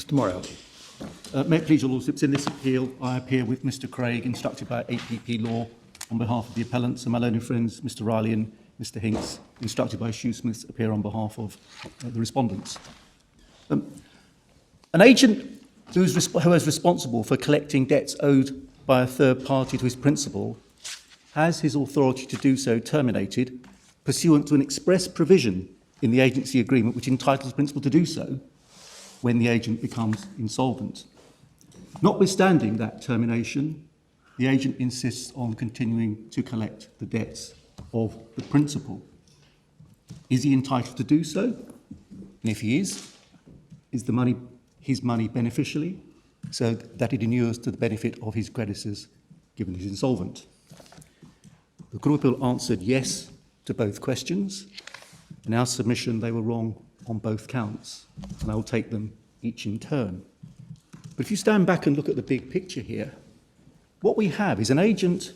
Mr. Morrell. May it please your Lordships, in this appeal I appear with Mr Craig, instructed by APP Law, on behalf of the appellants, and my learned friends Mr Riley and Mr Hinks, instructed by Shoesmith, appear on behalf of the respondents. An agent who is responsible for collecting debts owed by a third party to his principal has his authority to do so terminated pursuant to an express provision in the agency agreement which entitles the principal to do so when the agent becomes insolvent. Notwithstanding that termination, the agent insists on continuing to collect the debts of the principal. Is he entitled to do so? And if he is the money his money beneficially, so that it inures to the benefit of his creditors given he's insolvent? The Court of Appeal answered yes to both questions. In our submission, they were wrong on both counts, and I will take them each in turn. But if you stand back and look at the big picture here, what we have is an agent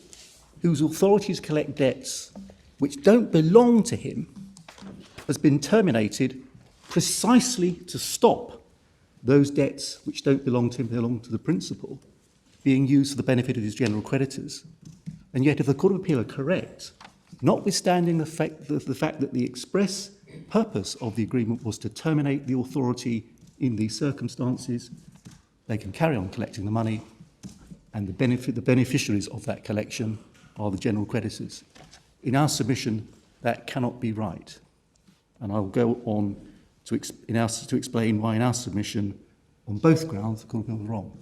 whose authorities collect debts which don't belong to him has been terminated precisely to stop those debts which don't belong to him, belong to the principal, being used for the benefit of his general creditors. And yet, if the Court of Appeal are correct, notwithstanding the fact that the express purpose of the agreement was to terminate the authority in these circumstances, they can carry on collecting the money, and the beneficiaries of that collection are the general creditors. In our submission, that cannot be right. And I will go on to explain why in our submission, on both grounds, the Court of Appeal was wrong.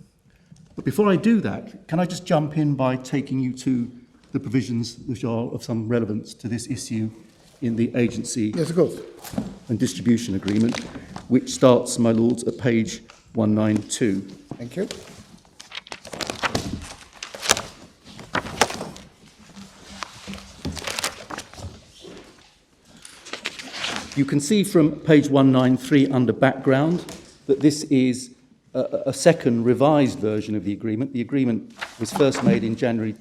But before I do that, can I just jump in by taking you to the provisions which are of some relevance to this issue in the agency and distribution agreement, which starts, my lords, at page 192. Thank you. You can see from page 193 under background that this is a second revised version of the agreement. The agreement was first made in December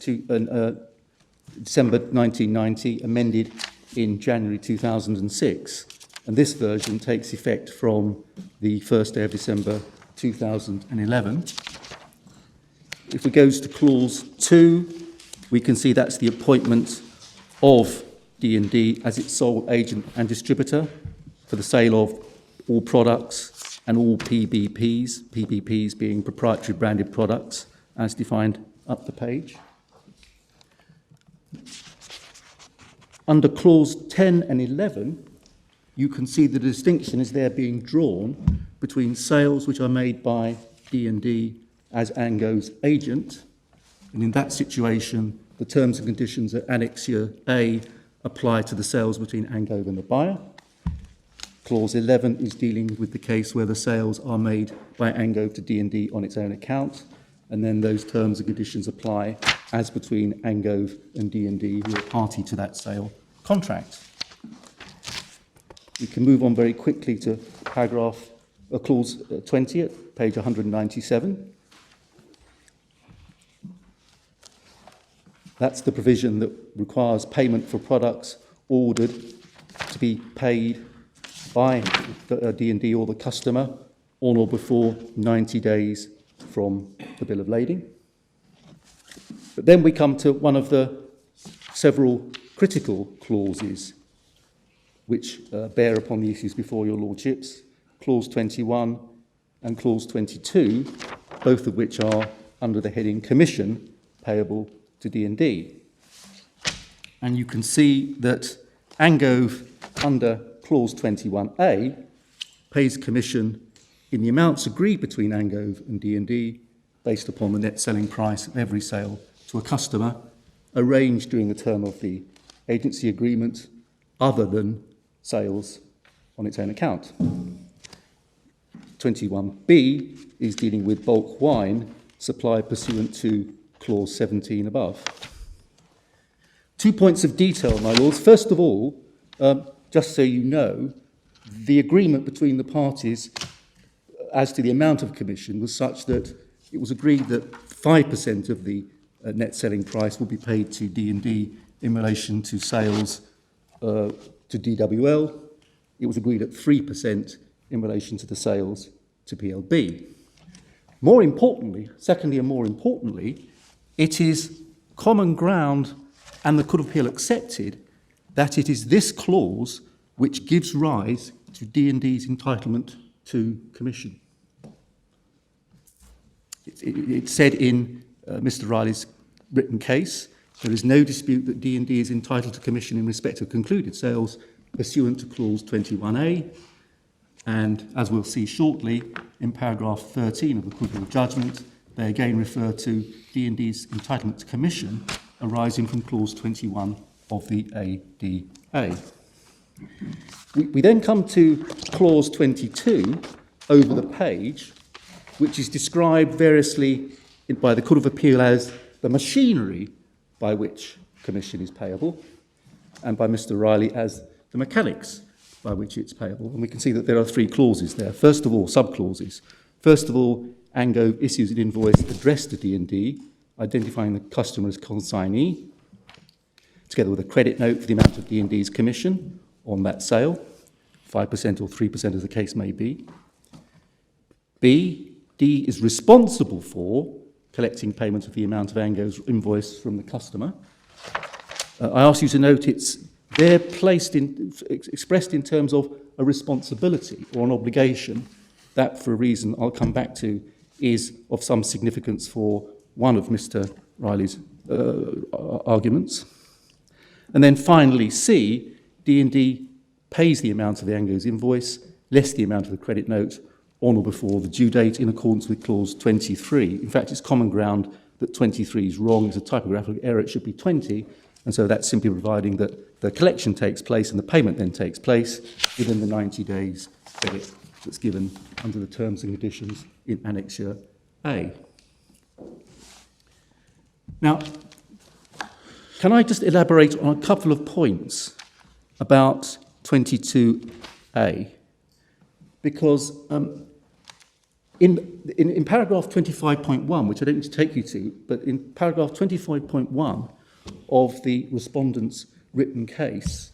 1990, amended in January 2006. And this version takes effect from the first day of December 2011. If we go to clause 2, we can see that's the appointment of D&D as its sole agent and distributor for the sale of all products and all PBPs being proprietary branded products as defined up the page. Under clause 10 and 11, you can see the distinction is there being drawn between sales which are made by D&D as Angove's agent, and in that situation, the terms and conditions at Annexure A apply to the sales between Angove and the buyer. Clause 11 is dealing with the case where the sales are made by Angove to D&D on its own account, and then those terms and conditions apply as between Angove and D&D, who are party to that sale contract. We can move on very quickly to clause 20 at page 197. That's the provision that requires payment for products ordered to be paid by D&D or the customer on or before 90 days from the bill of lading. But then we come to one of the several critical clauses which bear upon the issues before your lordships, clause 21 and clause 22, both of which are under the heading commission payable to D&D. And you can see that Angove, under clause 21A, pays commission in the amounts agreed between Angove and D&D based upon the net selling price of every sale to a customer, arranged during the term of the agency agreement, other than sales on its own account. 21B is dealing with bulk wine supplied pursuant to clause 17 above. 2 points of detail, my lords. First of all, just so you know, the agreement between the parties as to the amount of commission was such that it was agreed that 5% of the net selling price will be paid to D&D in relation to sales to DWL. It was agreed at 3% in relation to the sales to PLB. More importantly, secondly and more importantly, it is common ground, and the Court of Appeal accepted, that it is this clause which gives rise to D&D's entitlement to commission. It said in Mr. Riley's written case, there is no dispute that D&D is entitled to commission in respect of concluded sales pursuant to clause 21A, and as we'll see shortly, in paragraph 13 of the Court of Appeal judgment, they again refer to D&D's entitlement to commission arising from clause 21 of the ADA. We then come to clause 22 over the page, which is described variously by the Court of Appeal as the machinery by which commission is payable, and by Mr. Riley as the mechanics by which it's payable. And we can see that there are three clauses there. First of all, sub-clauses. First of all, Angove issues an invoice addressed to D&D, identifying the customer as consignee, together with a credit note for the amount of D&D's commission on that sale, 5% or 3% as the case may be. B, D is responsible for collecting payment of the amount of Angove's invoice from the customer. I ask you to note they're expressed in terms of a responsibility or an obligation that, for a reason I'll come back to, is of some significance for one of Mr. Riley's arguments. And then finally, C, D&D pays the amount of the Angove's invoice, less the amount of the credit note, on or before the due date in accordance with clause 23. In fact, it's common ground that 23 is wrong. It's a typographical error. It should be 20. And so that's simply providing that the collection takes place and the payment then takes place within the 90 days credit that's given under the terms and conditions in Annexure A. Now, can I just elaborate on a couple of points about 22A? Because in paragraph 25.1, which I don't need to take you to, but in paragraph 25.1 of the respondent's written case,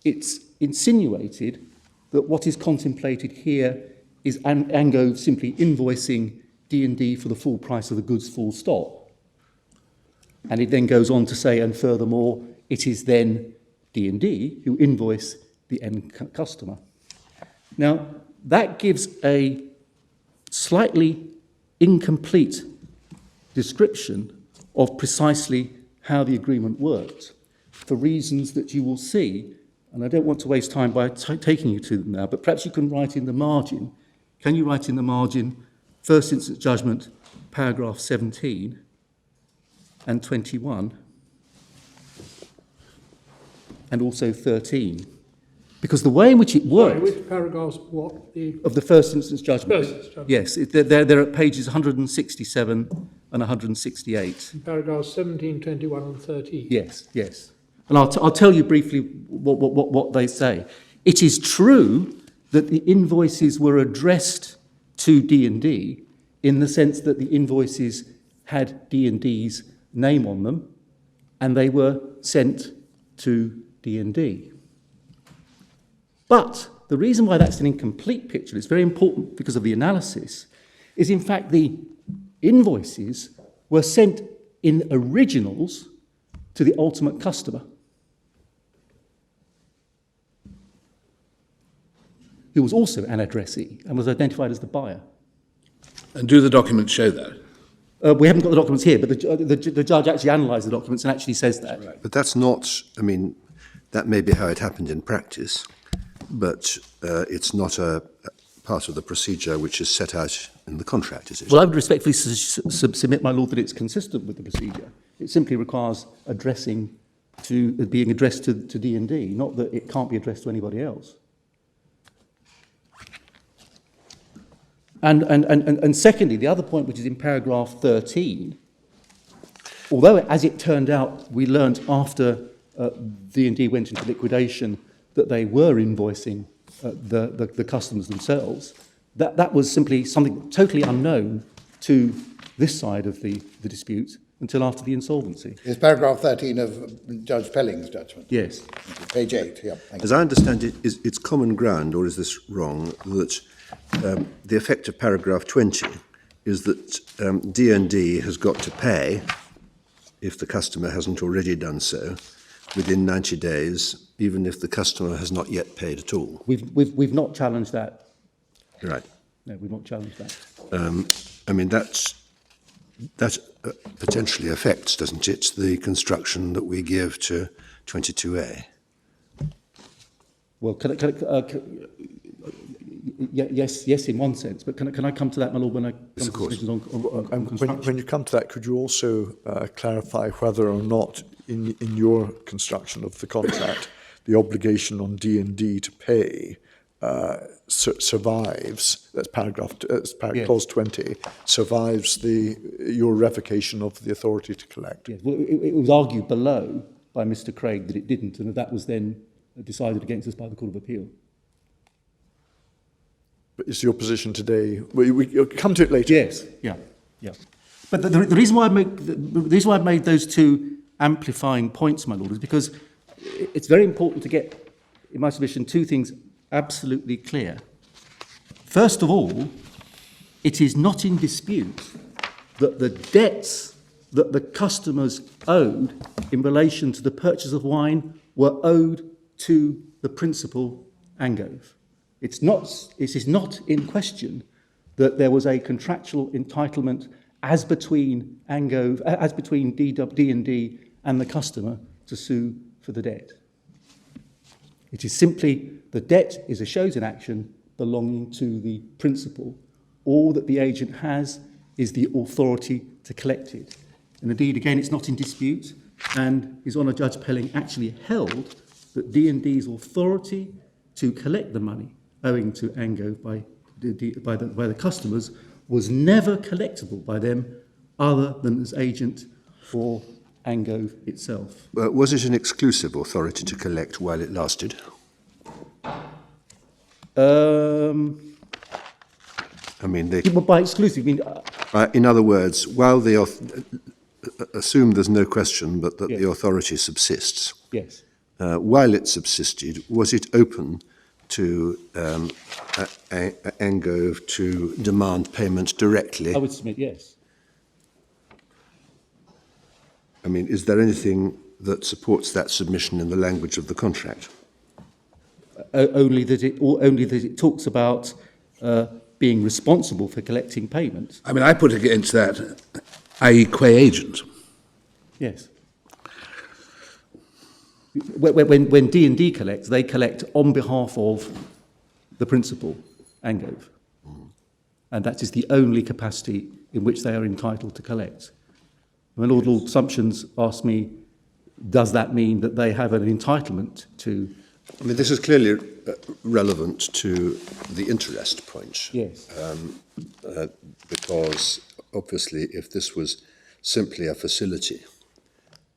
it's insinuated that what is contemplated here is Angove simply invoicing D&D for the full price of the goods, full stop. And it then goes on to say, and furthermore, it is then D&D who invoice the end customer. Now, that gives a slightly incomplete description of precisely how the agreement worked, for reasons that you will see, and I don't want to waste time by taking you to them now, but perhaps you can write in the margin. Can you write in the margin, first instance judgment, paragraph 17 and 21, and also 13? Because the way in which it worked... Sorry, which paragraphs, what? Of the first instance judgment. First instance judgment. Yes, they're at pages 167 and 168. Paragraphs 17, 21 and 13. Yes, yes. And I'll tell you briefly what they say. It is true that the invoices were addressed to D&D in the sense that the invoices had D&D's name on them, and they were sent to D&D. But the reason why that's an incomplete picture, it's very important because of the analysis, is in fact the invoices were sent in originals to the ultimate customer, who was also an addressee and was identified as the buyer. And do the documents show that? We haven't got the documents here, but the judge actually analysed the documents and actually says that. Right. But that's not, I mean, that may be how it happened in practice, but it's not a part of the procedure which is set out in the contract, is it? Well, I would respectfully submit, my lord, that it's consistent with the procedure. It simply requires being addressed to D&D, not that it can't be addressed to anybody else. And secondly, the other point, which is in paragraph 13, although, as it turned out, we learnt after D&D went into liquidation that they were invoicing the customers themselves, that was simply something totally unknown to this side of the dispute until after the insolvency. It's paragraph 13 of Judge Pelling's judgment. Yes. Page 8, yeah. Thank As you. I understand it, it's common ground, or is this wrong, that the effect of paragraph 20 is that D&D has got to pay, if the customer hasn't already done so, within 90 days, even if the customer has not yet paid at all. We've not challenged that. Right. No, we've not challenged that. I mean, that potentially affects, doesn't it, the construction that we give to 22A? Well, yes, in one sense, but can I come to that, my lord, when I come Yes, of to course. decisions on construction? When you come to that, could you also clarify whether or not in your construction of the contract, the obligation on D&D to pay survives, that's Yes. clause 20, survives your revocation of the authority to collect? Yes, well, it was argued below by Mr. Craig that it didn't, and that was then decided against us by the Court of Appeal. But is your position today, we'll come to it later. Yes, yeah. But the reason why I've made those two amplifying points, my lord, is because it's very important to get, in my submission, two things absolutely clear. First of all, it is not in dispute that the debts that the customers owed in relation to the purchase of wine were owed to the principal, Angove. It is not in question that there was a contractual entitlement as between Angove, as between D&D and the customer to sue for the debt. It is simply the debt is a shows in action belonging to the principal. All that the agent has is the authority to collect it. And indeed, again, it's not in dispute, and His Honour Judge Pelling actually held that D&D's authority to collect the money owing to Angove by the customers was never collectible by them other than as agent for Angove itself. Was it an exclusive authority to collect while it lasted? I mean, By exclusive, I mean, in other words, while the assume there's no question, but that Yes. the authority subsists. yes. While it subsisted, was it open to Angove to demand payment directly? I would submit yes. I mean, is there anything that supports that submission in the language of the contract? Only that it talks about being responsible for collecting payment. I mean, I put against that, i.e. qua agent. Yes. When D&D collects, they collect on behalf of the principal, Angove. And that is the only capacity in which they are entitled to collect. When Lord Sumptions asked me, does that mean that they have an entitlement to... I mean, this is clearly relevant to the interest point. Yes. Because obviously if this was simply a facility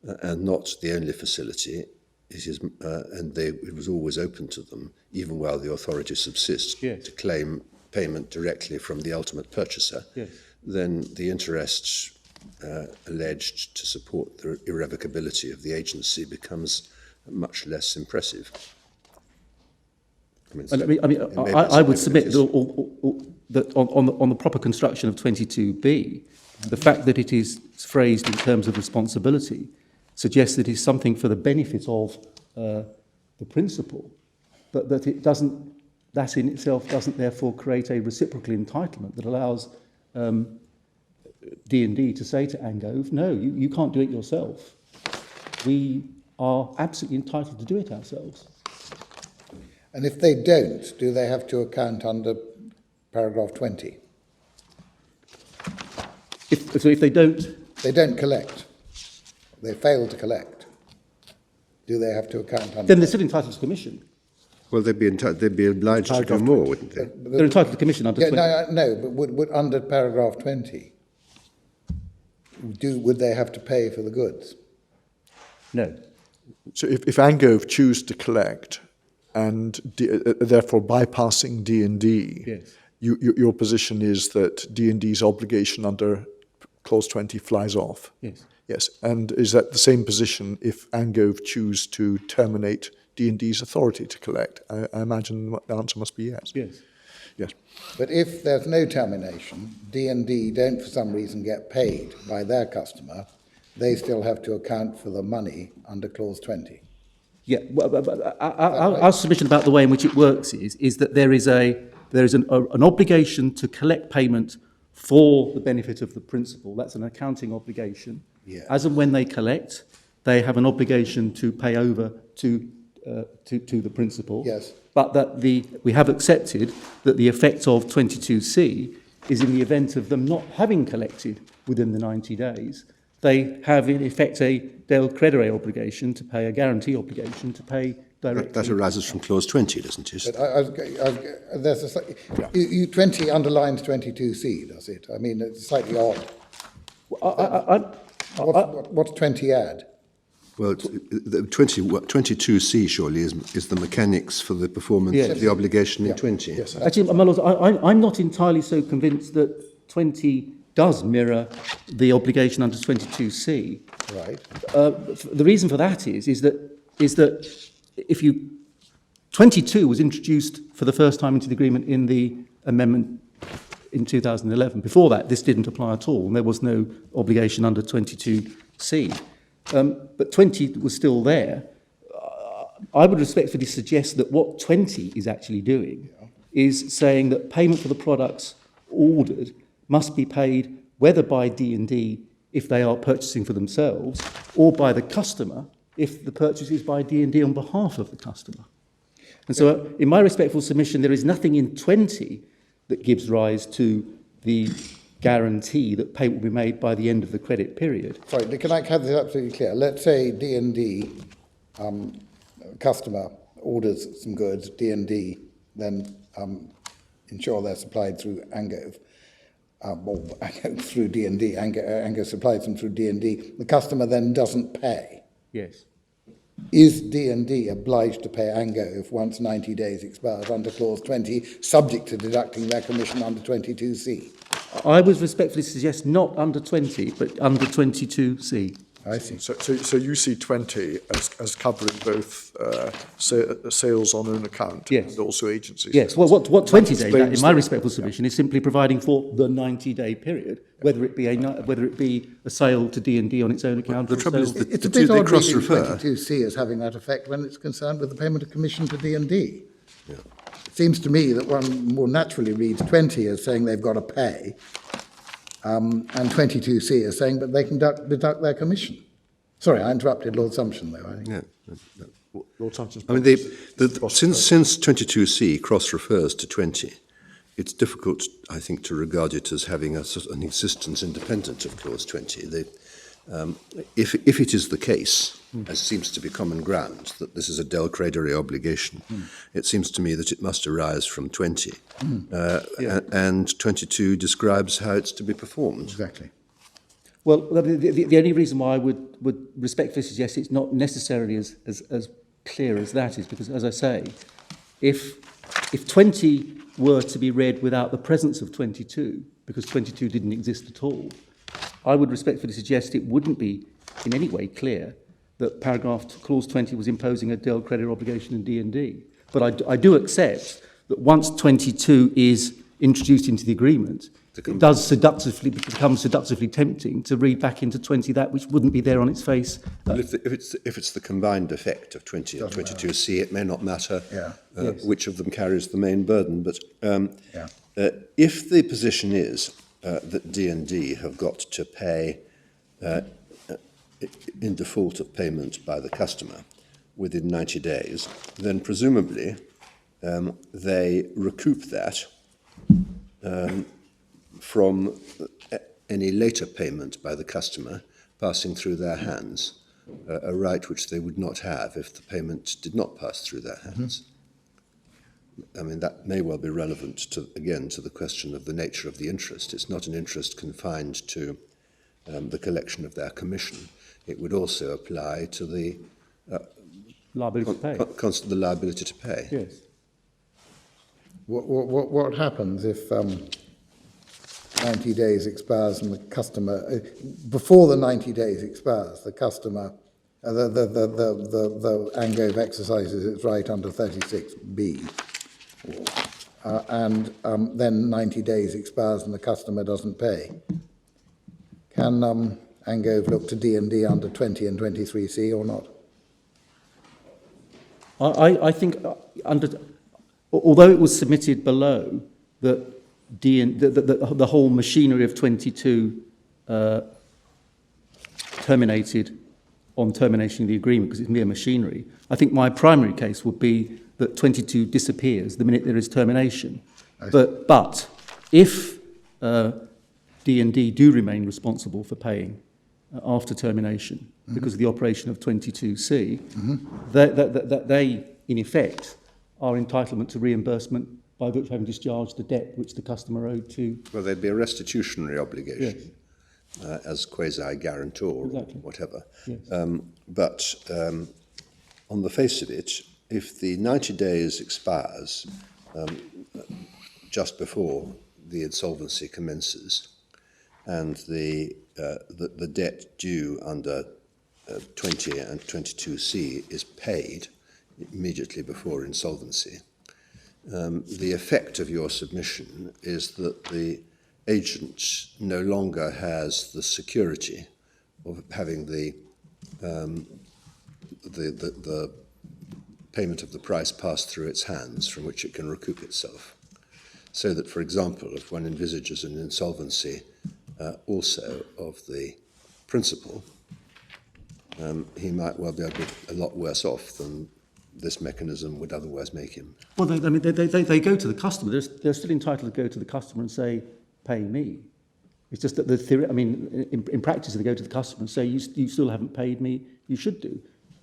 and not the only facility, it was always open to them, even while the authority subsists, Yes. to claim payment directly from the ultimate purchaser, Yes. then the interest alleged to support the irrevocability of the agency becomes much less impressive. I would submit that on the proper construction of 22B, the fact that it is phrased in terms of responsibility suggests that it is something for the benefit of the principal, but that it doesn't. That in itself doesn't therefore create a reciprocal entitlement that allows D&D to say to Angove, no, you can't do it yourself. We are absolutely entitled to do it ourselves. And if they don't, do they have to account under paragraph 20? If they don't... They don't collect. They fail to collect. Do they have to account under... Then they're still entitled to commission. Well, they'd be obliged to do more, wouldn't they? They're entitled to commission under 20. No, but would under paragraph 20, would they have to pay for the goods? No. So if Angove choose to collect and therefore bypassing D&D, Yes. your position is that D&D's obligation under clause 20 flies off? Yes. Yes, and is that the same position if Angove choose to terminate D&D's authority to collect? I imagine the answer must be yes. Yes. Yes. But if there's no termination, D&D don't for some reason get paid by their customer, they still have to account for the money under clause 20. Yeah, our submission about the way in which it works is that there is an obligation to collect payment for the benefit of the principal. That's an accounting obligation. Yeah. As and when they collect, they have an obligation to pay over to the principal. Yes. But that we have accepted that the effect of 22C is in the event of them not having collected within the 90 days, they have in effect a del credere obligation to pay, a guarantee obligation to pay directly. That arises from clause 20, doesn't it? But there's a slightly, 20 underlines 22C, does it? I mean, it's slightly odd. What's 20 add? Well, the 22C surely is the mechanics for the performance Yes. of the obligation in 20. Yes. Actually, my lord, I'm not entirely so convinced that 20 does mirror the obligation under 22C. Right. The reason for that is that if 22 was introduced for the first time into the agreement in the amendment in 2011. Before that, this didn't apply at all, and there was no obligation under 22C. But 20 was still there. I would respectfully suggest that what 20 is actually doing is saying that payment for the products ordered must be paid whether by D&D if they are purchasing for themselves, or by the customer if the purchase is by D&D on behalf of the customer. And so, in my respectful submission, there is nothing in 20 that gives rise to the guarantee that payment will be made by the end of the credit period. Sorry, can I have this absolutely clear? Let's say D&D customer orders some goods, D&D then ensure they're supplied through Angove, or Angove through D&D, Angove supplies them through D&D. The customer then doesn't pay. Yes. Is D&D obliged to pay Angove once 90 days expires under clause 20, subject to deducting their commission under 22C? I would respectfully suggest not under 20, but under 22C. I see. So you see 20 as covering both sales on own account Yes. and also agencies. Yes, well, what 20 days, explains in my the- respectful submission, is simply providing for the 90-day period, whether it be a sale to D&D on its own account. The or a trouble is sale- that It's a the bit two, they odd reading cross-refer. 22C as having that effect when it's concerned with the payment of commission to D&D. It seems to me that one more naturally reads 20 as saying they've got to pay, and 22C as saying, but they can deduct their commission. Sorry, I interrupted Lord Sumption, though. I think. Yeah. Lord Sumption's I mean, since 22C cross-refers to 20, it's difficult, I think, to regard it as having an existence independent of clause 20. If it is the case, as seems to be common ground, that this is a del credere obligation, it seems to me that it must arise from 20. And 22 describes how it's to be performed. Exactly. Well, the only reason why I would respectfully suggest it's not necessarily as clear as that is because, as I say, if 20 were to be read without the presence of 22, because 22 didn't exist at all, I would respectfully suggest it wouldn't be in any way clear that clause 20 was imposing a del credere obligation in D&D. But I do accept that once 22 is introduced into the agreement, it does become seductively tempting to read back into 20 that which wouldn't be there on its face. Well, if it's the combined effect of 20 and 22C, it may not matter which of them carries the main burden. But if the position is that D&D have got to pay in default of payment by the customer within 90 days, then presumably they recoup that from any later payment by the customer passing through their hands, a right which they would not have if the payment did not pass through their hands. I mean, that may well be relevant to the question of the nature of the interest. It's not an interest confined to the collection of their commission. It would also apply to the Liability to pay. the liability to pay. Yes. What happens if 90 days expires and the customer, before the 90 days expires, the customer, the Angove exercises its right under 36B, and then 90 days expires and the customer doesn't pay, can Angove look to D&D under 20 and 23C or not? I think although it was submitted below that the whole machinery of 22 terminated on termination of the agreement because it's mere machinery, I think my primary case would be that 22 disappears the minute there is termination. But if D&D do remain responsible for paying after termination because of the operation of 22C, they, in effect, are entitlement to reimbursement by virtue of having discharged the debt which the customer owed to. Well, there'd be a restitutionary obligation as quasi-guarantor or whatever. Yes. But on the face of it, if the 90 days expires just before the insolvency commences and the debt due under 20 and 22C is paid immediately before insolvency, the effect of your submission is that the agent no longer has the security of having the payment of the price passed through its hands from which it can recoup itself. So that, for example, if one envisages an insolvency also of the principal, he might well be a lot worse off than this mechanism would otherwise make him. Well, they go to the customer. They're still entitled to go to the customer and say, pay me. It's just that the theory, I mean, in practice, they go to the customer and say, you still haven't paid me, you should do.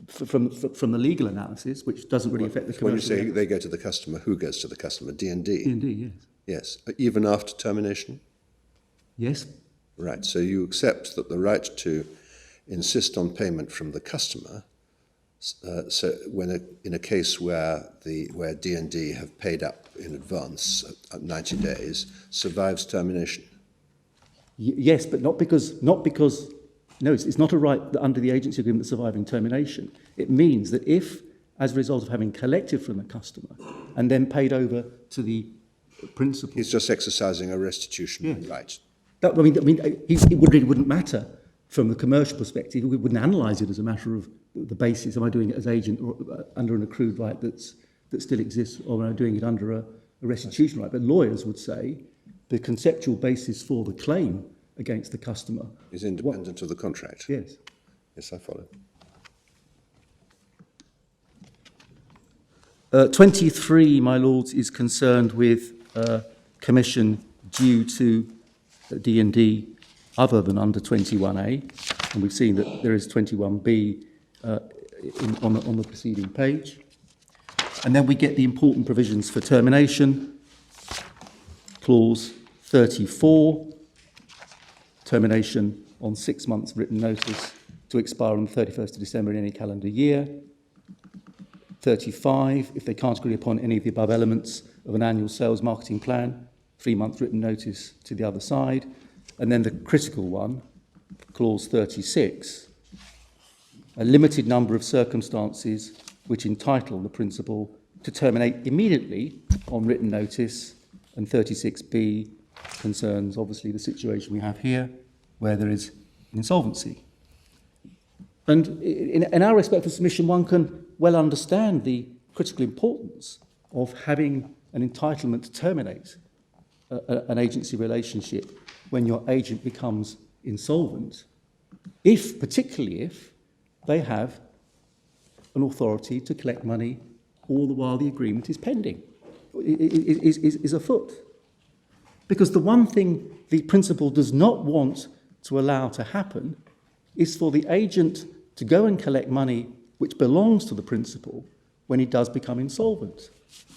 From the legal analysis, which doesn't really affect the commercial. When you say they go to the customer, who goes to the customer? D&D? D&D, yes. Yes. Even after termination? Yes. Right. So you accept that the right to insist on payment from the customer, so in a case where D&D have paid up in advance at 90 days, survives termination? Yes, but not because. No, it's not a right under the agency agreement surviving termination. It means that if, as a result of having collected from the customer and then paid over to the principal... He's just exercising a restitution right. It really wouldn't matter from the commercial perspective. We wouldn't analyse it as a matter of the basis. Am I doing it as agent or under an accrued right that still exists, or am I doing it under a restitution right? But lawyers would say the conceptual basis for the claim against the customer is independent of the contract. Yes. Yes, I follow. 23, my lords, is concerned with commission due to D&D other than under 21A, and we've seen that there is 21B on the preceding page. And then we get the important provisions for termination, clause 34, termination on 6 months written notice to expire on the 31st of December in any calendar year. 35, if they can't agree upon any of the above elements of an annual sales marketing plan, 3 months written notice to the other side. And then the critical one, clause 36, a limited number of circumstances which entitle the principal to terminate immediately on written notice, and 36B concerns obviously the situation we have here where there is insolvency. And in our respect for submission, one can well understand the critical importance of having an entitlement to terminate an agency relationship when your agent becomes insolvent, particularly if they have an authority to collect money all the while the agreement is pending, is afoot. Because the one thing the principal does not want to allow to happen is for the agent to go and collect money which belongs to the principal when he does become insolvent.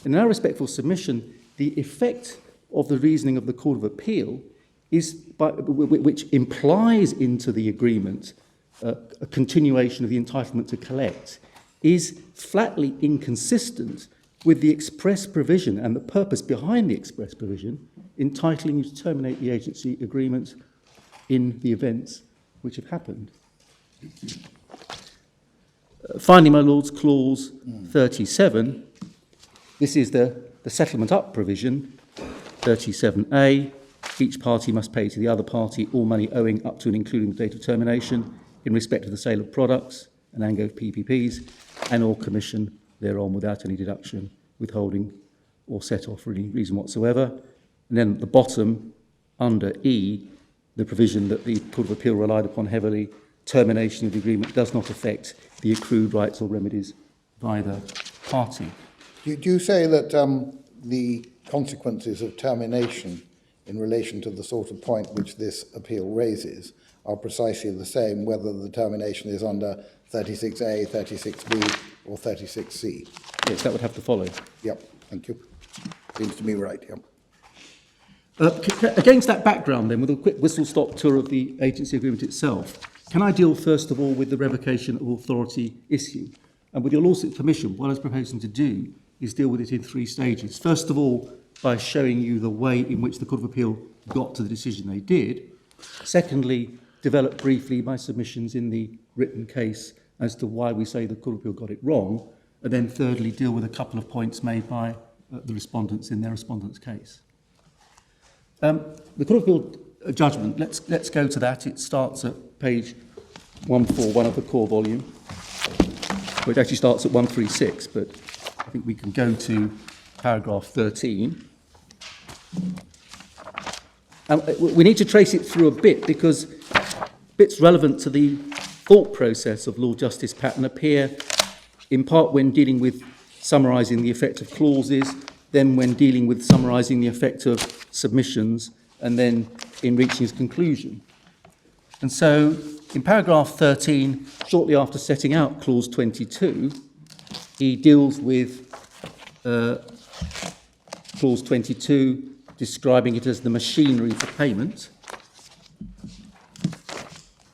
In our respectful submission, the effect of the reasoning of the Court of Appeal which implies into the agreement a continuation of the entitlement to collect, is flatly inconsistent with the express provision and the purpose behind the express provision entitling you to terminate the agency agreement in the events which have happened. Finally, my lords, clause 37. This is the the settlement up provision, 37A, each party must pay to the other party all money owing up to and including the date of termination in respect of the sale of products and Angove PPPs, and or commission thereon without any deduction, withholding or set off for any reason whatsoever. And then at the bottom, under E, the provision that the Court of Appeal relied upon heavily, termination of the agreement does not affect the accrued rights or remedies of either party. Do you say that the consequences of termination in relation to the sort of point which this appeal raises are precisely the same whether the termination is under 36A, 36B or 36C? Yes, that would have to follow. Yep, thank you. Seems to me right, yep. Against that background, then, with a quick whistle-stop tour of the agency agreement itself, can I deal first of all with the revocation of authority issue? And with your lawsuit permission, what I was proposing to do is deal with it in three stages. First of all, by showing you the way in which the Court of Appeal got to the decision they did. Secondly, develop briefly my submissions in the written case as to why we say the Court of Appeal got it wrong. And then thirdly, deal with a couple of points made by the respondents in their respondent's case. The Court of Appeal judgment, let's go to that. It starts at page 141 of the core volume, which actually starts at 136, but I think we can go to paragraph 13. We need to trace it through a bit because bits relevant to the thought process of Lord Justice Patten appear in part when dealing with summarising the effect of clauses, then when dealing with summarising the effect of submissions, and then in reaching his conclusion. And so, in paragraph 13, shortly after setting out clause 22, he deals with clause 22, describing it as the machinery for payment.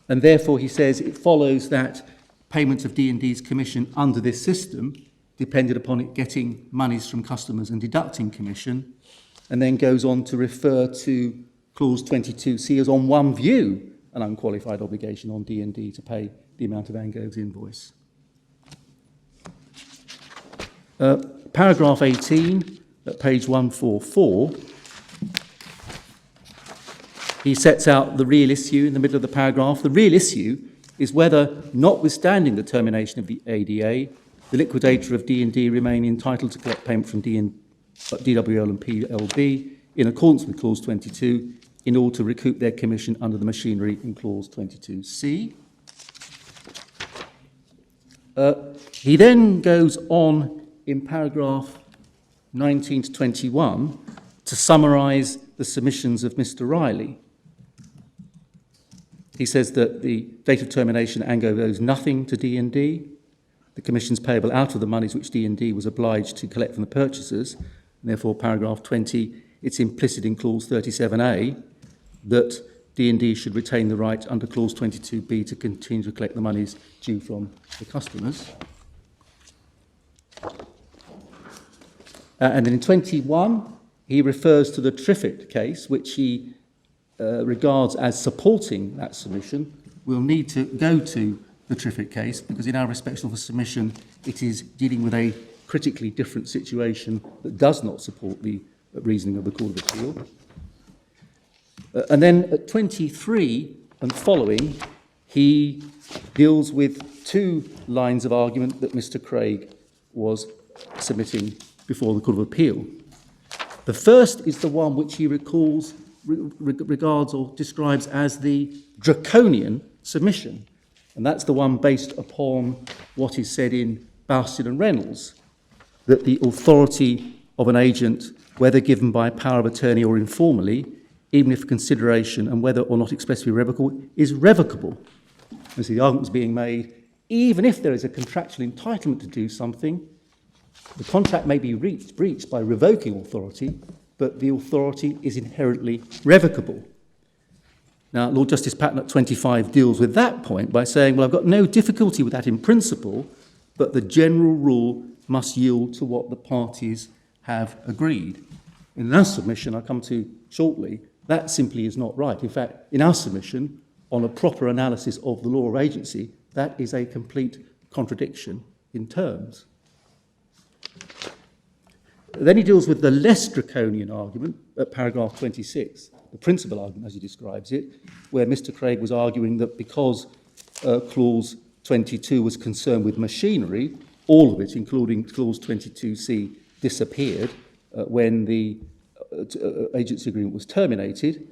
And therefore, he says, it follows that payment of D&D's commission under this system depended upon it getting monies from customers and deducting commission, and then goes on to refer to clause 22C as on one view an unqualified obligation on D&D to pay the amount of Angove's invoice. Paragraph 18 at page 144, he sets out the real issue in the middle of the paragraph. The real issue is whether, notwithstanding the termination of the ADA, the liquidator of D&D remain entitled to collect payment from DWL and PLB in accordance with clause 22 in order to recoup their commission under the machinery in clause 22C. He then goes on in paragraph 19 to 21 to summarise the submissions of Mr. Riley. He says that the date of termination, Angove owes nothing to D&D. The commission's payable out of the monies which D&D was obliged to collect from the purchasers. And therefore, paragraph 20, it's implicit in clause 37A that D&D should retain the right under clause 22B to continue to collect the monies due from the customers. And then in 21, he refers to the Triffitt case, which he regards as supporting that submission. We'll need to go to the Triffitt case because in our respect of the submission, it is dealing with a critically different situation that does not support the reasoning of the Court of Appeal. And then at 23 and following, he deals with two lines of argument that Mr. Craig was submitting before the Court of Appeal. The first is the one which he regards or describes as the draconian submission. And that's the one based upon what is said in Bousted and Reynolds, that the authority of an agent, whether given by power of attorney or informally, even if consideration and whether or not expressly revocable, is revocable. As the argument was being made, even if there is a contractual entitlement to do something, the contract may be breached by revoking authority, but the authority is inherently revocable. Now, Lord Justice Patten at 25 deals with that point by saying, well, I've got no difficulty with that in principle, but the general rule must yield to what the parties have agreed. In our submission, I'll come to shortly, that simply is not right. In fact, in our submission, on a proper analysis of the law of agency, that is a complete contradiction in terms. Then he deals with the less draconian argument at paragraph 26, the principal argument as he describes it, where Mr. Craig was arguing that because clause 22 was concerned with machinery, all of it, including clause 22C, disappeared when the agency agreement was terminated.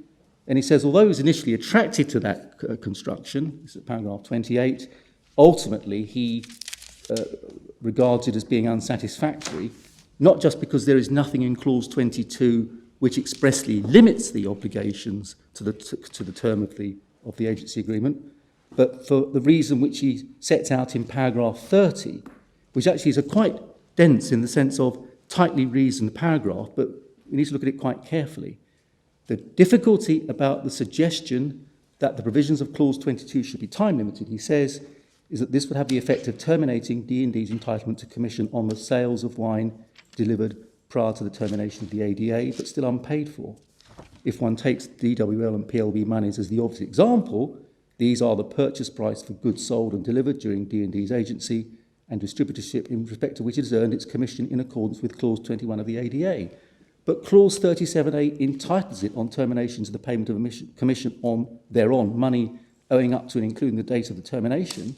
And he says, although he was initially attracted to that construction, this is paragraph 28, ultimately he regards it as being unsatisfactory, not just because there is nothing in clause 22 which expressly limits the obligations to the term of the agency agreement, but for the reason which he sets out in paragraph 30, which actually is a quite dense in the sense of tightly reasoned paragraph, but we need to look at it quite carefully. The difficulty about the suggestion that the provisions of clause 22 should be time limited, he says, is that this would have the effect of terminating D&D's entitlement to commission on the sales of wine delivered prior to the termination of the ADA, but still unpaid for. If one takes DWL and PLB monies as the obvious example, these are the purchase price for goods sold and delivered during D&D's agency and distributorship in respect to which it has earned its commission in accordance with clause 21 of the ADA. But clause 37A entitles it on termination to the payment of a commission on thereon, money owing up to and including the date of the termination,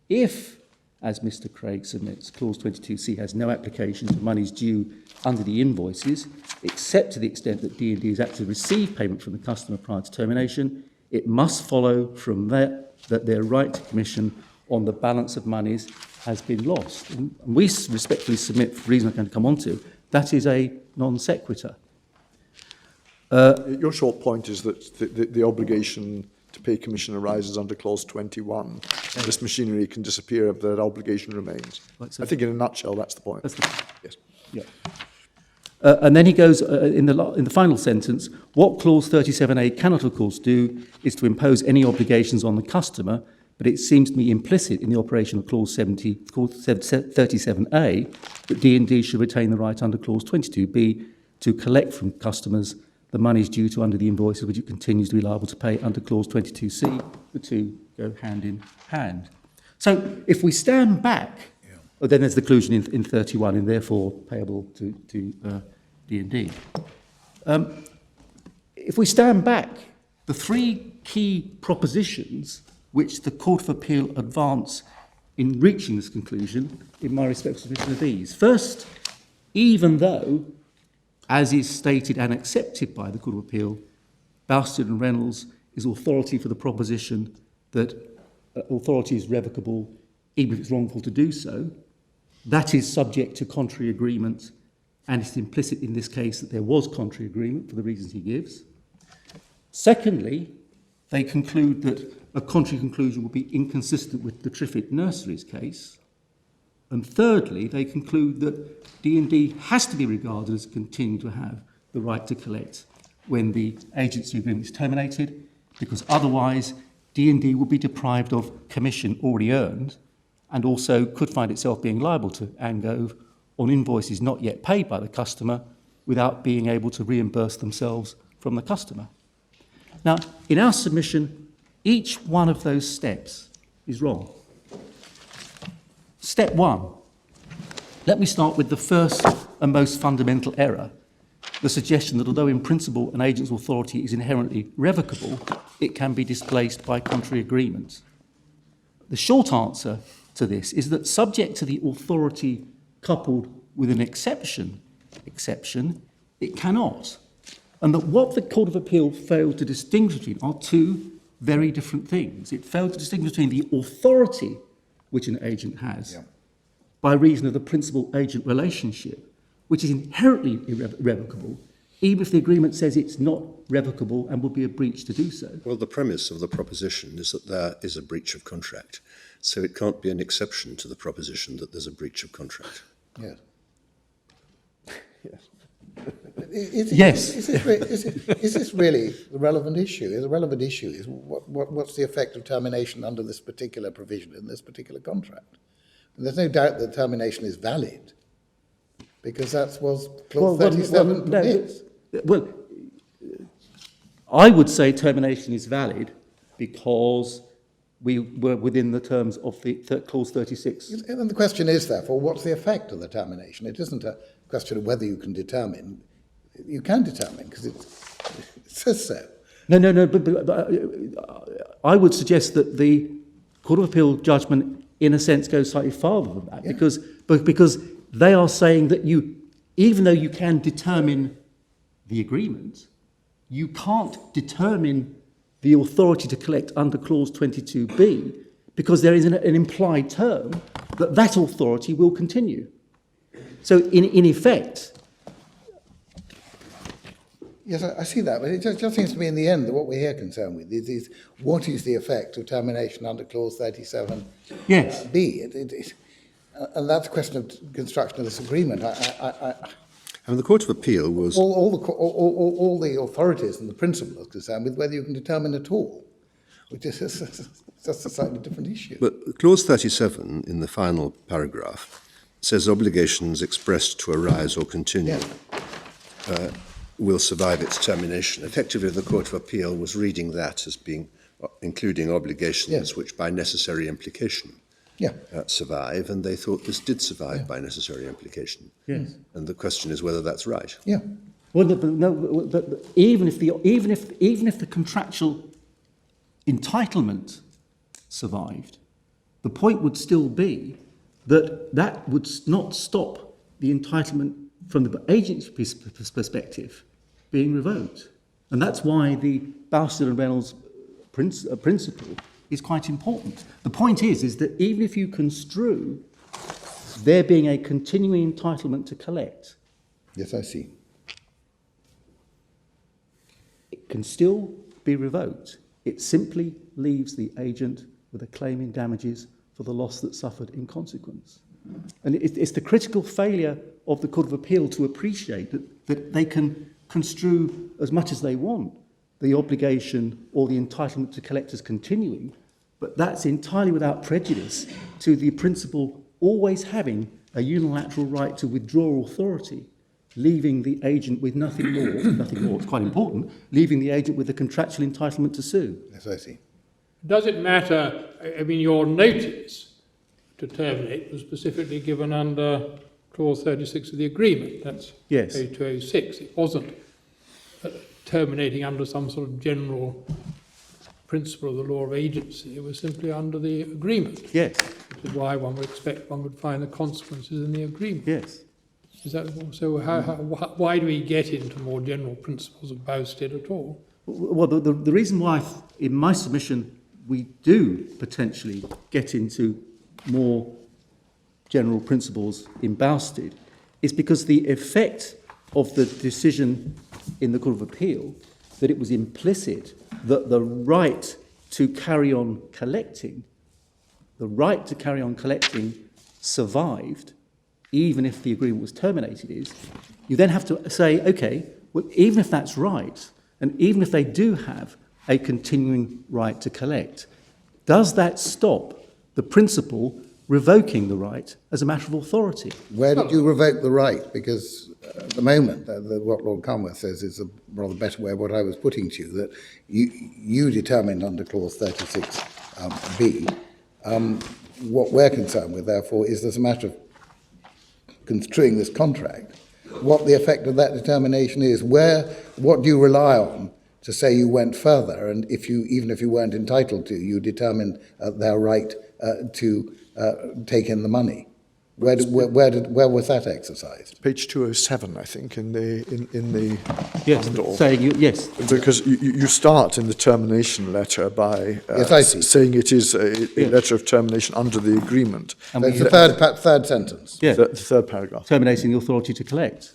if, as Mr. Craig submits, clause 22C has no application to monies due under the invoices, except to the extent that D&D has actually received payment from the customer prior to termination, it must follow from that their right to commission on the balance of monies has been lost. And we respectfully submit, for the reason I'm going to come on to, that is a non sequitur. Your short point is that the obligation to pay commission arises under clause 21. And this machinery can disappear if that obligation remains. Right, so I think in a nutshell that's the point. That's the, Yes. yeah. And then he goes, in the final sentence, what clause 37A cannot, of course, do is to impose any obligations on the customer, but it seems to me implicit in the operation of clause 37A that D&D should retain the right under clause 22B to collect from customers the monies due to under the invoices which it continues to be liable to pay under clause 22C. The two go hand in hand. So if we stand back, then there's the conclusion in 31 and therefore payable to D&D. If we stand back, the three key propositions which the Court of Appeal advance in reaching this conclusion, in my respectful submission, are these. First, even though, as is stated and accepted by the Court of Appeal, Bousted and Reynolds is authority for the proposition that authority is revocable even if it's wrongful to do so, that is subject to contrary agreement, and it's implicit in this case that there was contrary agreement for the reasons he gives. Secondly, they conclude that a contrary conclusion would be inconsistent with the Triffitt Nurseries case. And thirdly, they conclude that D&D has to be regarded as continuing to have the right to collect when the agency agreement is terminated, because otherwise D&D would be deprived of commission already earned and also could find itself being liable to Angove on invoices not yet paid by the customer without being able to reimburse themselves from the customer. Now, in our submission, each one of those steps is wrong. Step one, let me start with the first and most fundamental error, the suggestion that although in principle an agent's authority is inherently revocable, it can be displaced by contrary agreement. The short answer to this is that subject to the authority coupled with an exception, it cannot. And that what the Court of Appeal failed to distinguish between are two very different things. It failed to distinguish between the authority which an agent has by reason of the principal-agent relationship, which is inherently irrevocable, even if the agreement says it's not revocable and would be a breach to do so. Well, the premise of the proposition is that there is a breach of contract, so it can't be an exception to the proposition that there's a breach of contract. Yes. Yes. Yes. Is this really the relevant issue? The relevant issue is what's the effect of termination under this particular provision in this particular contract? And there's no doubt that termination is valid, because that's what clause 37 permits. Well, I would say termination is valid because we were within the terms of the clause 36. And the question is, therefore, what's the effect of the termination? It isn't a question of whether you can determine, you can determine because it says so. No, but I would suggest that the Court of Appeal judgment, in a sense, goes slightly farther than that, because they are saying that even though you can determine the agreement, you can't determine the authority to collect under Clause 22B, because there is an implied term that authority will continue. So, in effect... Yes, I see that, but it just seems to me in the end that what we're here concerned with is what is the effect of termination under Clause 37B? Yes. And that's a question of construction of this agreement. And the Court of Appeal was... All the authorities and the principle is concerned with whether you can determine at all, which is just a slightly different issue. But Clause 37 in the final paragraph says obligations expressed to arise or continue will survive its termination. Effectively, the Court of Appeal was reading that as being including obligations which by necessary implication survive, and they thought this did survive by necessary implication. Yes. And the question is whether that's right. Yeah. Well, but even if the contractual entitlement survived, the point would still be that would not stop the entitlement from the agent's perspective being revoked, and that's why the Bousted and Reynolds principle is quite important. The point is that even if you construe there being a continuing entitlement to collect, Yes, I see. it can still be revoked. It simply leaves the agent with a claim in damages for the loss that suffered in consequence. And it's the critical failure of the Court of Appeal to appreciate that they can construe as much as they want the obligation or the entitlement to collect as continuing, but that's entirely without prejudice to the principle always having a unilateral right to withdraw authority, leaving the agent with nothing more, it's quite important, leaving the agent with a contractual entitlement to sue. Yes, I see. Does it matter, I mean, your notice to terminate was specifically given under Clause 36 of the agreement, that's Yes. page 206. It wasn't terminating under some sort of general principle of the law of agency, it was simply under the agreement. Yes, Which is why one would expect one would find the consequences in the agreement. yes. Is that so? Why do we get into more general principles of Bousted at all? Well, the reason why in my submission we do potentially get into more general principles in Bousted is because the effect of the decision in the Court of Appeal that it was implicit that the right to carry on collecting survived even if the agreement was terminated is, you then have to say, okay, well, even if that's right, and even if they do have a continuing right to collect, does that stop the principal revoking the right as a matter of authority? Where did you revoke the right? Because at the moment, what Lord Conworth says is a rather better way of what I was putting to you, that you determined under Clause 36B. What we're concerned with, therefore, is as a matter of construing this contract, what the effect of that determination is, what do you rely on to say you went further, and even if you weren't entitled to, you determined their right to take in the money. Where was that exercised? Page 207, I think, in the Yes, bundle. saying yes. Because you start in the termination letter by Yes, I see. saying it is a letter of termination under the agreement. And That's the third sentence. Yeah, The third paragraph. terminating the authority to collect.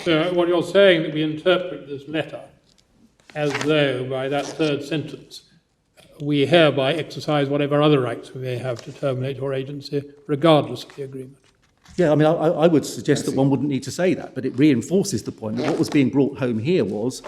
So what you're saying that we interpret this letter as though by that third sentence we hereby exercise whatever other rights we may have to terminate your agency regardless of the agreement. Yeah, I mean, I would suggest that one wouldn't need to say that, but it reinforces the point that what was being brought home here was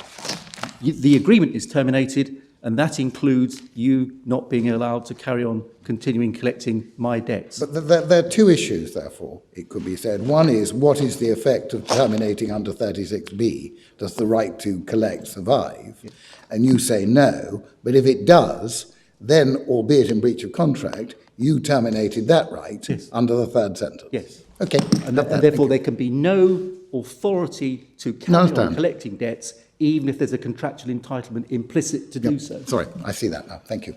the agreement is terminated, and that includes you not being allowed to carry on continuing collecting my debts. But there are two issues, therefore, it could be said. One is, what is the effect of terminating under 36B? Does the right to collect survive? Yes. And you say no, but if it does, then, albeit in breach of contract, you terminated that right under the third sentence. Yes. Okay. And therefore there can be no authority to carry on understand. collecting debts, even if there's a contractual entitlement implicit to do so. Sorry, I see that now. Thank you.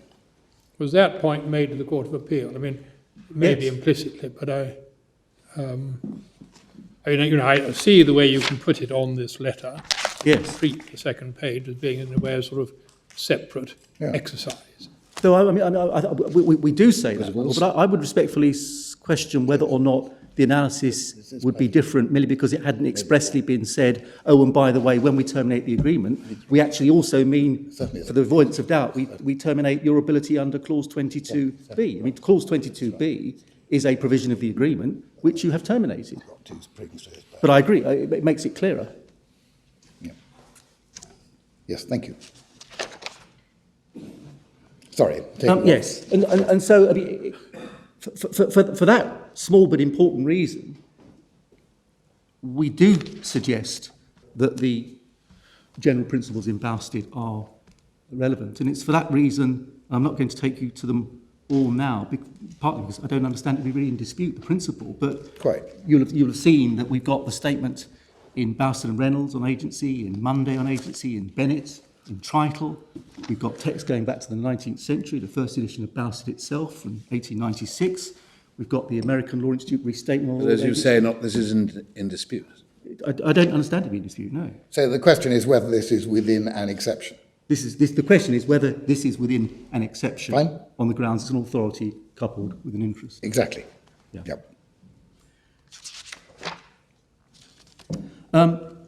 Was that point made to the Court of Appeal? I mean, maybe Yes. implicitly, but I see the way you can put it on this letter. Yes. Treat the second page as being in a way a sort of separate Yeah. exercise. So we do say that, but I would respectfully question whether or not the analysis would be different merely because it hadn't expressly been said, oh, and by the way, when we terminate the agreement, we actually also mean, for the avoidance of doubt, we terminate your ability under Clause 22B. I mean, Clause 22B is a provision of the agreement which you have terminated. But I agree, it makes it clearer. Yeah. Yes, thank you. Sorry. Yes, and so I mean, for that small but important reason, we do suggest that the general principles in Bousted are relevant, and it's for that reason I'm not going to take you to them all now, partly because I don't understand it to be really in dispute, the principle, but Quite. you'll have seen that we've got the statement in Bousted and Reynolds on agency, in Monday on agency, in Bennett, in Tritle. We've got text going back to the 19th century, the first edition of Bousted itself from 1896. We've got the American Law Institute restatement. But as you say, this isn't in dispute. I don't understand it being in dispute, no. So the question is whether this is within an exception. The question is whether this is within an exception Fine. on the grounds it's an authority coupled with an interest. Exactly. Yeah. Yep.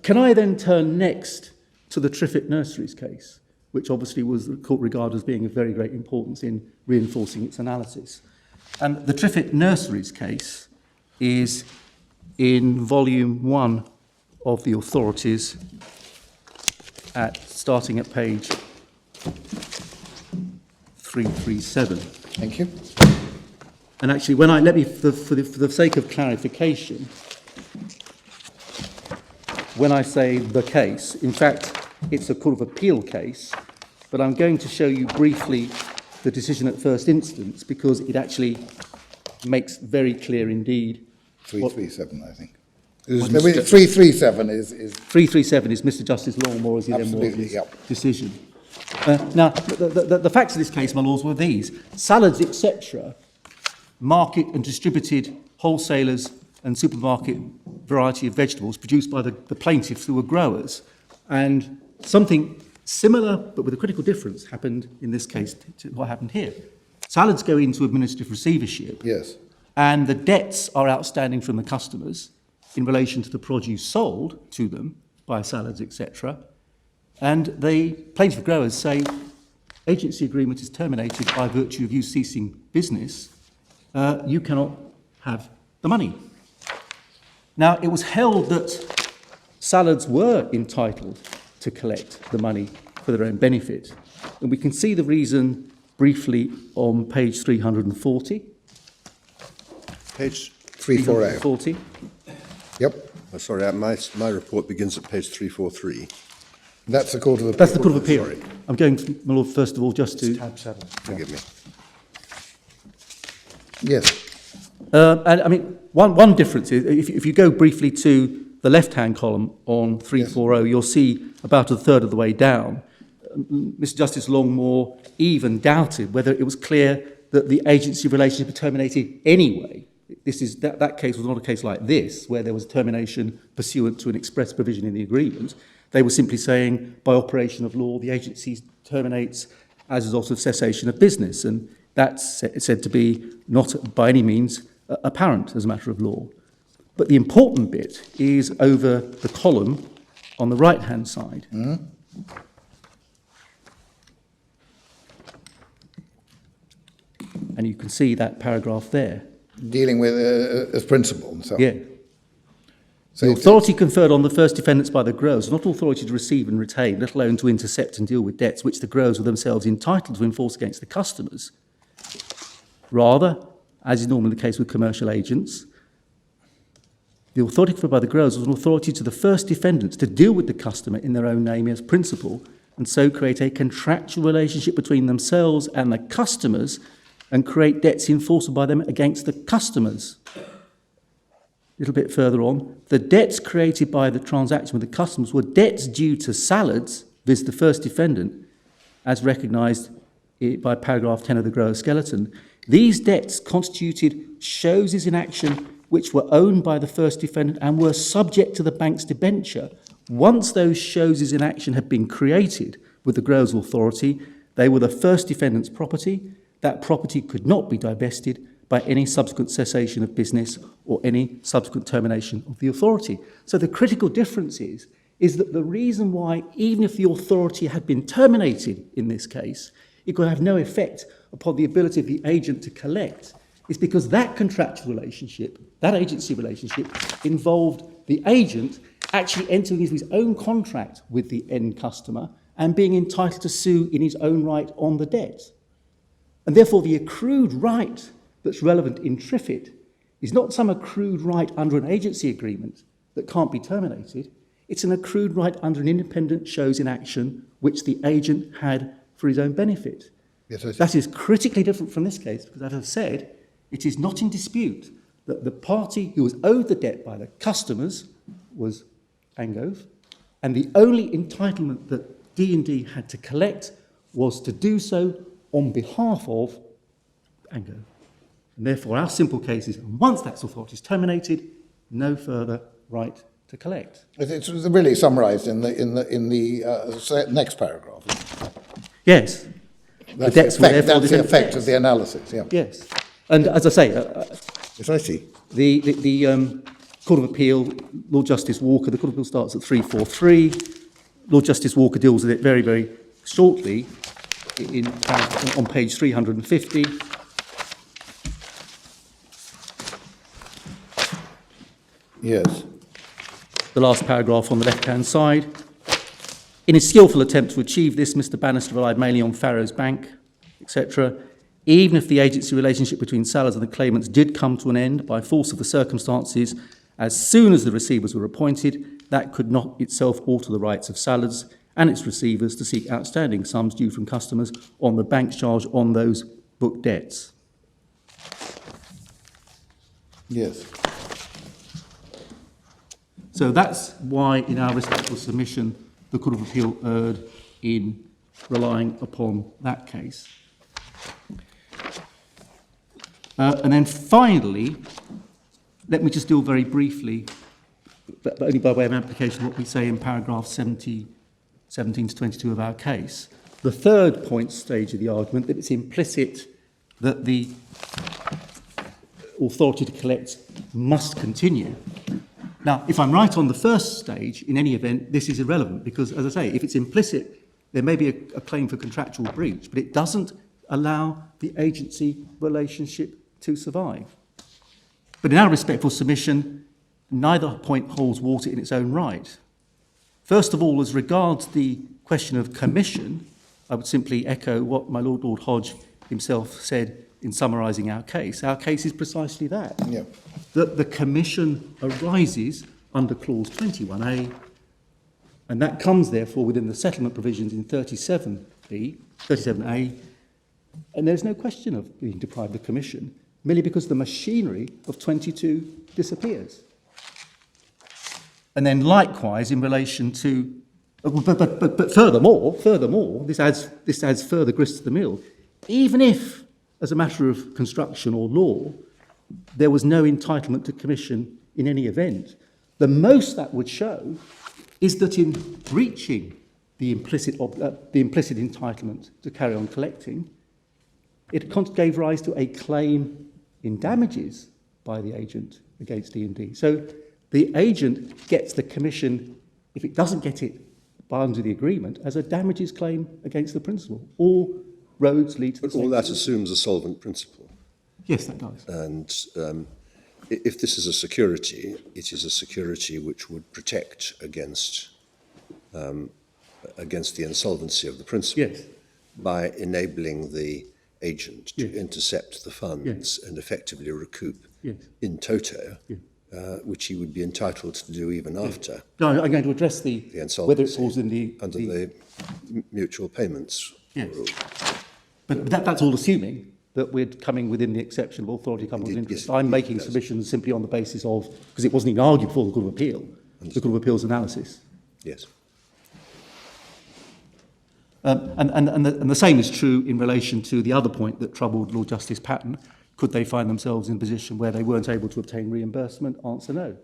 Can I then turn next to the Triffitt Nurseries case, which obviously was the court regarded as being of very great importance in reinforcing its analysis. And the Triffitt Nurseries case is in volume 1 of the authorities, starting at page 337. Thank you. And actually, for the sake of clarification, when I say the case, in fact, it's a Court of Appeal case, but I'm going to show you briefly the decision at first instance because it actually makes very clear indeed. 337, I think. 337 is 337 is Mr. Justice Longmore's Absolutely, yep. decision. Now, the facts of this case, my lords, were these. Salads, etc., market and distributed wholesalers and supermarket variety of vegetables produced by the plaintiffs who were growers. And something similar, but with a critical difference, happened in this case to what happened here. Salads go into administrative receivership. yes. And the debts are outstanding from the customers in relation to the produce sold to them by Salads, etc. And the plaintiff growers say, agency agreement is terminated by virtue of you ceasing business. You cannot have the money. Now, it was held that Salads were entitled to collect the money for their own benefit. And we can see the reason briefly on page 340. Page 340. 340. Yep. Oh, sorry, my report begins at page 343. That's the Court of Appeal. That's the Court of Appeal. I'm going, my lord, first of all, just to... Forgive me. Yes. And I mean, one difference is, if you go briefly to the left-hand column on 340, you'll see about a third of the way down, Mr. Justice Longmore even doubted whether it was clear that the agency relationship had terminated anyway. That case was not a case like this, where there was a termination pursuant to an express provision in the agreement. They were simply saying, by operation of law, the agency terminates as a result of cessation of business, and that's said to be not by any means apparent as a matter of law. But the important bit is over the column on the right-hand side. Mm-hmm. And you can see that paragraph there. Dealing with as principle and so on. Yeah. So the authority conferred on the first defendants by the growers is not authority to receive and retain, let alone to intercept and deal with debts which the growers were themselves entitled to enforce against the customers. Rather, as is normally the case with commercial agents, the authority conferred by the growers was an authority to the first defendants to deal with the customer in their own name as principal, and so create a contractual relationship between themselves and the customers and create debts enforceable by them against the customers. little bit further on, the debts created by the transaction with the customers were debts due to Salads, viz. The first defendant, as recognised by paragraph 10 of the Grower Skeleton. These debts constituted choses in action which were owned by the first defendant and were subject to the bank's debenture. Once those choses in action had been created with the Growers Authority, they were the first defendant's property. That property could not be divested by any subsequent cessation of business or any subsequent termination of the authority. So the critical difference is that the reason why, even if the authority had been terminated in this case, it could have no effect upon the ability of the agent to collect, is because that contractual relationship, that agency relationship, involved the agent actually entering into his own contract with the end customer and being entitled to sue in his own right on the debt. And therefore the accrued right that's relevant in Triffitt is not some accrued right under an agency agreement that can't be terminated. It's an accrued right under an independent chose in action which the agent had for his own benefit. Yes, I see. That is critically different from this case because, as I've said, it is not in dispute that the party who was owed the debt by the customers was Angove, and the only entitlement that D&D had to collect was to do so on behalf of Angove. And therefore, our simple case is, once that authority is terminated, no further right to collect. It's really summarised in the next paragraph. Yes. That's debts were therefore the defendant's effect debts. of the analysis, yeah. Yes. And as I say, Yes, I see. the Court of Appeal, Lord Justice Walker, the Court of Appeal starts at 343. Lord Justice Walker deals with it very, very shortly on page 350. Yes. The last paragraph on the left-hand side. In his skillful attempt to achieve this, Mr. Bannister relied mainly on Farrow's Bank, etc. Even if the agency relationship between Salads and the claimants did come to an end by force of the circumstances, as soon as the receivers were appointed, that could not itself alter the rights of Salads and its receivers to seek outstanding sums due from customers on the bank's charge on those book debts. Yes. So that's why, in our respectful submission, the Court of Appeal erred in relying upon that case. And then finally, let me just deal very briefly, but only by way of application, what we say in paragraph 17 to 22 of our case. The third point stage of the argument, that it's implicit that the authority to collect must continue. Now, if I'm right on the first stage, in any event, this is irrelevant because, as I say, if it's implicit, there may be a claim for contractual breach, but it doesn't allow the agency relationship to survive. But in our respectful submission, neither point holds water in its own right. First of all, as regards the question of commission, I would simply echo what my Lord Hodge himself said in summarising our case. Our case is precisely that. Yeah. That the commission arises under clause 21A, and that comes therefore within the settlement provisions in 37A, and there's no question of being deprived of commission, merely because the machinery of 22 disappears. And then likewise in relation to, but furthermore, this adds further grist to the mill. Even if, as a matter of construction or law, there was no entitlement to commission in any event, the most that would show is that in breaching the implicit entitlement to carry on collecting, it gave rise to a claim in damages by the agent against D&D. So the agent gets the commission, if it doesn't get it by under the agreement, as a damages claim against the principal. All roads lead to the But same all that place. assumes a solvent principle. Yes, that does. And if this is a security, it is a security which would protect against the insolvency of the principal Yes. by enabling the agent to Yes. intercept the funds Yes. and effectively recoup Yes. in toto, Yeah. which he would be entitled to do even after No, I'm going to address the whether it insolvency falls in the under the mutual payments Yes. rule. But that's all assuming that we're coming within the exception of authority coupled with Indeed, interest. yes, I'm indeed making it does. submissions simply on the basis of, because it wasn't even argued before the Court of Appeal, the Court of Appeal's analysis. Yes. And the same is true in relation to the other point that troubled Lord Justice Patten. Could they find themselves in a position where they weren't able to obtain reimbursement? Answer no.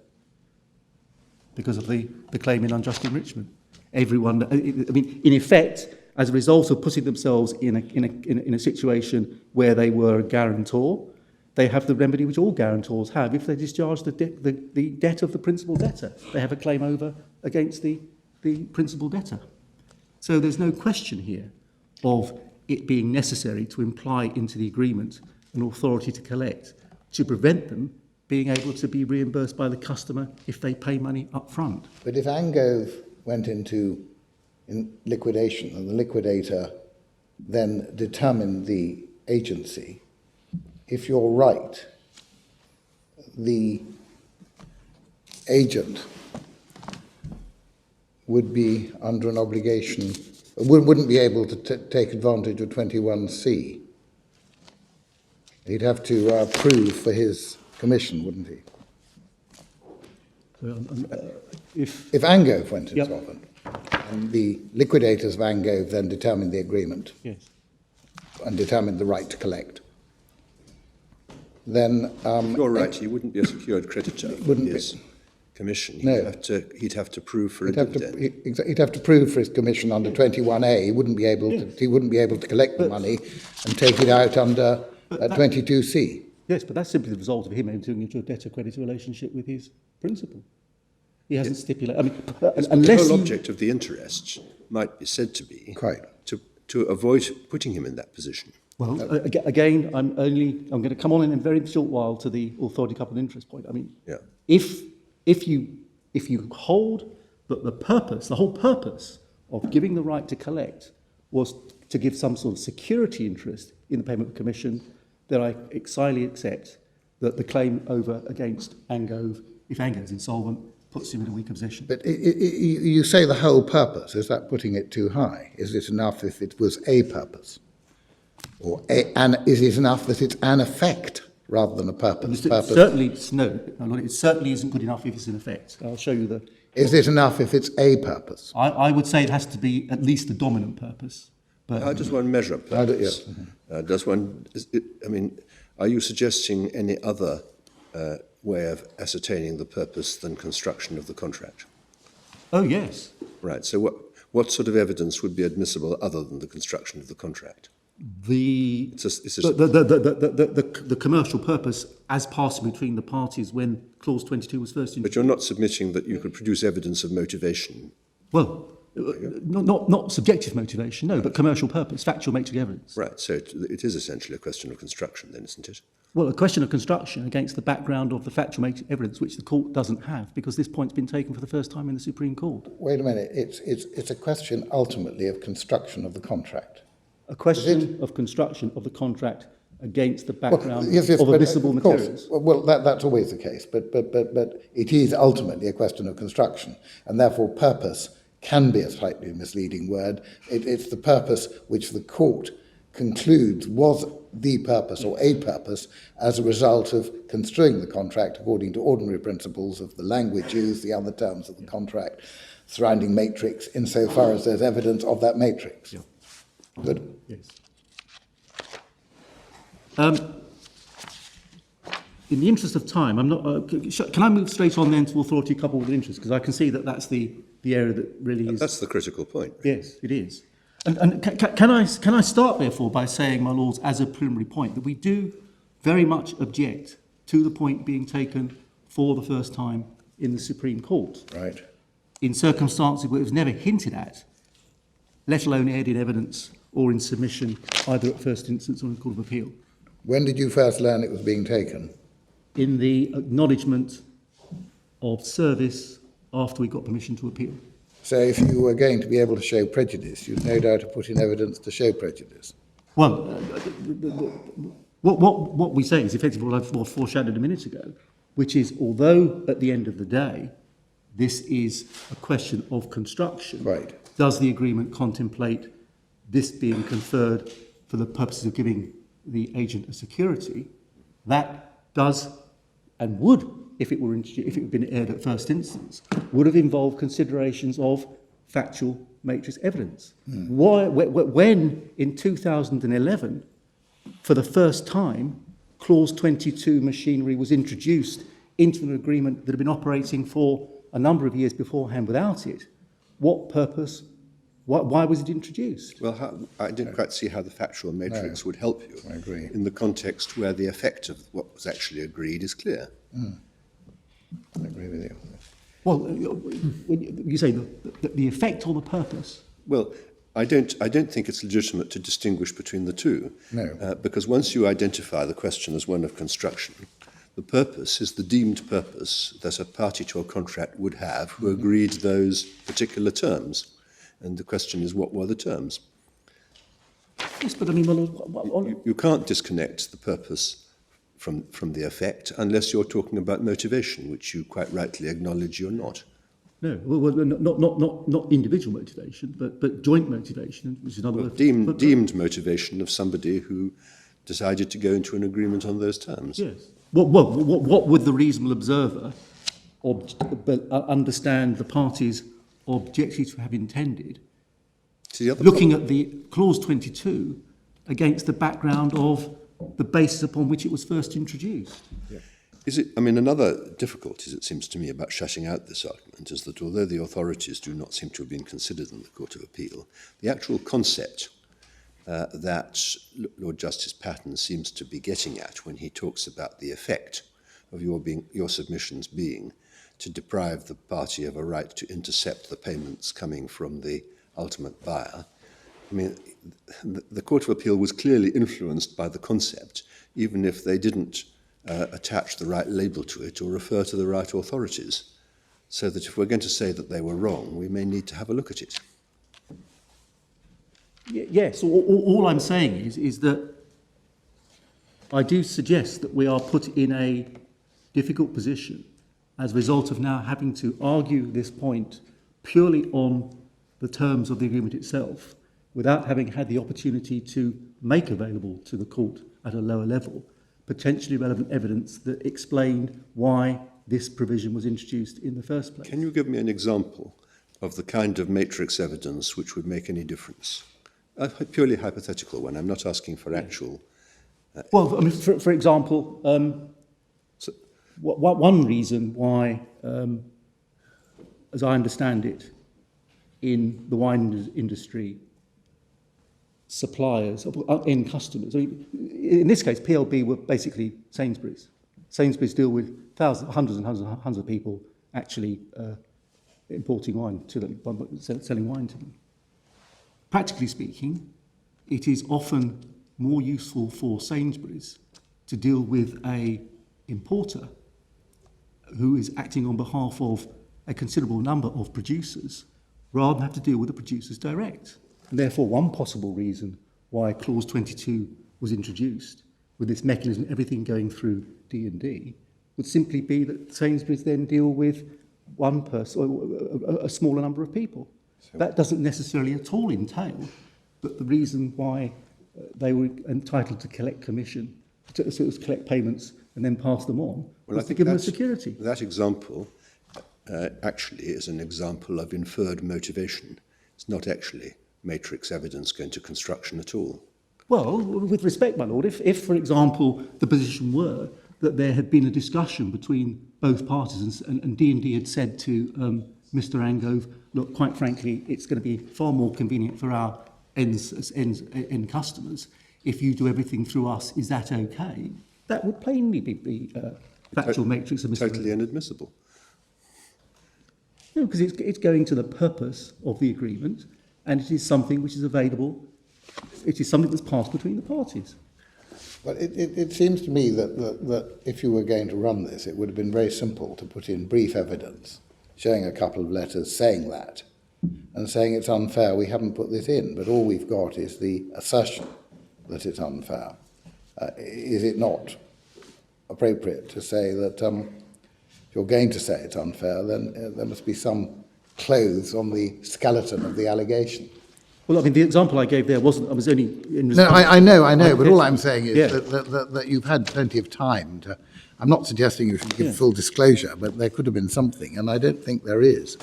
Because of the claim in unjust enrichment. Everyone, I mean, in effect, as a result of putting themselves in a situation where they were a guarantor, they have the remedy which all guarantors have if they discharge the debt of the principal debtor. They have a claim over against the principal debtor. So there's no question here of it being necessary to imply into the agreement an authority to collect to prevent them being able to be reimbursed by the customer if they pay money up front. But if Angove went into liquidation and the liquidator then determined the agency, if you're right, the agent would be under an obligation, wouldn't be able to take advantage of 21C. He'd have to prove for his commission, wouldn't he? If Angove went insolvent, and the liquidators of Angove then determined the agreement, Yes. and determined the right to collect, then You're right, he wouldn't be a secured creditor for Wouldn't be. his commission. No. He'd have to prove for a he'd have dividend. he'd have to prove for his commission under 21A. He wouldn't be able to collect the money and take it out under 22C. Yes, but that's simply the result of him entering into a debtor-creditor relationship with his principal. He hasn't stipulated. I mean, The unless whole you, object of the interests might be said to be Quite. to avoid putting him in that position. well, again, I'm going to come on in a very short while to the authority coupled interest point. I mean, Yeah. if you hold that the whole purpose of giving the right to collect was to give some sort of security interest in the payment of commission, then I highly accept that the claim over against Angove, if Angove's insolvent, puts him in a weaker position. But you say the whole purpose. Is that putting it too high? Is it enough if it was a purpose? Or is it enough that it's an effect rather than a purpose? Certainly, it certainly isn't good enough if it's in effect. I'll show you the... Is it enough if it's a purpose? I would say it has to be at least the dominant purpose. But How does one measure purpose? Yes. Are you suggesting any other way of ascertaining the purpose than construction of the contract? oh yes, Right, so what sort of evidence would be admissible other than the construction of the contract? the It's the commercial purpose as passing between the parties when Clause 22 was first But introduced. you're not submitting that you could produce evidence of motivation. Well, not subjective motivation, no, but commercial purpose, factual matrix evidence. Right, so it is essentially a question of construction then, isn't it? Well, a question of construction against the background of the factual matrix evidence, which the court doesn't have, because this point's been taken for the first time in the Supreme Court. Wait a minute. It's a question ultimately of construction of the contract. A question of construction of the contract against the background Yes, of but admissible of course. materials. Well, that's always the case, but it is ultimately a question of construction, and therefore purpose can be a slightly misleading word. It's the purpose which the court concludes was the purpose or a purpose as a result of construing the contract according to ordinary principles of the language used, the other terms of the contract, surrounding matrix, insofar as there's evidence of that matrix. Yeah. Good. Yes. In the interest of time, I'm not. Can I move straight on then to authority coupled with interest? Because I can see that that's the area that really is. That's the critical point. Yes, it is. And can I start therefore by saying, my lords, as a preliminary point, that we do very much object to the point being taken for the first time in the Supreme Court. Right. In circumstances where it was never hinted at, let alone aired in evidence or in submission, either at first instance or in the Court of Appeal. When did you first learn it was being taken? In the acknowledgement of service after we got permission to appeal. So if you were going to be able to show prejudice, you'd no doubt have put in evidence to show prejudice. Well, what we say is effectively what I foreshadowed a minute ago, which is although at the end of the day this is a question of construction, Right. does the agreement contemplate this being conferred for the purposes of giving the agent a security, that does and would, if it had been aired at first instance, would have involved considerations of factual matrix evidence. When in 2011, for the first time, Clause 22 machinery was introduced into an agreement that had been operating for a number of years beforehand without it, what purpose, why was it introduced? Well, I didn't quite see how the factual matrix would help you. I agree. In the context where the effect of what was actually agreed is clear. I agree with you. Well, when you say the effect or the purpose? Well, I don't think it's legitimate to distinguish between the two. No. Because once you identify the question as one of construction, the purpose is the deemed purpose that a party to a contract would have who agreed those particular terms. And the question is, what were the terms? Yes, but I mean, You can't disconnect the purpose from the effect unless you're talking about motivation, which you quite rightly acknowledge you're not. no, not individual motivation, but joint motivation, which is another word. Deemed motivation of somebody who decided to go into an agreement on those terms. Yes. What would the reasonable observer understand the parties objectives to have intended? See, the other Looking at the clause 22 against the background of the basis upon which it was first introduced. Another difficulty, it seems to me, about shutting out this argument is that although the authorities do not seem to have been considered in the Court of Appeal, the actual concept that Lord Justice Patten seems to be getting at when he talks about the effect of your submissions being to deprive the party of a right to intercept the payments coming from the ultimate buyer. I mean, the Court of Appeal was clearly influenced by the concept, even if they didn't attach the right label to it or refer to the right authorities. So that if we're going to say that they were wrong, we may need to have a look at it. Yes, all I'm saying is that I do suggest that we are put in a difficult position as a result of now having to argue this point purely on the terms of the agreement itself, without having had the opportunity to make available to the court at a lower level potentially relevant evidence that explained why this provision was introduced in the first place. Can you give me an example of the kind of matrix evidence which would make any difference? A purely hypothetical one. I'm not asking for actual... Well, I mean, for example, one reason why, as I understand it, in the wine industry, suppliers, end customers, I mean, in this case, PLB were basically Sainsbury's. Sainsbury's deal with hundreds of people actually importing wine to them, selling wine to them. Practically speaking, it is often more useful for Sainsbury's to deal with an importer who is acting on behalf of a considerable number of producers rather than have to deal with the producers direct. And therefore, one possible reason why Clause 22 was introduced, with this mechanism, everything going through D&D, would simply be that Sainsbury's then deal with one person, or a smaller number of people. That doesn't necessarily at all entail that the reason why they were entitled to collect commission, to collect payments and then pass them on, was to give them security. That example actually is an example of inferred motivation. It's not actually matrix evidence going to construction at all. Well, with respect, my lord, if for example, the position were that there had been a discussion between both parties and D&D had said to Mr. Angove, look, quite frankly, it's going to be far more convenient for our end customers if you do everything through us. Is that okay? That would plainly be factual matrix of Totally inadmissible. No, because it's going to the purpose of the agreement, and it is something which is available. It is something that's passed between the parties. But it seems to me that if you were going to run this, it would have been very simple to put in brief evidence, showing a couple of letters saying that, and saying it's unfair, we haven't put this in, but all we've got is the assertion that it's unfair. Is it not appropriate to say that if you're going to say it's unfair, then there must be some clothes on the skeleton of the allegation? Well, I mean, the example I gave there was only in No, response. I know, but all I'm saying is Yeah. that you've had plenty of time to. I'm not suggesting you should give Yeah. full disclosure, but there could have been something, and I don't think there is.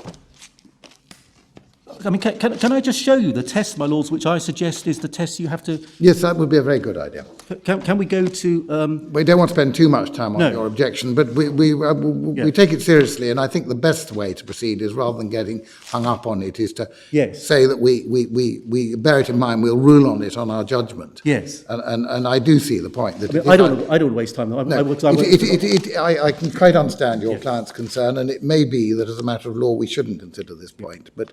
I mean, can I just show you the test, my lords, which I suggest is the test you have to... Yes, that would be a very good idea. Can we go to... We don't want to spend too much time on No. your objection, but we take it seriously, and I think the best way to proceed is, rather than getting hung up on it, is to Yes. say that we bear it in mind. We'll rule on it on our judgment. Yes. And I do see the point that I mean, I don't want to waste time. I can quite understand your client's concern, and it may be that as a matter of law we shouldn't consider this point, but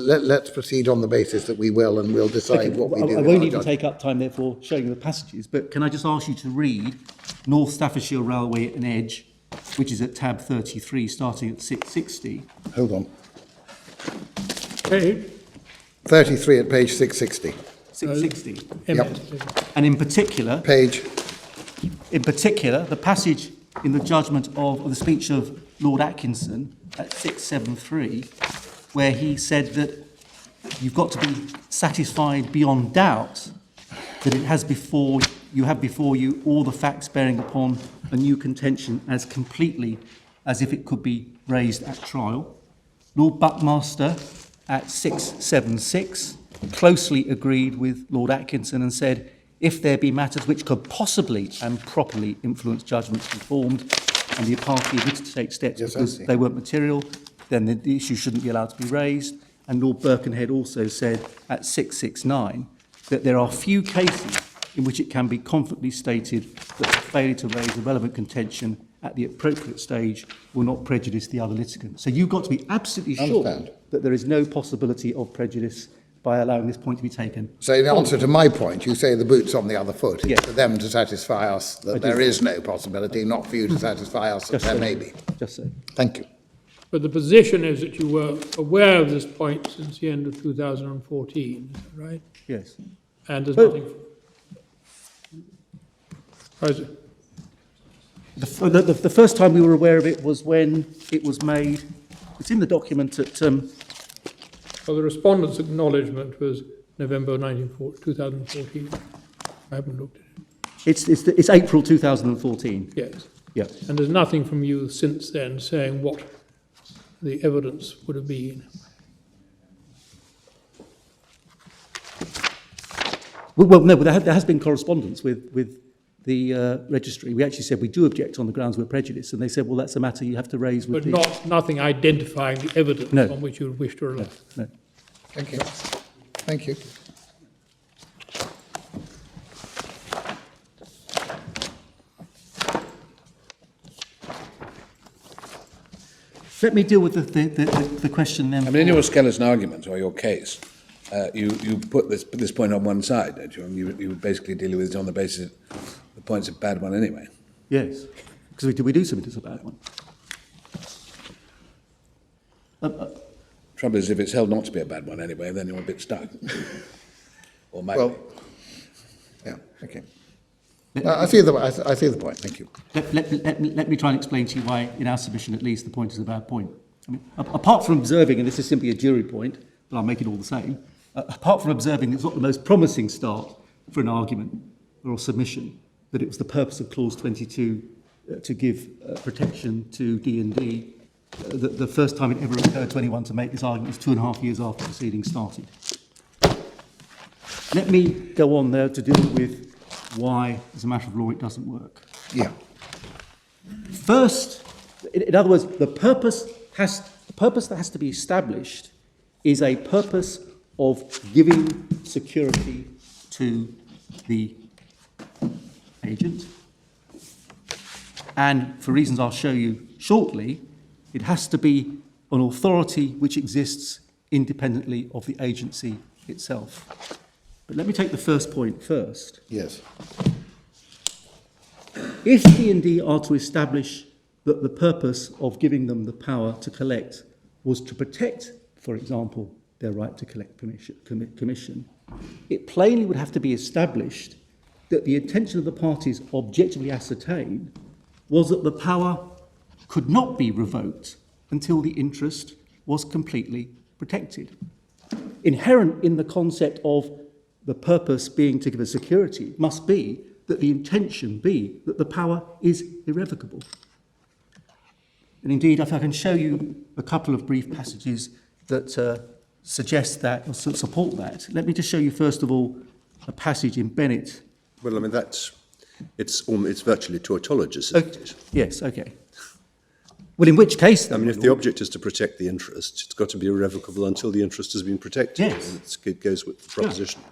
let's proceed on the basis that we will, and we'll decide what we do. I with won't our even judgment. take up time, therefore, showing you the passages, but can I just ask you to read North Staffordshire Railway and Edge, which is at tab 33, starting at 660. Hold on. Okay. 33 at page 660. 660. MS. And in particular, Page. the passage in the judgment of the speech of Lord Atkinson at 673, where he said that you've got to be satisfied beyond doubt that you have before you all the facts bearing upon a new contention as completely as if it could be raised at trial. Lord Buckmaster at 676 closely agreed with Lord Atkinson and said, if there be matters which could possibly and properly influence judgments informed, and the party admitted to take steps Yes, I because see. they weren't material, then the issue shouldn't be allowed to be raised. And Lord Birkenhead also said at 669 that there are few cases in which it can be confidently stated that the failure to raise a relevant contention at the appropriate stage will not prejudice the other litigant. So you've got to be absolutely sure Understand. that there is no possibility of prejudice by allowing this point to be taken. So in answer to my point, you say the boot's on the other foot. It's Yes. for them to satisfy us that I do. there is no possibility, not for you to satisfy us that Just there so. may be. Just so. Thank you. But the position is that you were aware of this point since the end of 2014, is that right? Yes. And there's Well- nothing... How is it? The first time we were aware of it was when it was made. It's in the document at... Well, the respondent's acknowledgement was November 2014. I haven't looked at it. It's April 2014. Yes. Yeah. And there's nothing from you since then saying what the evidence would have been. Well, no, but there has been correspondence with the registry. We actually said we do object on the grounds we're prejudiced, and they said, well, that's a matter you have to raise with But nothing identifying the evidence No. on which you would wish to rely. No. Thank you. Thank you. Let me deal with the question then. I mean, in your skeleton argument or your case, you put this point on one side, don't you? And you would basically deal with it on the basis the point's a bad one anyway. Yes, because we do submit as a bad one. Trouble is, if it's held not to be a bad one anyway, then you're a bit stuck. Or might Well, be. yeah, okay. I see the point. Thank you. Let me try and explain to you why, in our submission at least, the point is a bad point. I mean, apart from observing, and this is simply a jury point, but I'll make it all the same, apart from observing it's not the most promising start for an argument or a submission, that it was the purpose of Clause 22 to give protection to D&D, the first time it ever occurred to anyone to make this argument was 2.5 years after proceedings started. Let me go on there to deal with why, as a matter of law, it doesn't work. Yeah. First, in other words, the purpose that has to be established is a purpose of giving security to the agent. And for reasons I'll show you shortly, it has to be an authority which exists independently of the agency itself. But let me take the first point first. Yes. If D&D are to establish that the purpose of giving them the power to collect was to protect, for example, their right to collect commission, it plainly would have to be established that the intention of the parties objectively ascertained was that the power could not be revoked until the interest was completely protected. inherent in the concept of the purpose being to give a security must be that the intention be that the power is irrevocable. And indeed, if I can show you a couple of brief passages that suggest that or support that, let me just show you first of all a passage in Bennett. Well, I mean, it's virtually tautologous, isn't it? Yes, okay. Well, in which case, I mean, if the object is to protect the interest, it's got to be irrevocable until the interest has been protected. Yes. And it goes with the proposition.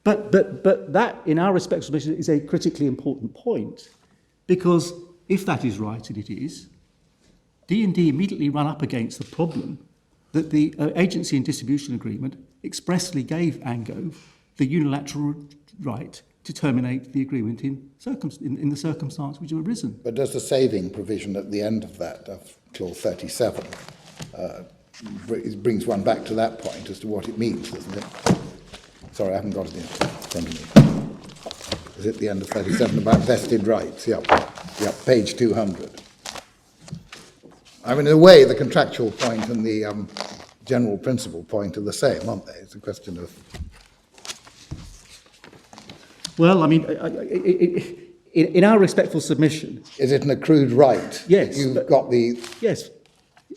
But that, in our respect, is a critically important point, because if that is right, and it is, D&D immediately run up against the problem that the agency and distribution agreement expressly gave Angove the unilateral right to terminate the agreement in the circumstance which have arisen. But does the saving provision at the end of that, of clause 37, brings one back to that point as to what it means, doesn't it? Sorry, I haven't got it in front of me. Is it the end of 37 about vested rights? Yep, page 200. I mean, in a way, the contractual point and the general principle point are the same, aren't they? It's a question of... Well, I mean, in our respectful submission... Is it an accrued right? Yes. You've got the... Yes,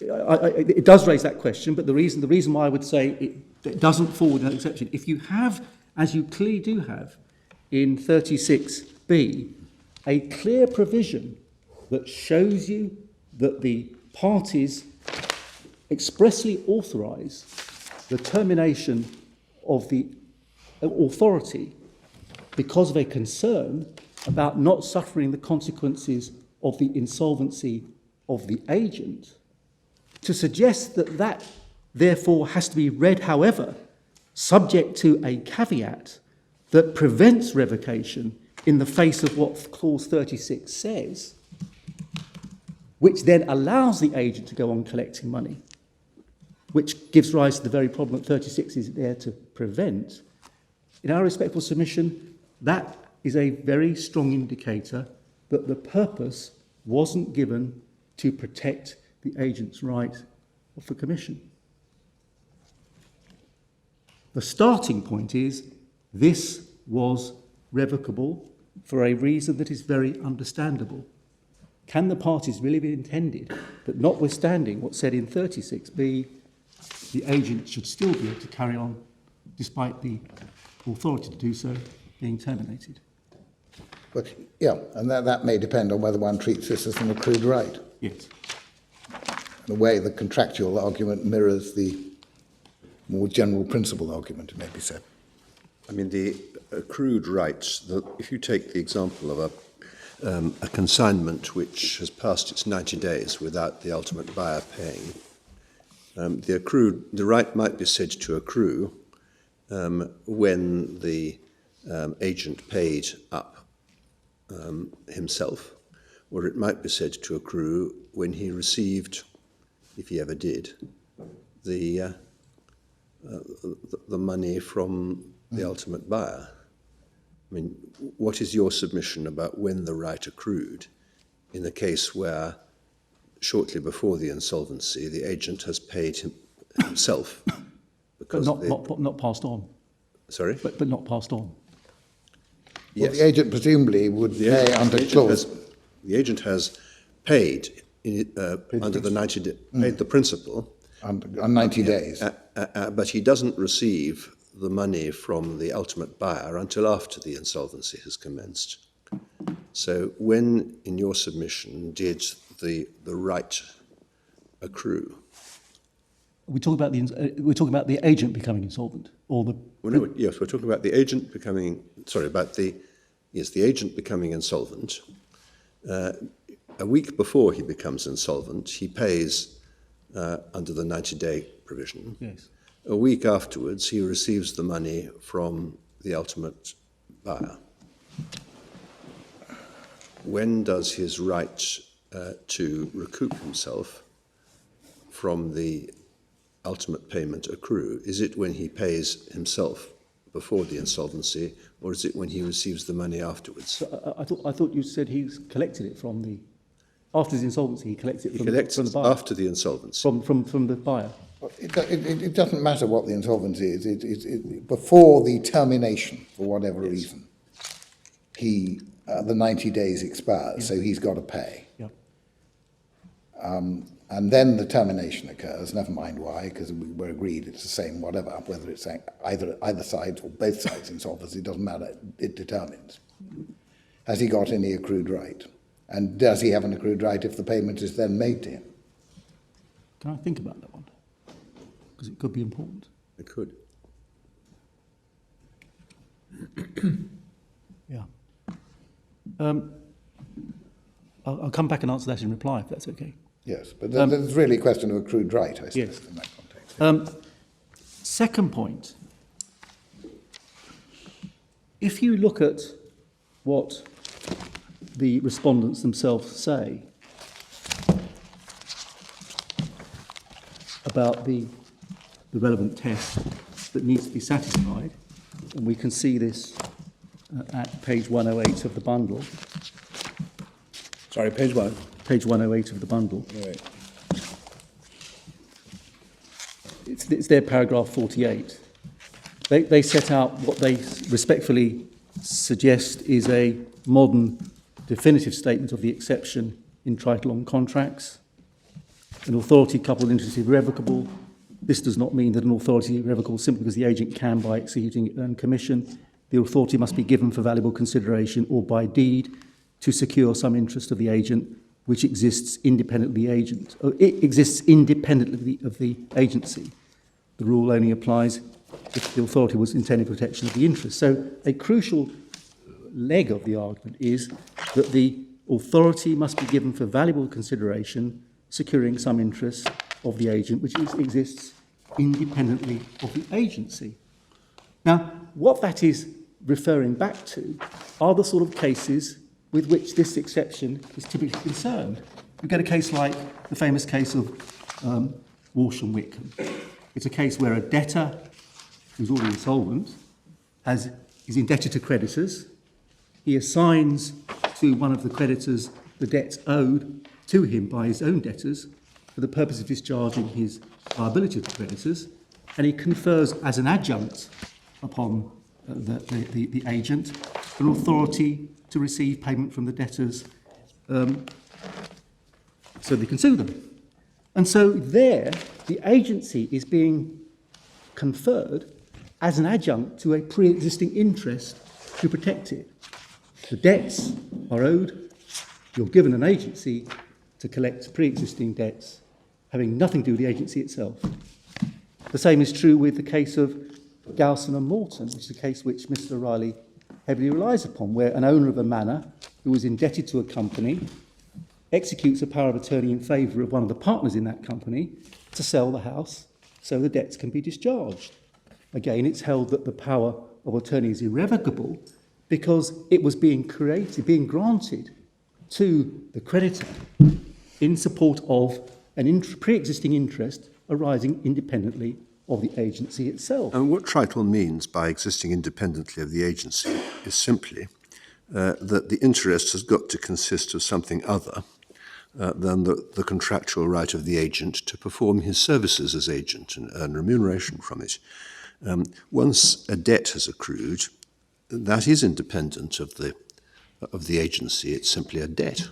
it does raise that question, but the reason why I would say it doesn't fall within that exception, if you have, as you clearly do have in 36B, a clear provision that shows you that the parties expressly authorise the termination of the authority because of a concern about not suffering the consequences of the insolvency of the agent, to suggest that that therefore has to be read, however, subject to a caveat that prevents revocation in the face of what clause 36 says, which then allows the agent to go on collecting money, which gives rise to the very problem that 36 is there to prevent. In our respectful submission, that is a very strong indicator that the purpose wasn't given to protect the agent's right of the commission. The starting point is this was revocable for a reason that is very understandable. Can the parties really have intended that, notwithstanding what's said in 36B, the agent should still be able to carry on despite the authority to do so being terminated? But, yeah, and that may depend on whether one treats this as an accrued right. Yes. In a way, the contractual argument mirrors the more general principle argument, it may be said. I mean, the accrued rights, if you take the example of a consignment which has passed its 90 days without the ultimate buyer paying, the right might be said to accrue when the agent paid up himself, or it might be said to accrue when he received, if he ever did, the money from the ultimate buyer. I mean, what is your submission about when the right accrued in a case where, shortly before the insolvency, the agent has paid himself? Because But not passed on. Sorry? But not passed on. Well, the agent presumably would pay under clause. The agent has paid under the 90 days, paid the principal. On 90 days. But he doesn't receive the money from the ultimate buyer until after the insolvency has commenced. So when, in your submission, did the right accrue? We're talking about the agent becoming insolvent, or the... Well, no, yes, we're talking about the agent becoming, the agent becoming insolvent. A week before he becomes insolvent, he pays under the 90-day provision. Yes. A week afterwards, he receives the money from the ultimate buyer. When does his right to recoup himself from the ultimate payment accrue? Is it when he pays himself before the insolvency, or is it when he receives the money afterwards? So I thought you said he's collected it from after his insolvency, he collects it from the buyer. After the insolvency. From the buyer. It doesn't matter what the insolvency is. Before the termination, for whatever reason, the 90 days expires, so he's got to pay. Yeah. And then the termination occurs, never mind why, because we're agreed it's the same whatever, whether it's either side or both sides insolvency, it doesn't matter, it determines. Has he got any accrued right? And does he have an accrued right if the payment is then made to him? Can I think about that one? Because it could be important. It could. Yeah. I'll come back and answer that in reply, if that's okay. Yes, but there's really a question of accrued right, I suppose, Yes. in that context. Second point, if you look at what the respondents themselves say about the relevant test that needs to be satisfied, and we can see this at page 108 of the bundle. Sorry, page one. Page 108 of the bundle. Right. It's their paragraph 48. They set out what they respectfully suggest is a modern definitive statement of the exception in triathlon contracts. An authority coupled interest is irrevocable. This does not mean that an authority is irrevocable simply because the agent can, by executing earn commission. The authority must be given for valuable consideration or by deed to secure some interest of the agent which exists independently independently of the agency. The rule only applies if the authority was intended protection of the interest. So a crucial leg of the argument is that the authority must be given for valuable consideration, securing some interest of the agent which exists independently of the agency. Now, what that is referring back to are the sort of cases with which this exception is typically concerned. You get a case like the famous case of Walsh and Wickham. It's a case where a debtor who's already insolvent is indebted to creditors. He assigns to one of the creditors the debts owed to him by his own debtors for the purpose of discharging his liability to creditors, and he confers as an adjunct upon the agent an authority to receive payment from the debtors so they can sue them. And so there, the agency is being conferred as an adjunct to a pre-existing interest to protect it. The debts are owed, you're given an agency to collect pre-existing debts having nothing to do with the agency itself. The same is true with the case of Gowson and Morton, which is a case which Mr. O'Reilly heavily relies upon, where an owner of a manor who is indebted to a company executes a power of attorney in favour of one of the partners in that company to sell the house so the debts can be discharged. Again, it's held that the power of attorney is irrevocable because it was being granted to the creditor in support of an pre-existing interest arising independently of the agency itself. And what tritle means by existing independently of the agency is simply that the interest has got to consist of something other than the contractual right of the agent to perform his services as agent and earn remuneration from it. Once a debt has accrued, that is independent of the agency. It's simply a debt.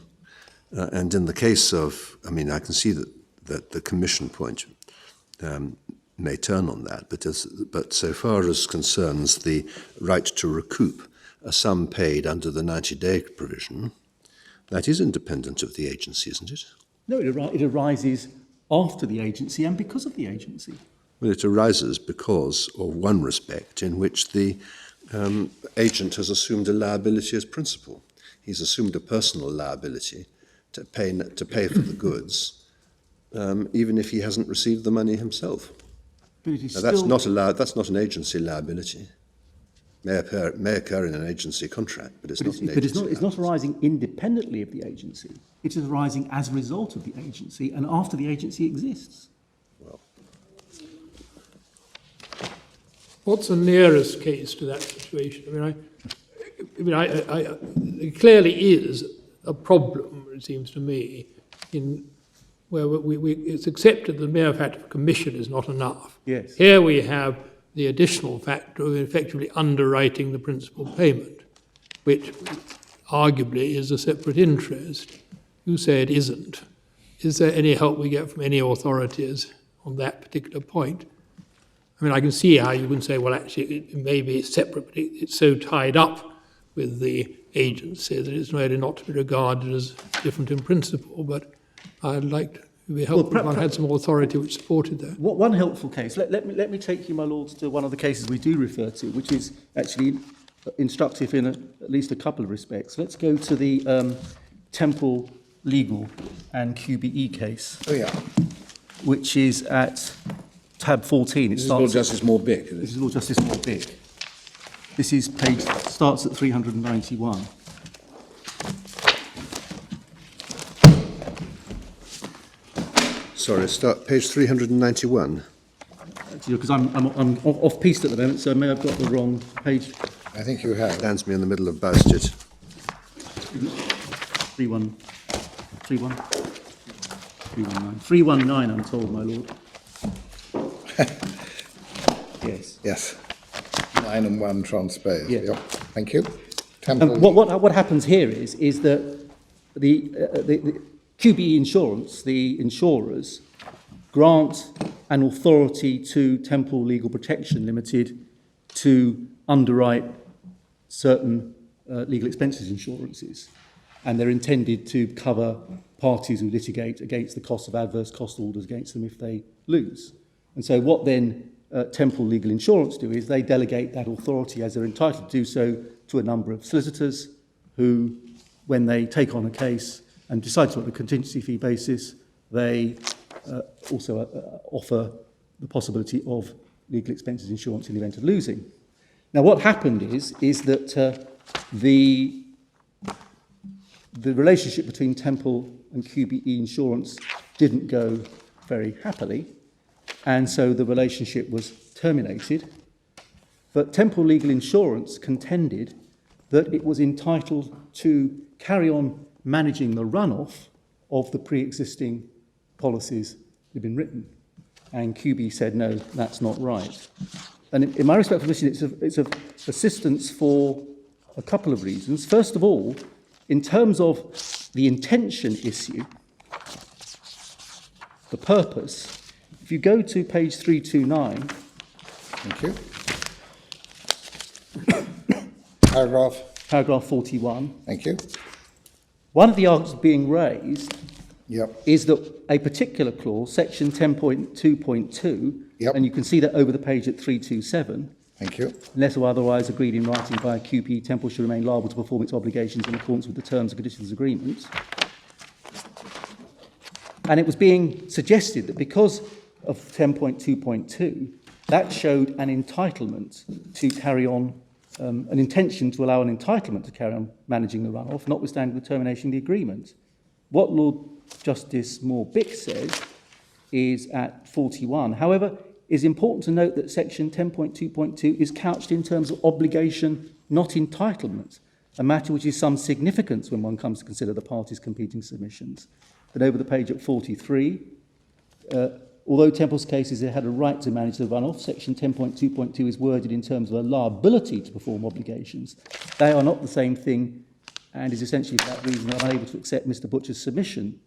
And in the case of, I mean, I can see that the commission point may turn on that, but so far as concerns the right to recoup a sum paid under the 90-day provision, that is independent of the agency, isn't it? No, it arises after the agency and because of the agency. Well, it arises because of one respect in which the agent has assumed a liability as principal. He's assumed a personal liability to pay for the goods, even if he hasn't received the money himself. But it is Now, that's not an agency liability. May occur in an agency contract, but it's not an agency liability. It's not arising independently of the agency. It is arising as a result of the agency and after the agency exists. Well, What's the nearest case to that situation? It clearly is a problem, it seems to me, in where it's accepted the mere fact of a commission is not enough. Yes. Here we have the additional factor of effectively underwriting the principal payment, which arguably is a separate interest. You say it isn't. Is there any help we get from any authorities on that particular point? I mean, I can see how you can say, well, actually, it may be separate, but it's so tied up with the agency that it's really not to be regarded as different in principle, but I'd like to be helpful if one had some authority which supported that. One helpful case, let me take you, my lords, to one of the cases we do refer to, which is actually instructive in at least a couple of respects. Let's go to the Temple Legal and QBE case, Oh, yeah. which is at tab 14. This is Lord Justice Moore Bick, is it? This is Lord Justice Moore Bick. This is page, starts at 391. Sorry, start page 391. Because I'm off-piste at the moment, so I may have got the wrong page. I think you have. Lands me in the middle of Bousted. 319, I'm told, my lord. Yes. Yes. 9 and 1 transposed. Yeah. Yep. Thank you. Temple. What happens here is that the QBE Insurance, the insurers, grant an authority to Temple Legal Protection Limited to underwrite certain legal expenses insurances, and they're intended to cover parties who litigate against the cost of adverse cost orders against them if they lose. And so what then Temple Legal Insurance do is they delegate that authority, as they're entitled to do so, to a number of solicitors who, when they take on a case and decide to on a contingency fee basis, they also offer the possibility of legal expenses insurance in the event of losing. Now, what happened is that the relationship between Temple and QBE Insurance didn't go very happily, and so the relationship was terminated. But Temple Legal Insurance contended that it was entitled to carry on managing the runoff of the pre-existing policies that had been written. And QB said, no, that's not right. And in my respectful position, it's of assistance for a couple of reasons. First of all, in terms of the intention issue, the purpose, if you go to page 329, Thank you. paragraph 41, Thank you. one of the arguments being raised Yep. is that a particular clause, section 10.2.2, Yep. and you can see that over the page at 327, Thank you. unless or otherwise agreed in writing by a QP, Temple should remain liable to perform its obligations in accordance with the terms and conditions of the agreement. And it was being suggested that because of 10.2.2, that showed an entitlement to carry on, an intention to allow an entitlement to carry on managing the runoff, notwithstanding the termination of the agreement. What Lord Justice Moore Bick says is at 41. However, it is important to note that section 10.2.2 is couched in terms of obligation, not entitlement, a matter which is some significance when one comes to consider the parties' competing submissions. Then over the page at 43, although Temple's cases had a right to manage the runoff, section 10.2.2 is worded in terms of a liability to perform obligations. They are not the same thing, and is essentially for that reason I'm unable to accept Mr. Butcher's submission.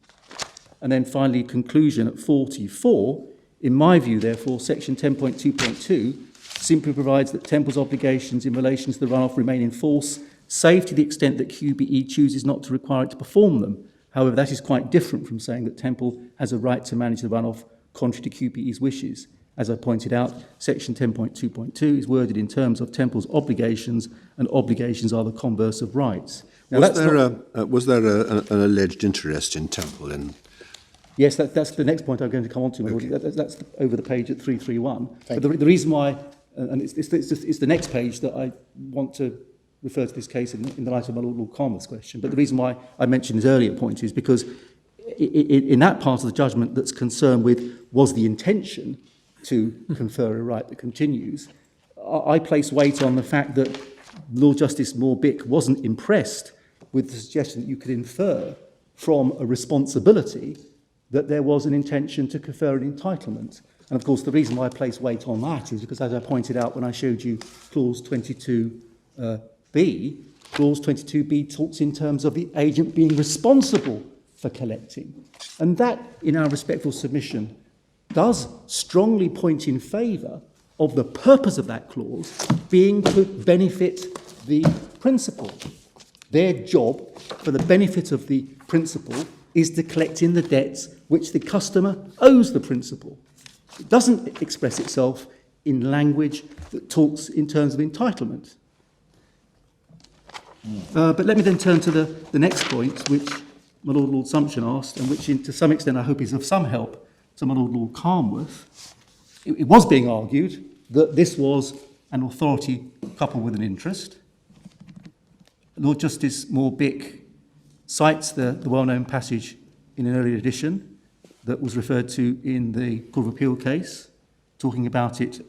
And then finally, conclusion at 44, in my view, therefore, section 10.2.2 simply provides that Temple's obligations in relation to the runoff remain in force, save to the extent that QBE chooses not to require it to perform them. However, that is quite different from saying that Temple has a right to manage the runoff contrary to QBE's wishes. As I pointed out, section 10.2.2 is worded in terms of Temple's obligations, and obligations are the converse of rights. Now, Was there an alleged interest in Temple in? Yes, that's the next point I'm going to come on to. Okay. That's over the page at 331. But the reason why, and it's the next page that I want to refer to this case in the light of my Lord Carmouth's question. But the reason why I mentioned this earlier point is because in that part of the judgment that's concerned with was the intention to confer a right that continues, I place weight on the fact that Lord Justice Moore Bick wasn't impressed with the suggestion that you could infer from a responsibility that there was an intention to confer an entitlement. And of course, the reason why I place weight on that is because, as I pointed out when I showed you clause 22b, clause 22b talks in terms of the agent being responsible for collecting. And that, in our respectful submission, does strongly point in favour of the purpose of that clause being to benefit the principal. Their job, for the benefit of the principal, is to collect in the debts which the customer owes the principal. It doesn't express itself in language that talks in terms of entitlement. But let me then turn to the next point, which my Lord Sumption asked, and which to some extent I hope is of some help to my Lord Carnworth. It was being argued that this was an authority coupled with an interest. Lord Justice Moore-Bick cites the well-known passage in an earlier edition that was referred to in the Court of Appeal case, talking about it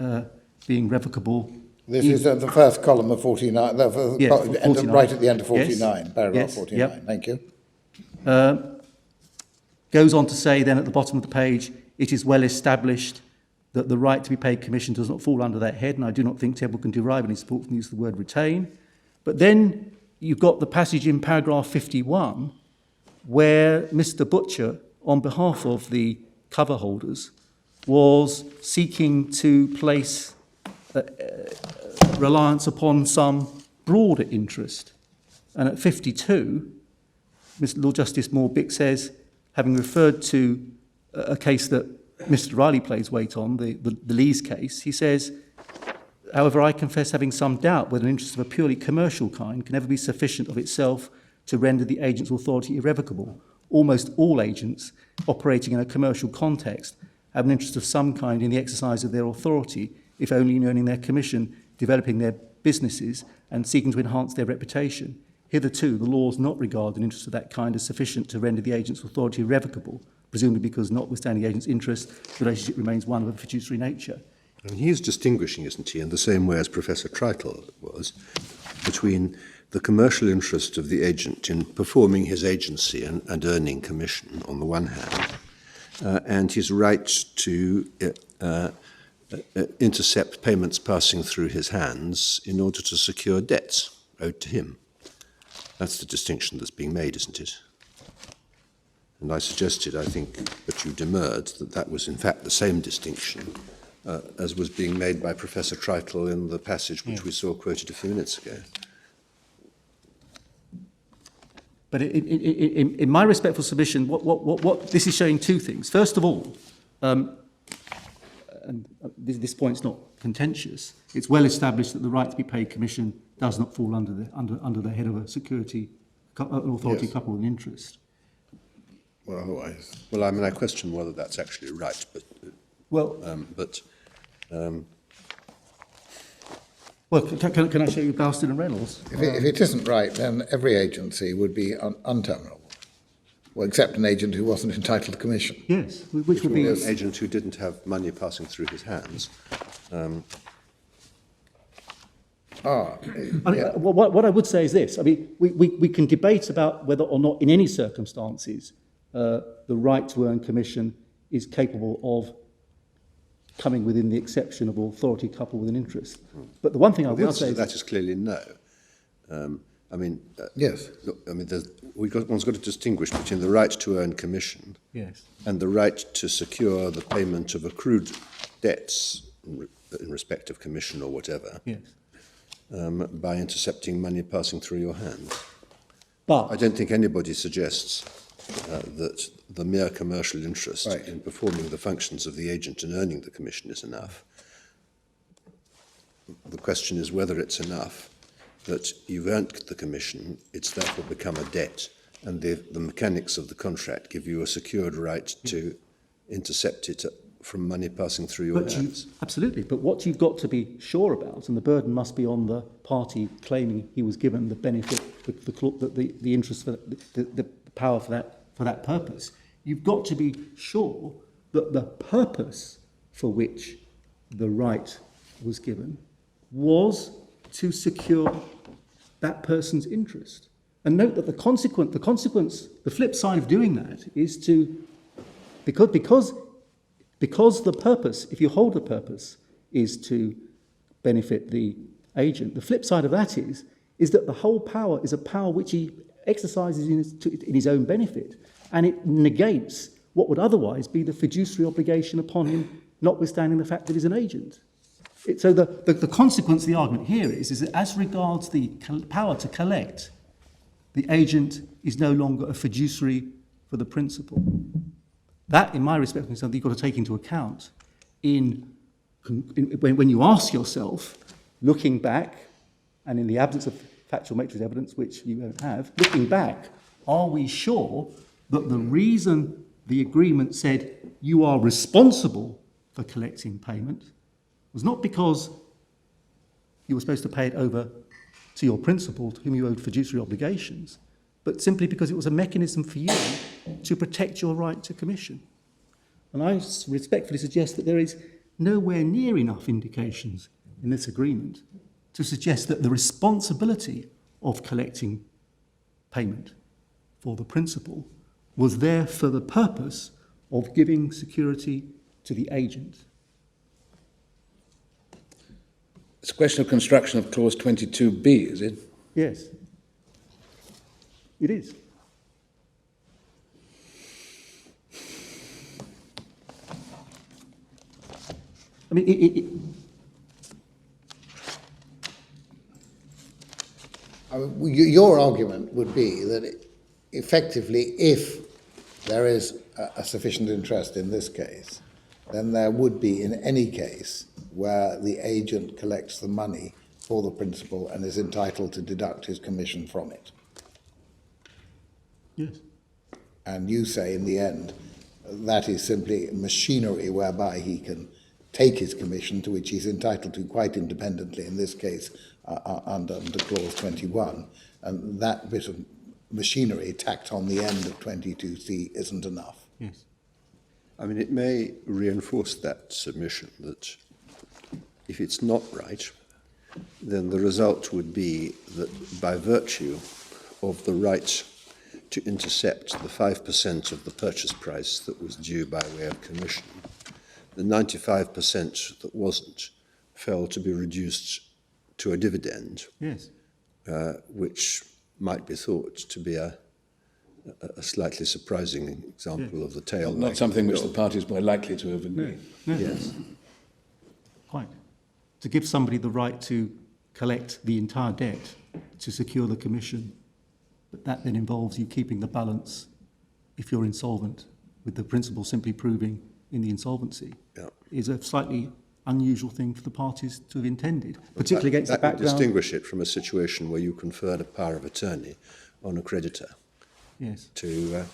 being revocable. This is the first column of 49, right at the end of 49, yes. Paragraph yes. 49. Yep. Thank you. Goes on to say then at the bottom of the page, it is well established that the right to be paid commission does not fall under that head, and I do not think Temple can derive any support from the use of the word retain. But then you've got the passage in paragraph 51 where Mr. Butcher, on behalf of the cover holders, was seeking to place reliance upon some broader interest. And at 52, Mr. Lord Justice Moore-Bick says, having referred to a case that Mr. Riley plays weight on, the Lees case, he says, however, I confess having some doubt whether an interest of a purely commercial kind can ever be sufficient of itself to render the agent's authority irrevocable. Almost all agents operating in a commercial context have an interest of some kind in the exercise of their authority, if only in earning their commission, developing their businesses, and seeking to enhance their reputation. Hitherto, the law has not regarded an interest of that kind as sufficient to render the agent's authority irrevocable, presumably because, notwithstanding the agent's interest, the relationship remains one of a fiduciary nature. And he is distinguishing, isn't he, in the same way as Professor Tritle was, between the commercial interest of the agent in performing his agency and earning commission on the one hand, and his right to intercept payments passing through his hands in order to secure debts owed to him. That's the distinction that's being made, isn't it? And I suggested, I think, but you demurred, that that was in fact the same distinction as was being made by Professor Tritle in the passage which we saw quoted a few minutes ago. But in my respectful submission, what this is showing two things. First of all, and this point's not contentious, it's well established that the right to be paid commission does not fall under the head of a security, an authority coupled with an interest. Well, otherwise. Well, I mean, I question whether that's actually right, but can I show you Balston and Reynolds? If it isn't right, then every agency would be unterminable. Well, except an agent who wasn't entitled to commission. Yes, which would be an agent who didn't have money passing through his hands. What I would say is this. I mean, we can debate about whether or not in any circumstances the right to earn commission is capable of coming within the exception of authority coupled with an interest. But the one thing I would say is that is clearly no. Yes. Look, I mean, one's got to distinguish between the right to earn commission and the right to secure the payment of accrued debts in respect of commission or whatever by intercepting money passing through your hands. But I don't think anybody suggests that the mere commercial interest in performing the functions of the agent and earning the commission is enough. The question is whether it's enough that you've earned the commission, it's therefore become a debt, and the mechanics of the contract give you a secured right to intercept it from money passing through your hands. Absolutely, but what you've got to be sure about, and the burden must be on the party claiming he was given the benefit, the interest, for the power for that purpose, you've got to be sure that the purpose for which the right was given was to secure that person's interest. And note that the flip side of doing that is to because the purpose, if you hold the purpose, is to benefit the agent, the flip side of that is that the whole power is a power which he exercises in his own benefit, and it negates what would otherwise be the fiduciary obligation upon him, notwithstanding the fact that he's an agent. So the consequence of the argument here is that as regards the power to collect, the agent is no longer a fiduciary for the principal. That, in my respect, is something you've got to take into account when you ask yourself, looking back, and in the absence of factual matrix evidence, which you don't have, looking back, are we sure that the reason the agreement said you are responsible for collecting payment was not because you were supposed to pay it over to your principal, to whom you owed fiduciary obligations, but simply because it was a mechanism for you to protect your right to commission? And I respectfully suggest that there is nowhere near enough indications in this agreement to suggest that the responsibility of collecting payment for the principal was there for the purpose of giving security to the agent. It's a question of construction of clause 22B, is it? Yes, it is. I mean, your argument would be that effectively, if there is a sufficient interest in this case, then there would be in any case where the agent collects the money for the principal and is entitled to deduct his commission from it. Yes. And you say in the end that is simply machinery whereby he can take his commission, to which he's entitled to quite independently, in this case under clause 21, and that bit of machinery tacked on the end of 22C isn't enough. Yes. I mean, it may reinforce that submission that if it's not right, then the result would be that by virtue of the right to intercept the 5% of the purchase price that was due by way of commission, the 95% that wasn't fell to be reduced to a dividend, Yes. which might be thought to be a slightly surprising example of the tail. Not something which the parties were likely to have agreed. No. Yes. Quite. To give somebody the right to collect the entire debt to secure the commission, but that then involves you keeping the balance if you're insolvent, with the principal simply proving in the insolvency, is a slightly unusual thing for the parties to have intended, particularly against the background. That would distinguish it from a situation where you conferred a power of attorney on a creditor. Yes. To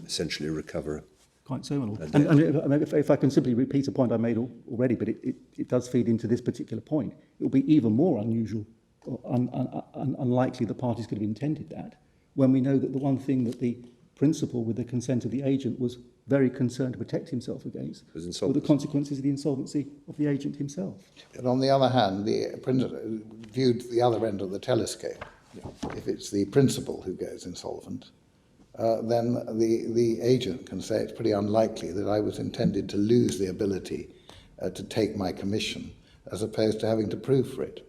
essentially recover. Quite so, my lord. And if I can simply repeat a point I made already, but it does feed into this particular point, it will be even more unusual or unlikely the parties could have intended that when we know that the one thing that the principal, with the consent of the agent, was very concerned to protect himself against were the consequences of the insolvency of the agent himself. But on the other hand, the principal, viewed the other end of the telescope, if it's the principal who goes insolvent, then the agent can say it's pretty unlikely that I was intended to lose the ability to take my commission, as opposed to having to prove for it.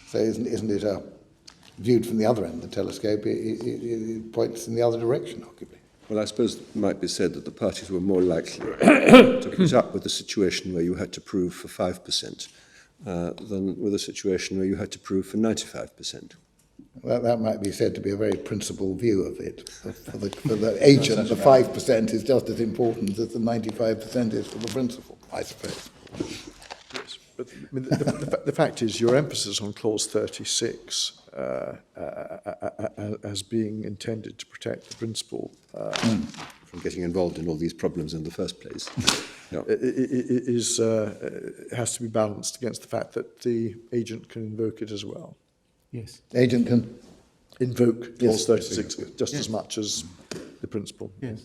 So isn't it viewed from the other end of the telescope, it points in the other direction, arguably. Well, I suppose it might be said that the parties were more likely to put up with a situation where you had to prove for 5% than with a situation where you had to prove for 95%. That might be said to be a very principled view of it. For the agent, the 5% is just as important as the 95% is for the principal, I suppose. Yes, but I mean, the fact is your emphasis on clause 36 as being intended to protect the principal From getting involved in all these problems in the first place. Has to be balanced against the fact that the agent can invoke it as well. Yes. The agent can Invoke clause Yes. 36 just as much as the principal. Yes.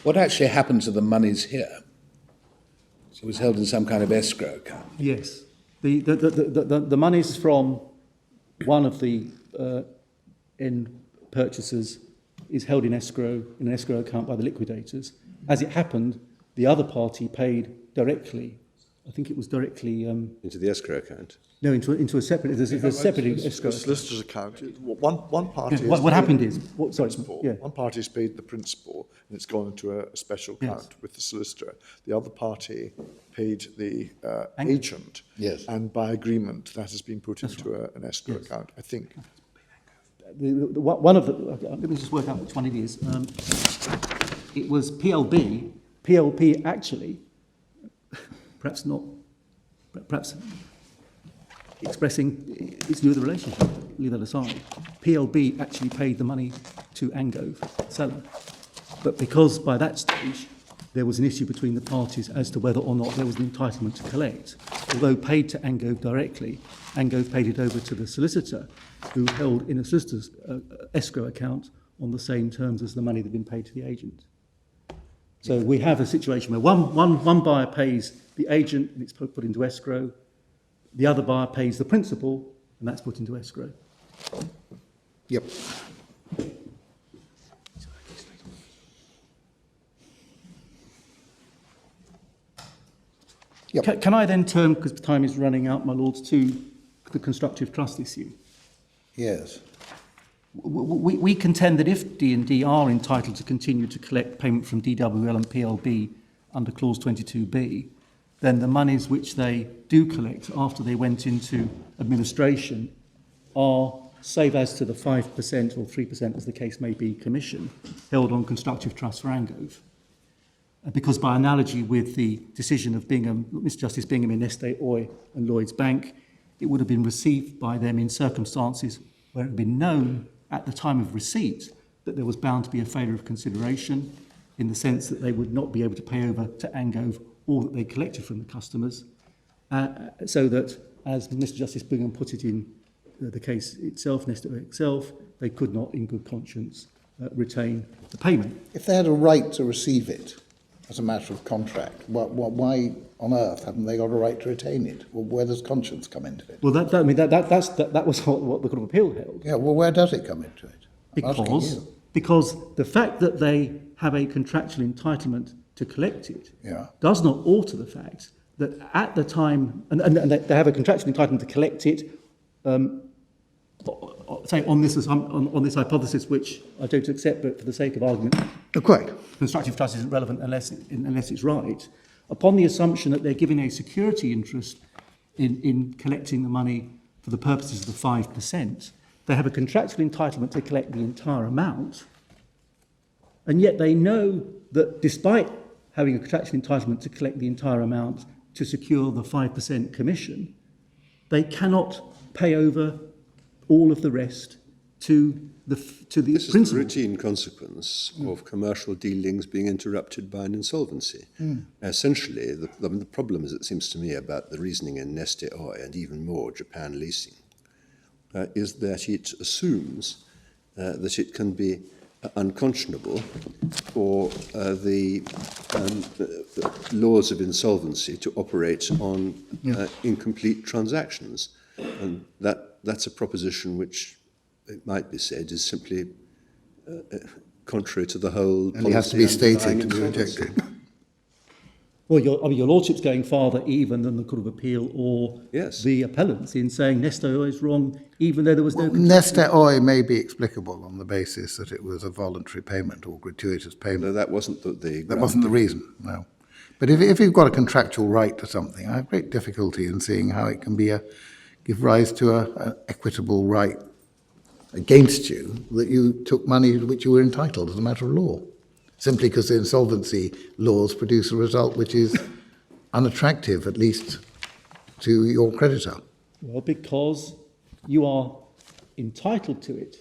What actually happened to the monies here? So it was held in some kind of escrow account. Yes. The monies from one of the end purchasers is held in an escrow account by the liquidators. As it happened, the other party paid directly. I think it was directly into the escrow account. no into a separate. There's a separate escrow The account. solicitor's account. One party. Yeah, has what paid happened the is sorry. principal. Yeah. One party's paid the principal, and it's gone into a special account with the solicitor. The other party paid the agent. Yes. And by agreement, that has been put into an escrow account, I think. One of the, let me just work out which one it is. It was PLB. PLP actually, perhaps expressing its view of the relationship, leave that aside. PLB actually paid the money to Angove, seller. But because by that stage there was an issue between the parties as to whether or not there was an entitlement to collect, although paid to Angove directly, Angove paid it over to the solicitor, who held in a solicitor's escrow account on the same terms as the money that had been paid to the agent. So we have a situation where one buyer pays the agent and it's put into escrow, the other buyer pays the principal and that's put into escrow. Yep. Yep. Can I then turn, because time is running out, my lords, to the constructive trust issue? Yes. We contend that if D&D are entitled to continue to collect payment from DWL and PLB under clause 22B, then the monies which they do collect after they went into administration are, save as to the 5% or 3%, as the case may be, commission, held on constructive trust for Angove. Because by analogy with the decision of Mr Justice Bingham in Neste Oy and Lloyds Bank, it would have been received by them in circumstances where it had been known at the time of receipt that there was bound to be a failure of consideration, in the sense that they would not be able to pay over to Angove all that they collected from the customers, so that, as Mr Justice Bingham put it in the case itself, Neste Oy itself, they could not in good conscience retain the payment. If they had a right to receive it as a matter of contract, why on earth haven't they got a right to retain it? Well, where does conscience come into it? Well, that was what the Court of Appeal held. Yeah, well, where does it come into it? I'm asking you. Because the fact that they have a contractual entitlement to collect it Yeah. does not alter the fact that at the time, and they have a contractual entitlement to collect it, say on this hypothesis, which I don't accept, but for the sake of argument, Quite. constructive trust isn't relevant unless it's right. Upon the assumption that they're giving a security interest in collecting the money for the purposes of the 5%, they have a contractual entitlement to collect the entire amount, and yet they know that despite having a contractual entitlement to collect the entire amount to secure the 5% commission, they cannot pay over all of the rest to the This is the principal. routine consequence of commercial dealings being interrupted by an insolvency. Essentially, the problem, as it seems to me, about the reasoning in Neste Oy and even more Japan leasing, is that it assumes that it can be unconscionable for the laws of insolvency to operate on incomplete transactions. And that's a proposition which, it might be said, is simply contrary to the whole And it has to be policy stated to be underlying insolvency. rejected. Well, your lordship's going farther even than the Court of Appeal or Yes. the appellants in saying Neste Oy is wrong, even though there was no... Neste Oy may be explicable on the basis that it was a voluntary payment or gratuitous payment. No, that wasn't the That wasn't the reason, no. But if you've got a contractual right to something, I have great difficulty in seeing how it can be give rise to an equitable right against you that you took money to which you were entitled as a matter of law, simply because the insolvency laws produce a result which is unattractive, at least to your creditor. Well, because you are entitled to it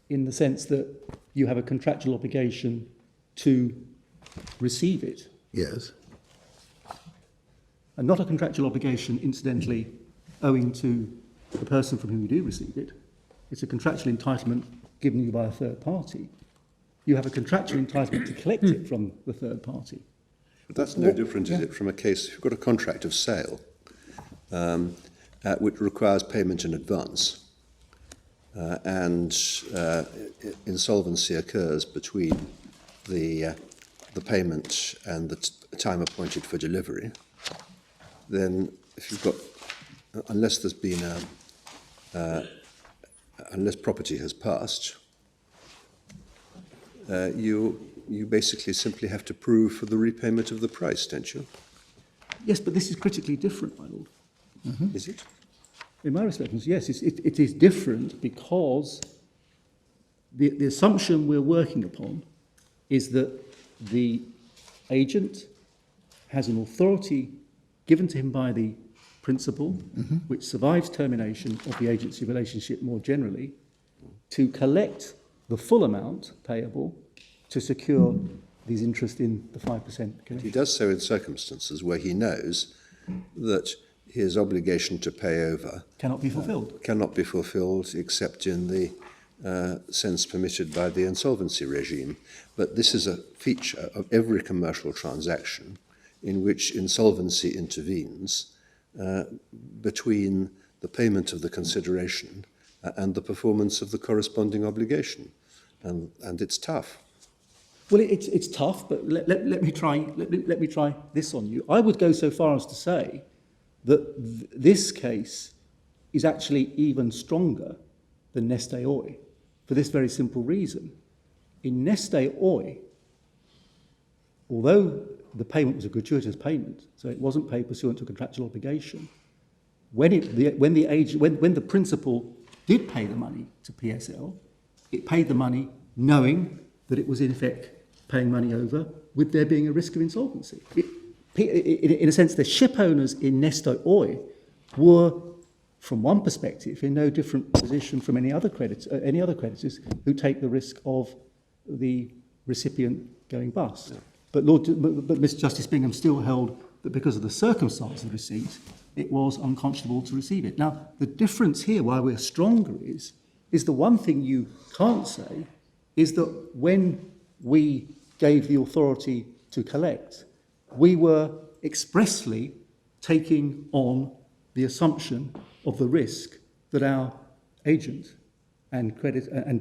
in the sense that you have a contractual obligation to receive it, Yes. and not a contractual obligation, incidentally, owing to the person from whom you do receive it. It's a contractual entitlement given you by a third party. you have a contractual entitlement to collect it from the third party. But that's no different, is it, from a case, if you've got a contract of sale, which requires payment in advance, and insolvency occurs between the payment and the time appointed for delivery, then if you've got, unless there's been unless property has passed, you basically simply have to prove for the repayment of the price, don't you? Yes, but this is critically different, my lord. Is it? In my respect, yes, it is different because the assumption we're working upon is that the agent has an authority given to him by the principal, which survives termination of the agency relationship more generally, to collect the full amount payable to secure these interest in the 5% commission. He does so in circumstances where he knows that his obligation to pay over Cannot be fulfilled. cannot be fulfilled except in the sense permitted by the insolvency regime. But this is a feature of every commercial transaction in which insolvency intervenes between the payment of the consideration and the performance of the corresponding obligation. And it's tough. Well, it's tough, but let me try this on you. I would go so far as to say that this case is actually even stronger than Neste Oy for this very simple reason. In Neste Oy, although the payment was a gratuitous payment, so it wasn't paid pursuant to a contractual obligation, when the principal did pay the money to PSL, it paid the money knowing that it was in effect paying money over with there being a risk of insolvency. In a sense, the ship owners in Neste Oy were, from one perspective, in no different position from any other creditors who take the risk of the recipient going bust. Yeah. But Mr. Justice Bingham still held that because of the circumstance of the receipt, it was unconscionable to receive it. Now, the difference here, why we're stronger, is the one thing you can't say is that when we gave the authority to collect, we were expressly taking on the assumption of the risk that our agent and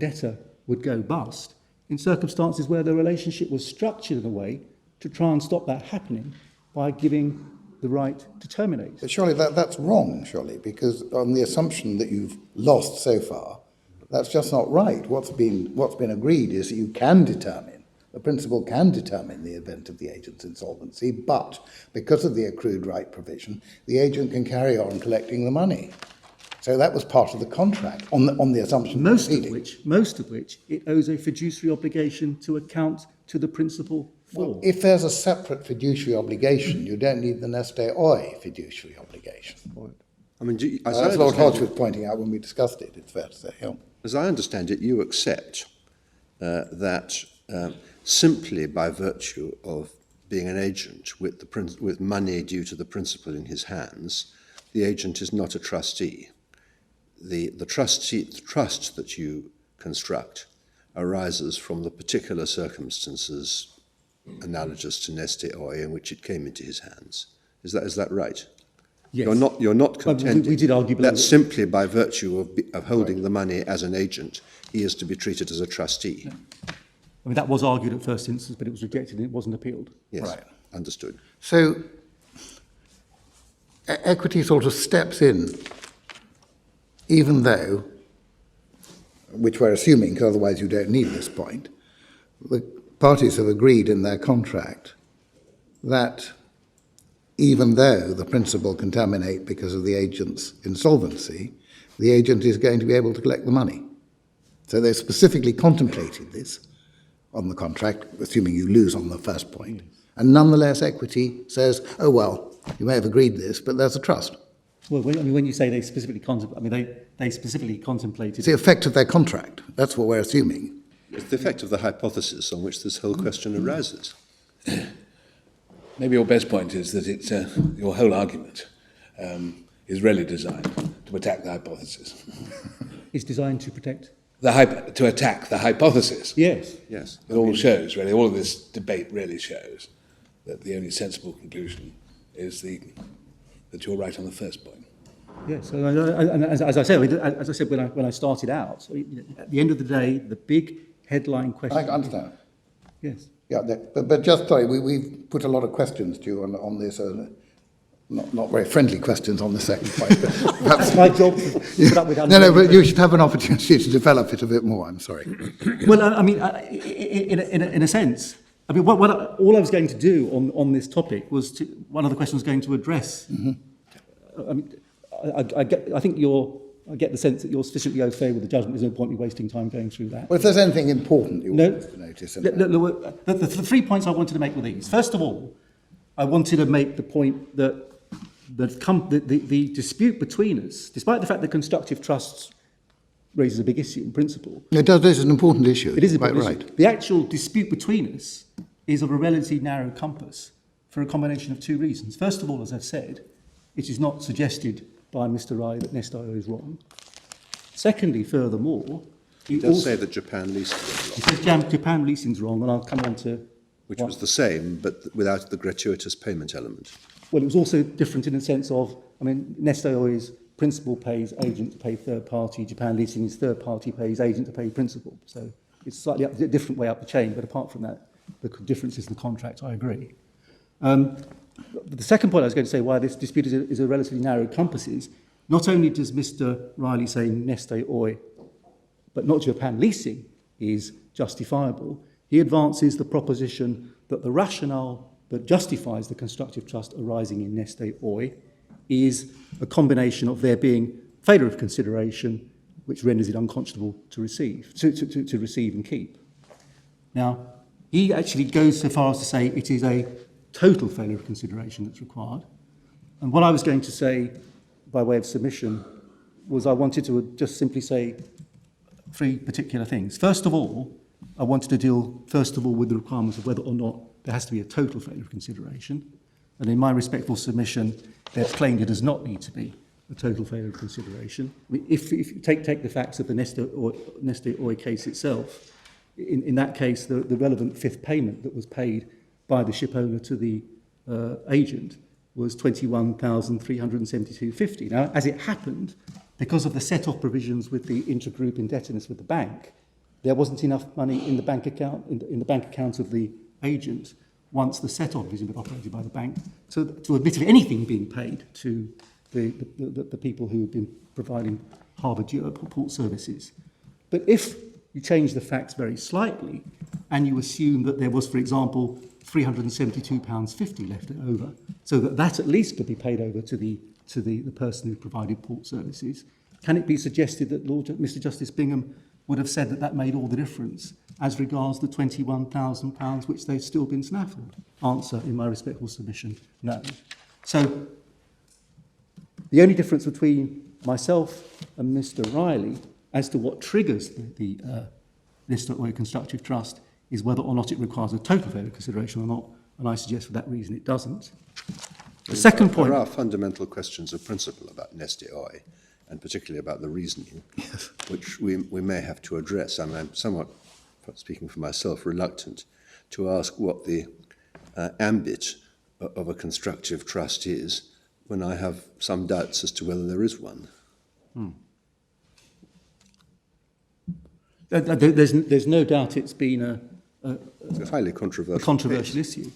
debtor would go bust in circumstances where the relationship was structured in a way to try and stop that happening by giving the right to terminate. But surely that's wrong, surely, because on the assumption that you've lost so far, that's just not right. What's been agreed is that you can determine, the principal can determine the event of the agent's insolvency, but because of the accrued right provision, the agent can carry on collecting the money. So that was part of the contract on the assumption. Most of which it owes a fiduciary obligation to account to the principal for. Well, if there's a separate fiduciary obligation, you don't need the Neste Oy fiduciary obligation. I mean, that's Lord Hodge was pointing out when we discussed it, it's fair to say. Yeah. As I understand it, you accept that simply by virtue of being an agent with money due to the principal in his hands, the agent is not a trustee. The trust that you construct arises from the particular circumstances analogous to Neste Oy in which it came into his hands. Is that right? Yes. You're not contending we did argue that simply by virtue of holding the money as an agent, he is to be treated as a trustee. Yeah. I mean, that was argued at first instance, but it was rejected and it wasn't appealed. Yes, Right. Understood. So equity sort of steps in, even though, which we're assuming, because otherwise you don't need this point, the parties have agreed in their contract that even though the principal can terminate because of the agent's insolvency, the agent is going to be able to collect the money. So they specifically contemplated this on the contract, assuming you lose on the first point. And nonetheless, equity says, oh, well, you may have agreed this, but there's a trust. Well, when you say they specifically they specifically contemplated... It's the effect of their contract. That's what we're assuming. It's the effect of the hypothesis on which this whole question arises. Maybe your best point is that it's your whole argument is really designed to attack the hypothesis. It's designed to protect to attack the hypothesis. Yes. Yes. It all shows, really, all of this debate really shows that the only sensible conclusion is that you're right on the first point. Yes, and as I said when I started out, at the end of the day, the big headline question. I understand. Yes. Yeah, but just sorry, we've put a lot of questions to you on this, not very friendly questions on the second point. But perhaps, It's my job to put up with. no, but you should have an opportunity to develop it a bit more. I'm sorry. Well, I mean, in a sense, I mean, all I was going to do on this topic was one of the questions I was going to address. I mean, I get the sense that you're sufficiently au fait with the judgment. There's no point in wasting time going through that. Well, if there's anything important you want us to notice. The 3 points I wanted to make were these. First of all, I wanted to make the point that the dispute between us, despite the fact that constructive trusts raises a big issue in principle. It does. This is an important issue. It is a quite big right. issue. The actual dispute between us is of a relatively narrow compass for a combination of 2 reasons. First of all, as I've said, it is not suggested by Mr. Rai that Nest.io is wrong. Secondly, furthermore, He does say that Japan leasing was he wrong, says Japan leasing's wrong, and I'll come on to which was the same, but without the gratuitous payment element. Well, it was also different in the sense of, I mean, Nest.io is principal pays agent to pay third party, Japan leasing is third party pays agent to pay principal. So it's slightly a different way up the chain, but apart from that, the differences in the contract, I agree. The second point I was going to say why this dispute is a relatively narrow compass is, not only does Mr. Riley say Nest.io, but not Japan leasing is justifiable, he advances the proposition that the rationale that justifies the constructive trust arising in Nest.oi is a combination of there being failure of consideration, which renders it unconscionable to receive, to receive and keep. Now, he actually goes so far as to say it is a total failure of consideration that's required. And what I was going to say by way of submission was I wanted to just simply say 3 particular things. First of all, I wanted to deal, first of all, with the requirements of whether or not there has to be a total failure of consideration. And in my respectful submission, they've claimed it does not need to be a total failure of consideration. I mean, if you take the facts of the Nest.oi case itself, in that case, the relevant 5th payment that was paid by the ship owner to the agent was $21,372.50. Now, as it happened, because of the set-off provisions with the intergroup indebtedness with the bank, there wasn't enough money in the bank account in the bank account of the agent once the set-off provision was operated by the bank to admit of anything being paid to the people who have been providing harbour port services. But if you change the facts very slightly and you assume that there was, for example, £372.50 left over, so that at least could be paid over to the person who provided port services, can it be suggested that Mr. Justice Bingham would have said that made all the difference as regards the £21,000 which they've still been snaffled? Answer, in my respectful submission, no. So the only difference between myself and Mr. Riley as to what triggers the Nest.oi constructive trust is whether or not it requires a total failure consideration or not, and I suggest for that reason it doesn't. The second point... There are fundamental questions of principle about Nest.oi, and particularly about the reasoning, which we may have to address. I mean, I'm somewhat, speaking for myself, reluctant to ask what the ambit of a constructive trust is when I have some doubts as to whether there is one. There's no doubt it's been It's a highly controversial controversial case. issue.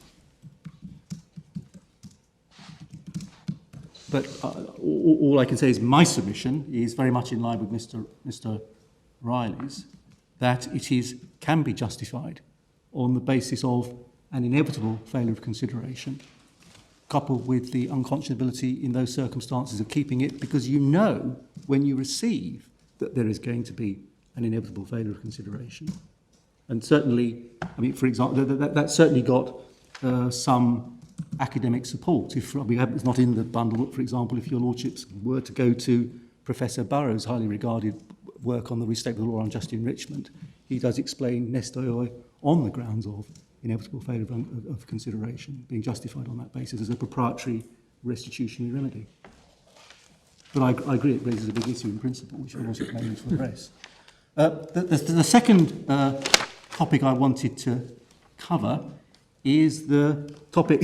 But all I can say is my submission is very much in line with Mr. Riley's, that it can be justified on the basis of an inevitable failure of consideration, coupled with the unconscionability in those circumstances of keeping it, because you know when you receive that there is going to be an inevitable failure of consideration. And certainly, I mean, for example, that certainly got some academic support. It's not in the bundle, but for example, if your lordships were to go to Professor Burrows' highly regarded work on the restatement of the law on just enrichment, he does explain Nest.oi on the grounds of inevitable failure of consideration, being justified on that basis as a proprietary restitutionary remedy. But I agree it raises a big issue in principle, which I also claim to address. The second topic I wanted to cover is the topic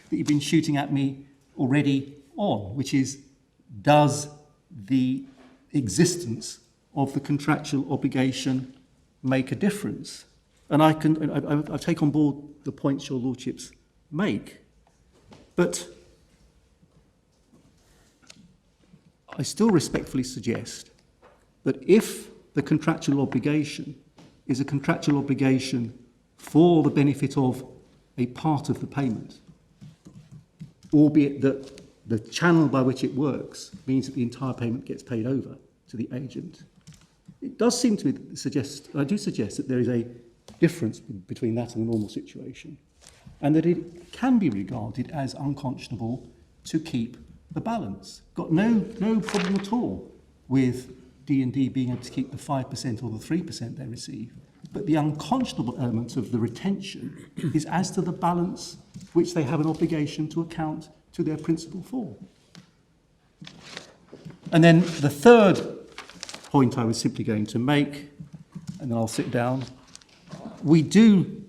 that you've been shooting at me already on, which is, does the existence of the contractual obligation make a difference? And I take on board the points your lordships make, but I still respectfully suggest that if the contractual obligation is a contractual obligation for the benefit of a part of the payment, albeit that the channel by which it works means that the entire payment gets paid over to the agent, it does seem to me suggest, I do suggest that there is a difference between that and the normal situation, and that it can be regarded as unconscionable to keep the balance. Got no problem at all with D&D being able to keep the 5% or the 3% they receive, but the unconscionable element of the retention is as to the balance which they have an obligation to account to their principal for. And then the third point I was simply going to make, and then I'll sit down, we do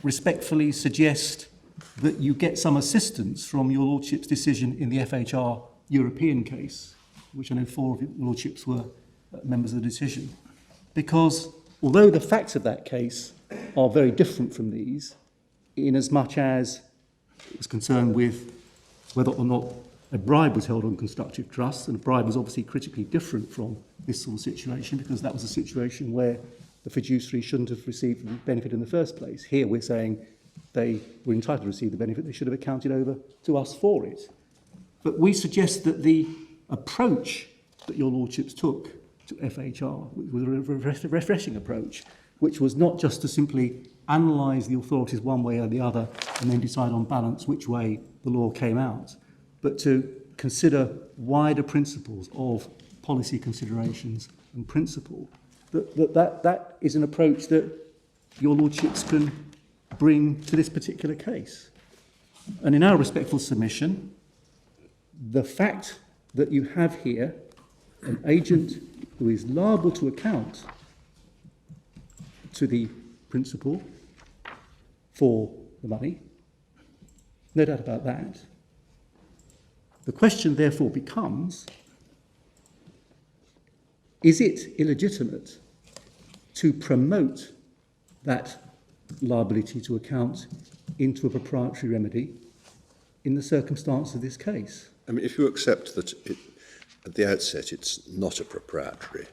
respectfully suggest that you get some assistance from your lordship's decision in the FHR European case, which I know 4 of your lordships were members of the decision, because although the facts of that case are very different from these, in as much as it was concerned with whether or not a bribe was held on constructive trust, and a bribe was obviously critically different from this sort of situation, because that was a situation where the fiduciary shouldn't have received the benefit in the first place. Here we're saying they were entitled to receive the benefit, they should have accounted over to us for it. But we suggest that the approach that your lordships took to FHR was a refreshing approach, which was not just to simply analyse the authorities one way or the other and then decide on balance which way the law came out, but to consider wider principles of policy considerations and principle. That is an approach that your lordships can bring to this particular case. And in our respectful submission, the fact that you have here an agent who is liable to account to the principal for the money, no doubt about that. The question therefore becomes, is it illegitimate to promote that liability to account into a proprietary remedy in the circumstance of this case? I mean, if you accept that at the outset it's not a proprietary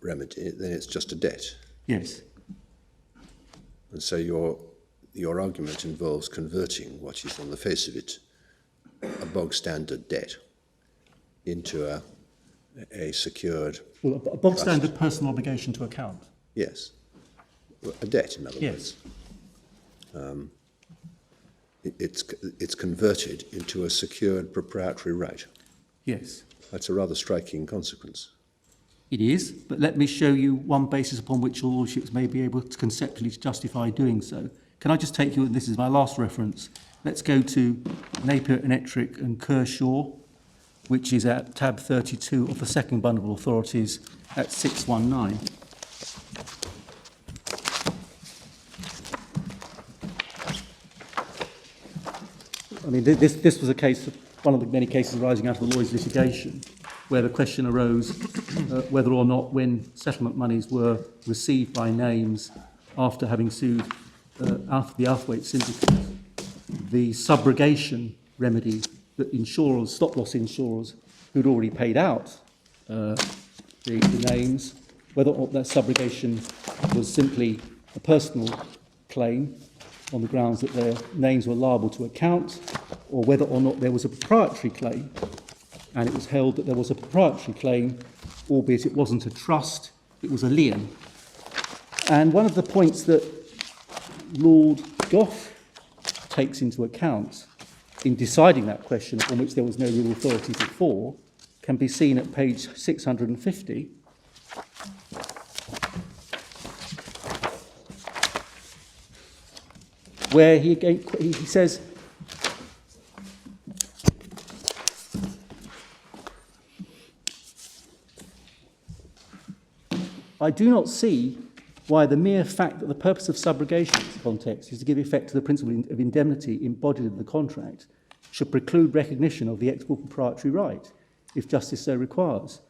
remedy, then it's just a debt. Yes. And so your argument involves converting what is on the face of it a bog standard debt into a secured... Well, a bog standard personal obligation to account. Yes. A debt, in other Yes. words. It's converted into a secured proprietary right. Yes. That's a rather striking consequence. It is, but let me show you one basis upon which your lordships may be able to conceptually justify doing so. Can I just take you, and this is my last reference, let's go to Napier and Ettrick and Kershaw, which is at tab 32 of the second bundle of authorities at 619. I mean, this was a case, one of the many cases arising out of the Lloyd's litigation, where the question arose whether or not, when settlement monies were received by names after having sued after the Outhwaite syndicate, the subrogation remedy that insurers, stop-loss insurers, who'd already paid out the names, whether or not that subrogation was simply a personal claim on the grounds that their names were liable to account, or whether or not there was a proprietary claim. And it was held that there was a proprietary claim, albeit it wasn't a trust, it was a lien. And one of the points that Lord Gough takes into account in deciding that question, on which there was no real authority before, can be seen at page 650. Where he says, I do not see why the mere fact that the purpose of subrogation in this context is to give effect to the principle of indemnity embodied in the contract should preclude recognition of the equitable proprietary right, if justice so requires.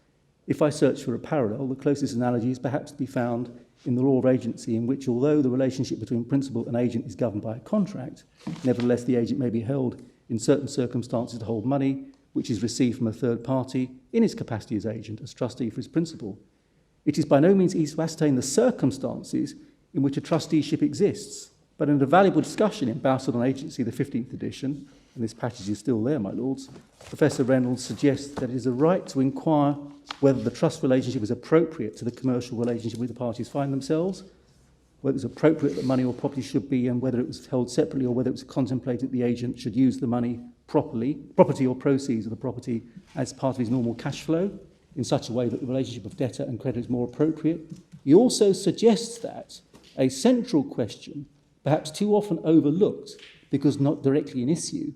If I search for a parallel, the closest analogy is perhaps to be found in the law of agency, in which, although the relationship between principal and agent is governed by a contract, nevertheless the agent may be held in certain circumstances to hold money which is received from a third party in his capacity as agent, as trustee for his principal. It is by no means easy to ascertain the circumstances in which a trusteeship exists, but in a valuable discussion in Bousard on Agency, the 15th edition, and this passage is still there, my lords, Professor Reynolds suggests that it is a right to inquire whether the trust relationship is appropriate to the commercial relationship which the parties find themselves, whether it's appropriate that money or property should be, and whether it was held separately or whether it was contemplated that the agent should use the money property or proceeds of the property as part of his normal cash flow in such a way that the relationship of debtor and creditor is more appropriate. He also suggests that a central question, perhaps too often overlooked because not directly in issue,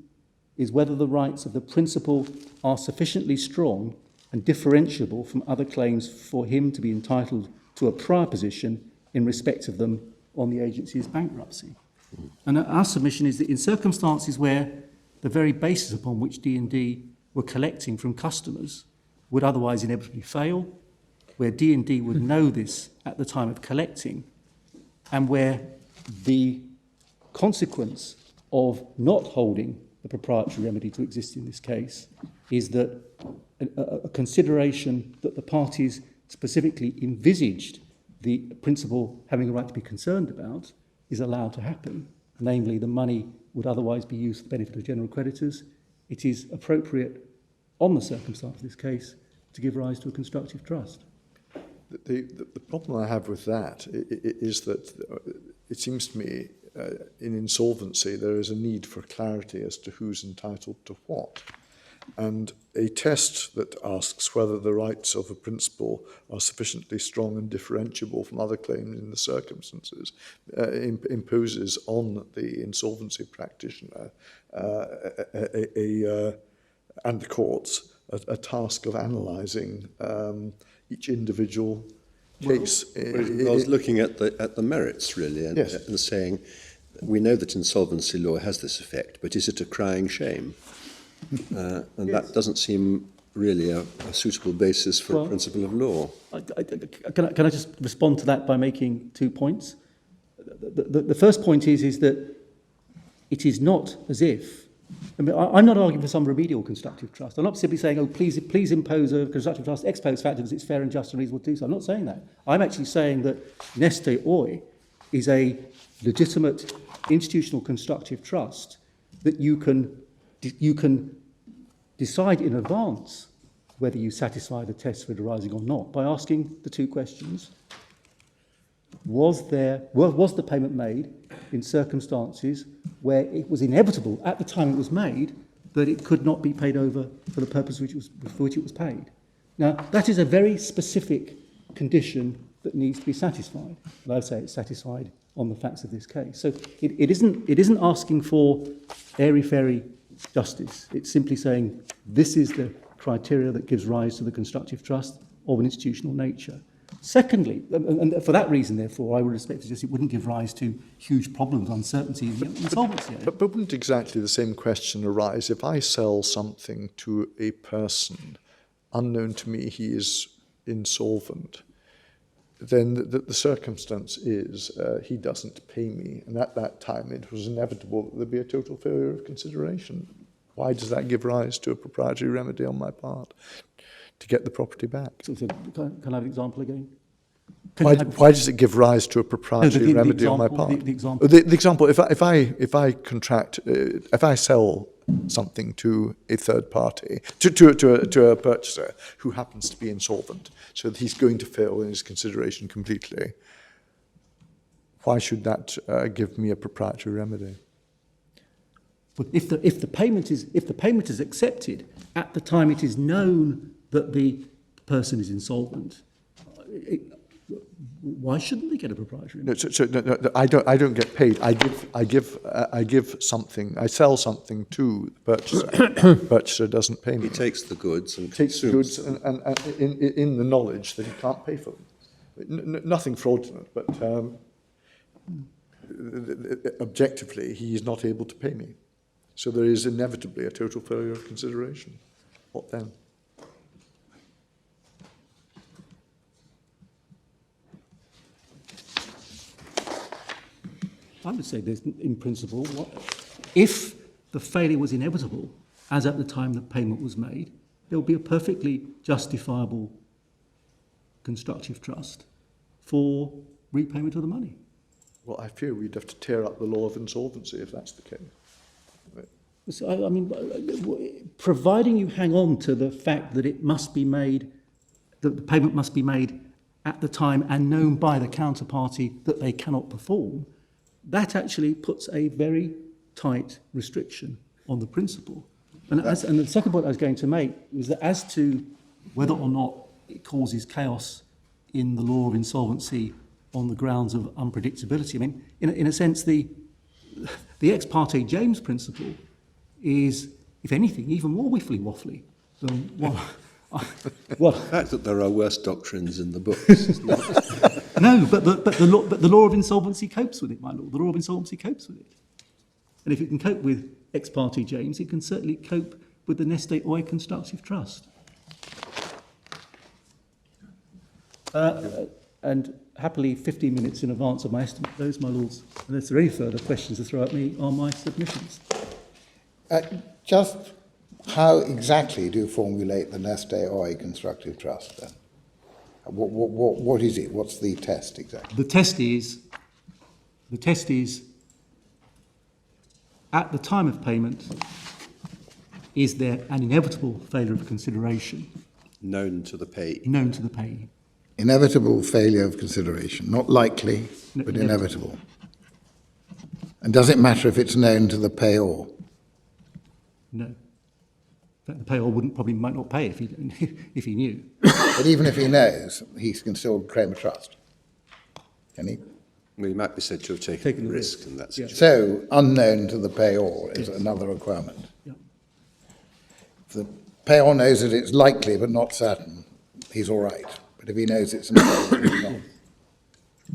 is whether the rights of the principal are sufficiently strong and differentiable from other claims for him to be entitled to a prior position in respect of them on the agency's bankruptcy. And our submission is that in circumstances where the very basis upon which D&D were collecting from customers would otherwise inevitably fail, where D&D would know this at the time of collecting, and where the consequence of not holding the proprietary remedy to exist in this case is that a consideration that the parties specifically envisaged the principal having a right to be concerned about is allowed to happen. Namely, the money would otherwise be used for the benefit of general creditors. It is appropriate on the circumstance of this case to give rise to a constructive trust. The problem I have with that is that it seems to me in insolvency there is a need for clarity as to who's entitled to what. And a test that asks whether the rights of a principal are sufficiently strong and differentiable from other claims in the circumstances imposes on the insolvency practitioner and the courts a task of analysing each individual case. I was looking at the merits, really, and, yes. and saying, we know that insolvency law has this effect, but is it a crying shame? And yes. That doesn't seem really a suitable basis for a principle of law. Can I just respond to that by making 2 points? The first point is that it is not as if, I mean, I'm not arguing for some remedial constructive trust. I'm not simply saying, oh, please impose a constructive trust ex post facto because it's fair and just and reasonable to do so. I'm not saying that. I'm actually saying that neste oi is a legitimate institutional constructive trust that you can decide in advance whether you satisfy the test for it arising or not by asking the 2 questions. Was the payment made in circumstances where it was inevitable at the time it was made that it could not be paid over for the purpose for which it was paid? Now, that is a very specific condition that needs to be satisfied. And I'd say it's satisfied on the facts of this case. So it isn't asking for airy-fairy justice. It's simply saying this is the criteria that gives rise to the constructive trust of an institutional nature. Secondly, and for that reason, therefore, I would expect to suggest it wouldn't give rise to huge problems, uncertainty, and insolvency. But wouldn't exactly the same question arise if I sell something to a person, unknown to me he is insolvent, then the circumstance is he doesn't pay me, and at that time it was inevitable that there'd be a total failure of consideration. Why does that give rise to a proprietary remedy on my part to get the property back? So can I have an example again? Why does it give rise to a proprietary remedy on my part? The example. The example. If I sell something to a third party, to a purchaser who happens to be insolvent, so that he's going to fail in his consideration completely, why should that give me a proprietary remedy? But if the payment is accepted at the time it is known that the person is insolvent, why shouldn't they get a proprietary remedy? No, I don't get paid. I give something. I sell something to the purchaser. Purchaser doesn't pay me. He takes the goods and takes consumes goods and in the knowledge that he can't pay for them. Nothing fraudulent, but objectively, he is not able to pay me. So there is inevitably a total failure of consideration. What then? I would say there's, in principle, if the failure was inevitable, as at the time the payment was made, there would be a perfectly justifiable constructive trust for repayment of the money. Well, I fear we'd have to tear up the law of insolvency if that's the case. So, I mean, providing you hang on to the fact that it must be made, that the payment must be made at the time and known by the counterparty that they cannot perform, that actually puts a very tight restriction on the principle. And the second point I was going to make was that as to whether or not it causes chaos in the law of insolvency on the grounds of unpredictability, I mean, in a sense, the ex parte James principle is, if anything, even more wiffly-waffly than what The fact that there are worse doctrines in the books is not... No, but the law of insolvency copes with it, my lord. The law of insolvency copes with it. And if it can cope with ex parte James, it can certainly cope with the Neste Oy constructive trust. And happily, 15 minutes in advance of my estimate, those, my lords, unless there are any further questions to throw at me, are my submissions. Just how exactly do you formulate the Neste Oy constructive trust then? What is it? What's the test exactly? The test is, at the time of payment, is there an inevitable failure of consideration known to the payee. known to the payee? Inevitable failure of consideration, not likely, No, but inevitable. And does it matter if it's known to the payor? No. In fact, the payor might not pay if he knew. But even if he knows, he can still claim a trust. Can he? Well, he might be said to have taken a risk in that situation. So, unknown to the payor is another requirement. Yeah. If the payor knows that it's likely but not certain, he's all right. But if he knows it's not, he's not.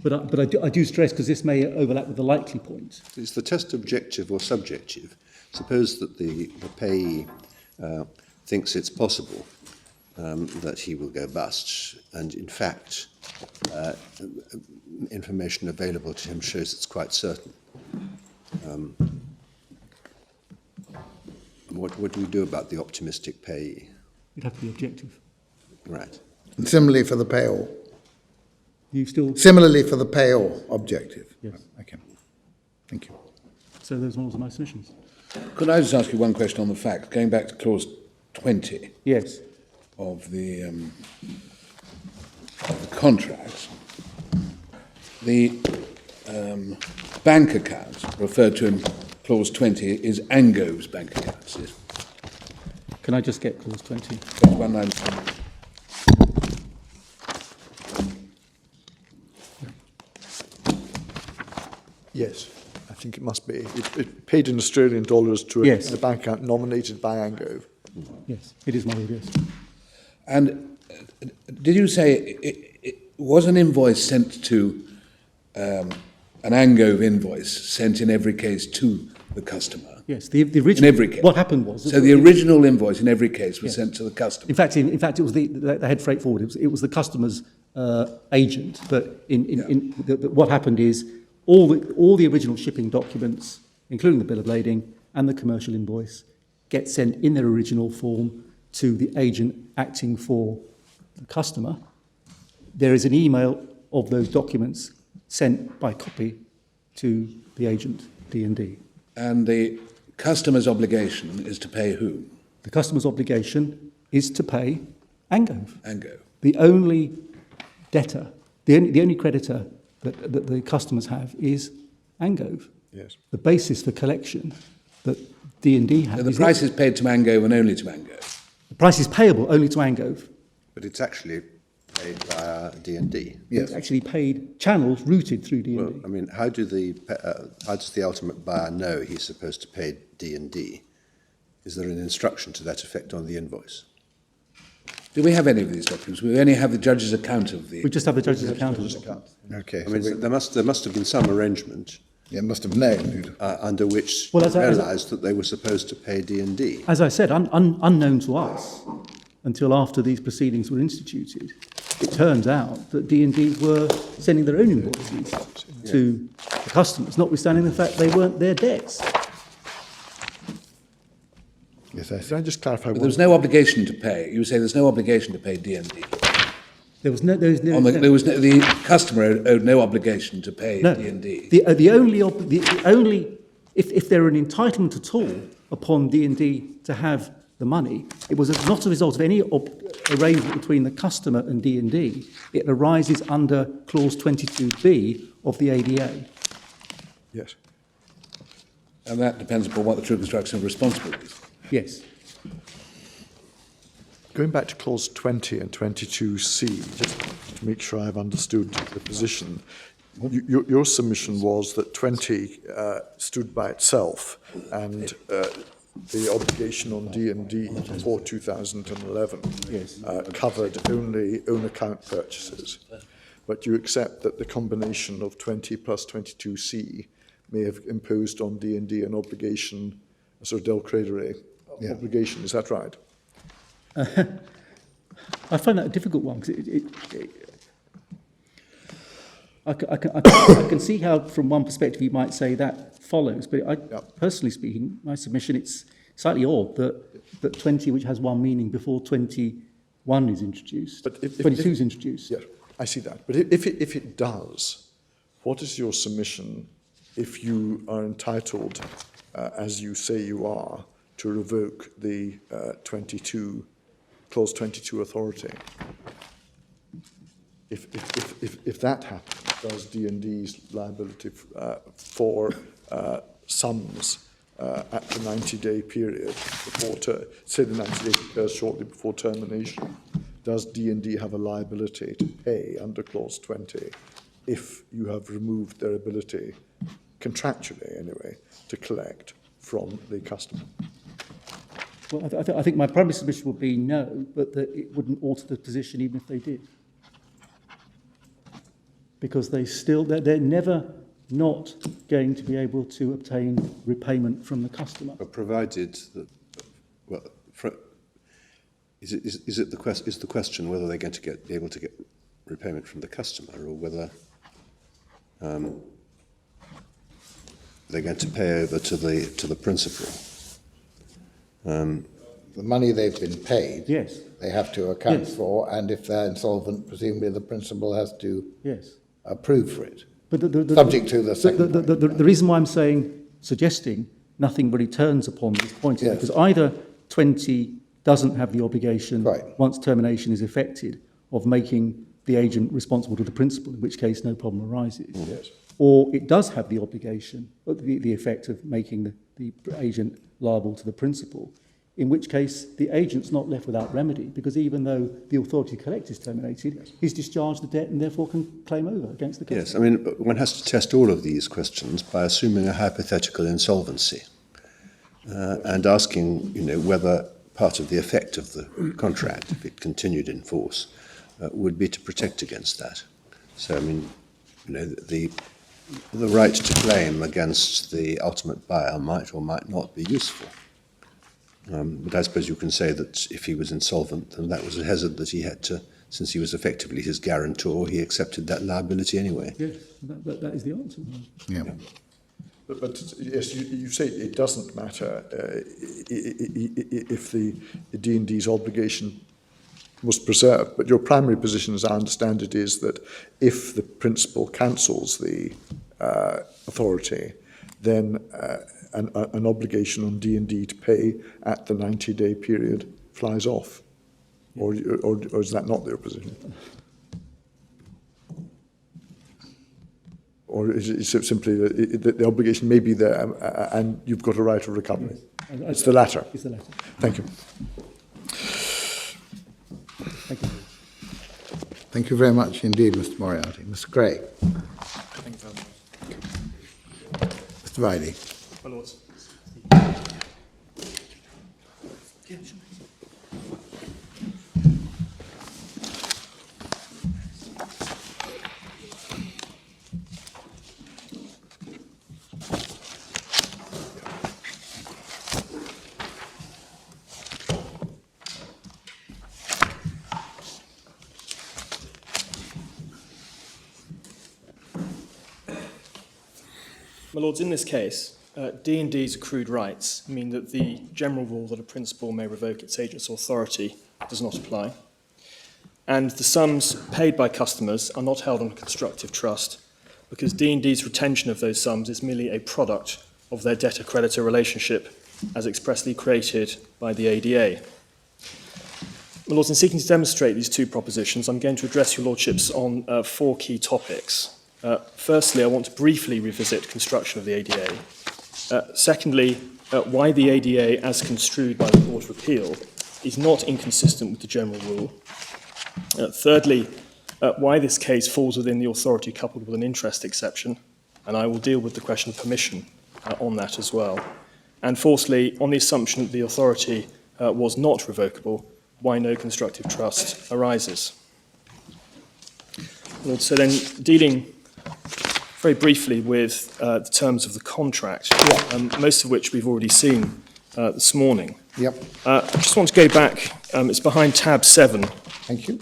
But I do stress, because this may overlap with the likely point. Is the test objective or subjective? Suppose that the payee thinks it's possible that he will go bust, and in fact, information available to him shows it's quite certain. What do we do about the optimistic payee? It'd have to be objective. Right. And similarly for the payor. You still... Similarly for the payor, objective. Yes. Okay. Thank you. So those are all my submissions. Could I just ask you one question on the facts, going back to clause 20 Yes. of the contracts? The bank accounts referred to in clause 20 is Angove's bank accounts. Yes. Can I just get clause 20? That's one line. Yes, I think it must be. It paid in Australian dollars to Yes. a bank account nominated by Angove. Yes, it is my word, yes. And did you say it was an invoice sent to, an Angove invoice sent in every case to the customer? Yes, the original... In every case? What happened was... So the original invoice in every case was Yes. sent to the customer? In fact, it was the head freight forward. It was the customer's agent. But what happened is all the original shipping documents, including the bill of lading and the commercial invoice, get sent in their original form to the agent acting for the customer. There is an email of those documents sent by copy to the agent, D&D. And the customer's obligation is to pay whom? The customer's obligation is to pay Angove. Angove. The only debtor, the only creditor that the customers have is Angove. Yes. The basis for collection that D&D has. So the price is paid to Angove and only to Angove? The price is payable only to Angove. But it's actually paid via D&D. Yes. It's actually paid channels routed through D&D. Well, I mean, how does the ultimate buyer know he's supposed to pay D&D? Is there an instruction to that effect on the invoice? Do we have any of these documents? We only have the judge's account of the... We just have the judge's account of it. Okay. I mean, there must have been some arrangement You must have known who'd... under which Well, they realised that they were supposed to pay D&D. As I said, unknown to us until after these proceedings were instituted, it turns out that D&D were sending their own invoices to the customers, notwithstanding the fact they weren't their debts. Yes, I Can I just clarify But one? there was no obligation to pay. You say there's no obligation to pay D&D. There was no... The customer owed no obligation to pay No, D&D. the only if there an entitlement at all upon D&D to have the money, it was not a result of any arrangement between the customer and D&D. It arises under clause 22B of the ADA. Yes. And that depends upon what the true construction of responsibility is. Yes. Going back to clause 20 and 22C, just to make sure I've understood the position, your submission was that 20 stood by itself and the obligation on D&D for 2011 covered only own account purchases. But you accept that the combination of 20 plus 22C may have imposed on D&D an obligation, a sort of del credere obligation, is that right? I find that a difficult one because I can see how, from one perspective, you might say that follows. But personally speaking, my submission, it's slightly odd that 20, which has one meaning, before 21 is introduced, But if 22 is introduced. Yeah, I see that. But if it does, what is your submission if you are entitled, as you say you are, to revoke the clause 22 authority? If that happens, does D&D's liability for sums at the 90-day period before, say the 90 days occurs shortly before termination, does D&D have a liability to pay under clause 20 if you have removed their ability, contractually anyway, to collect from the customer? Well, I think my primary submission would be no, but that it wouldn't alter the position even if they did. Because they're never not going to be able to obtain repayment from the customer. But provided that, well, is the question whether they're going to be able to get repayment from the customer, or whether they're going to pay over to the principal? The money they've been paid, Yes. they have to account Yes. for, and if they're insolvent, presumably the principal has to Yes. approve for it, But subject to the second point. the reason why I'm suggesting nothing really turns upon this point is Yes. because either 20 doesn't have the obligation, Right. once termination is effected, of making the agent responsible to the principal, in which case no problem arises. Yes. Or it does have the obligation, the effect of making the agent liable to the principal, in which case the agent's not left without remedy, because even though the authority to collect is terminated, he's discharged the debt and therefore can claim over against the customer. Yes, I mean, one has to test all of these questions by assuming a hypothetical insolvency and asking, whether part of the effect of the contract, if it continued in force, would be to protect against that. So, I mean, the right to claim against the ultimate buyer might or might not be useful. But I suppose you can say that if he was insolvent, then that was a hazard that he had to, since he was effectively his guarantor, he accepted that liability anyway. Yes, that is the answer. Yeah. But yes, you say it doesn't matter if the D&D's obligation was preserved, but your primary position, as I understand it, is that if the principal cancels the authority, then an obligation on D&D to pay at the 90-day period flies off, or is that not their position? Or is it simply that the obligation may be there and you've got a right of recovery? It's the latter. It's the latter. Thank you. Thank you. Thank you very much indeed, Mr. Moriarty. Mr. Gray. Thank you very much. Mr. Riley. My Lords. My Lords, in this case, D&D's accrued rights mean that the general rule that a principal may revoke its agent's authority does not apply. And the sums paid by customers are not held on constructive trust because D&D's retention of those sums is merely a product of their debtor-creditor relationship as expressly created by the ADA. My Lords, in seeking to demonstrate these two propositions, I'm going to address your Lordships on 4 key topics. Firstly, I want to briefly revisit construction of the ADA. Secondly, why the ADA, as construed by the Court of Appeal, is not inconsistent with the general rule. Thirdly, why this case falls within the authority coupled with an interest exception, and I will deal with the question of permission on that as well. And fourthly, on the assumption that the authority was not revocable, why no constructive trust arises. Lord, so then dealing very briefly with the terms of the contract, most of which we've already seen this morning. Yep. I just want to go back, it's behind tab 7. Thank you.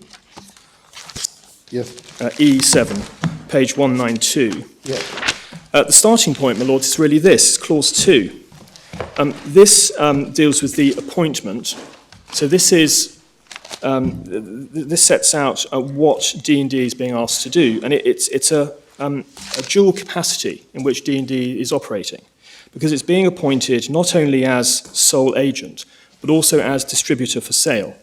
Yes. E7, page 192. Yes. The starting point, my Lord, is really this, clause 2. This deals with the appointment. So this is this sets out what D&D is being asked to do, and it's a dual capacity in which D&D is operating, because it's being appointed not only as sole agent, but also as distributor for sale.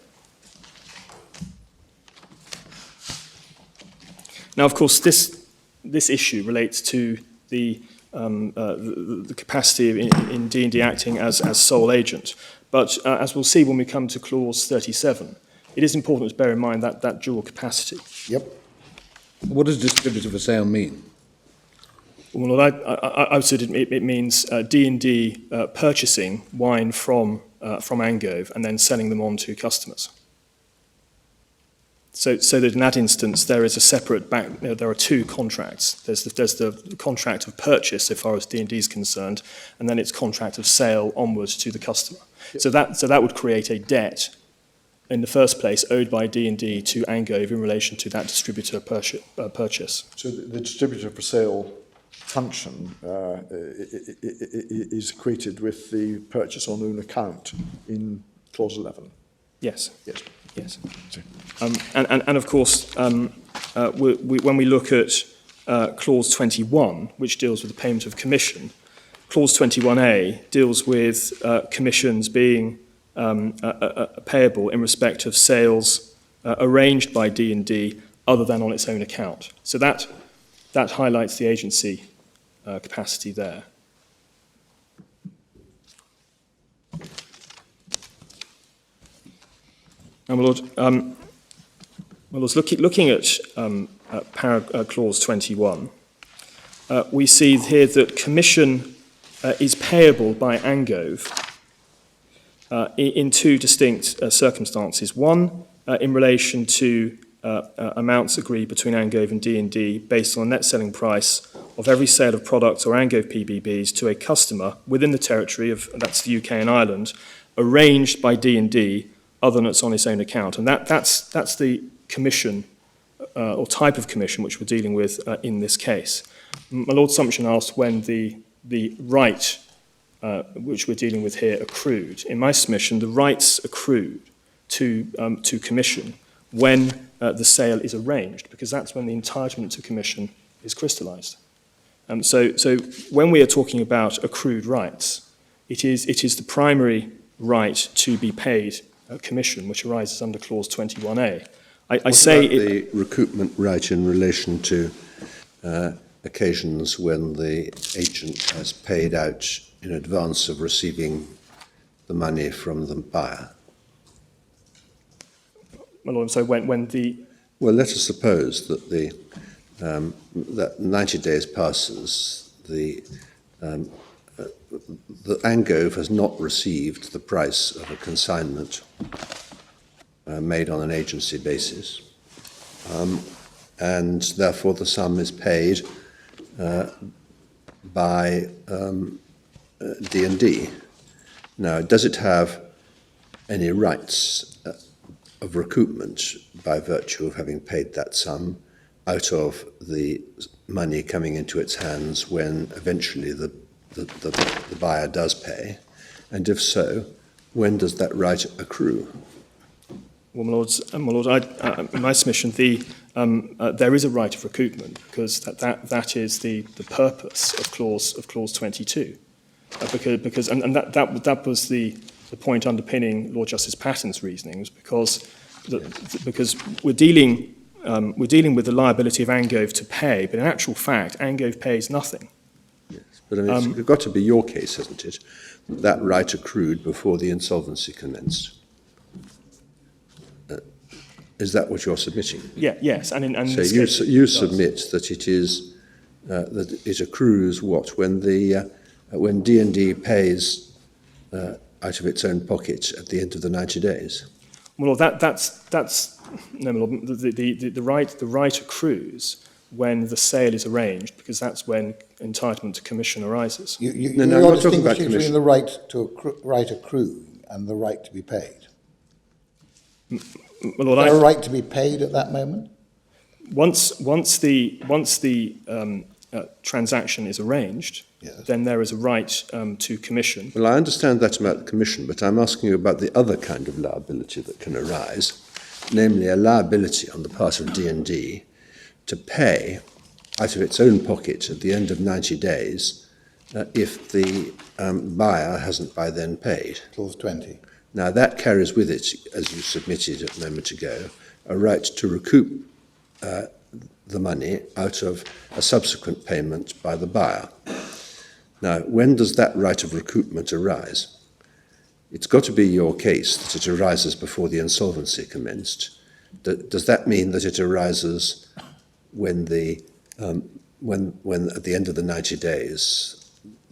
Now, of course, this issue relates to the capacity in D&D acting as sole agent. But as we'll see when we come to clause 37, it is important to bear in mind that dual capacity. Yep. What does distributor for sale mean? Well, I would say it means D&D purchasing wine from Angove and then selling them on to customers. So that in that instance, there is a separate there are 2 contracts. There's the contract of purchase, so far as D&D is concerned, and then it's contract of sale onwards to the customer. Yep. So that would create a debt in the first place owed by D&D to Angove in relation to that distributor purchase. So the distributor for sale function is equated with the purchase on own account in clause 11. Yes. Yes. Yes. And of course, when we look at clause 21, which deals with the payment of commission, clause 21A deals with commissions being payable in respect of sales arranged by D&D other than on its own account. So that highlights the agency capacity there. And my Lord, looking at clause 21, we see here that commission is payable by Angove in 2 distinct circumstances. One, in relation to amounts agreed between Angove and D&D based on a net selling price of every sale of products or Angove PBBs to a customer within the territory of, that's the UK and Ireland, arranged by D&D other than it's on its own account. And that's the commission or type of commission which we're dealing with in this case. My Lord Sumption asked when the right which we're dealing with here accrued. In my submission, the rights accrued to commission when the sale is arranged, because that's when the entitlement to commission is crystallised. So when we are talking about accrued rights, it is the primary right to be paid commission, which arises under clause 21A. I say the recoupment right in relation to occasions when the agent has paid out in advance of receiving the money from the buyer. My Lord, so when the... Well, let us suppose that that 90 days passes, the Angove has not received the price of a consignment made on an agency basis, and therefore the sum is paid by D&D. Now, does it have any rights of recoupment by virtue of having paid that sum out of the money coming into its hands when eventually the buyer does pay? And if so, when does that right accrue? Well, my Lord, in my submission, there is a right of recoupment because that is the purpose of clause 22, because that was the point underpinning Lord Justice Patton's reasonings, because we're dealing with the liability of Angove to pay, but in actual fact, Angove pays nothing. Yes, but I mean, it's got to be your case, hasn't it? That right accrued before the insolvency commenced. Is that what you're submitting? Yeah, yes, and So this you, case, you submit that it is that it accrues what when D&D pays out of its own pocket at the end of the 90 days. Well, that's no, my Lord, the right accrues when the sale is arranged, because that's when entitlement to commission arises. No, You're I'm not talking about distinguishing between commission. the right to right accruing and the right to be paid. My Lord, Is there a right to be paid at that moment? once the transaction is arranged, Yes. then there is a right to commission. Well, I understand that about commission, but I'm asking you about the other kind of liability that can arise, namely a liability on the part of D&D to pay out of its own pocket at the end of 90 days if the buyer hasn't by then paid. Clause 20. Now, that carries with it, as you submitted a moment ago, a right to recoup the money out of a subsequent payment by the buyer. Now, when does that right of recoupment arise? It's got to be your case that it arises before the insolvency commenced. Does that mean that it arises when when at the end of the 90 days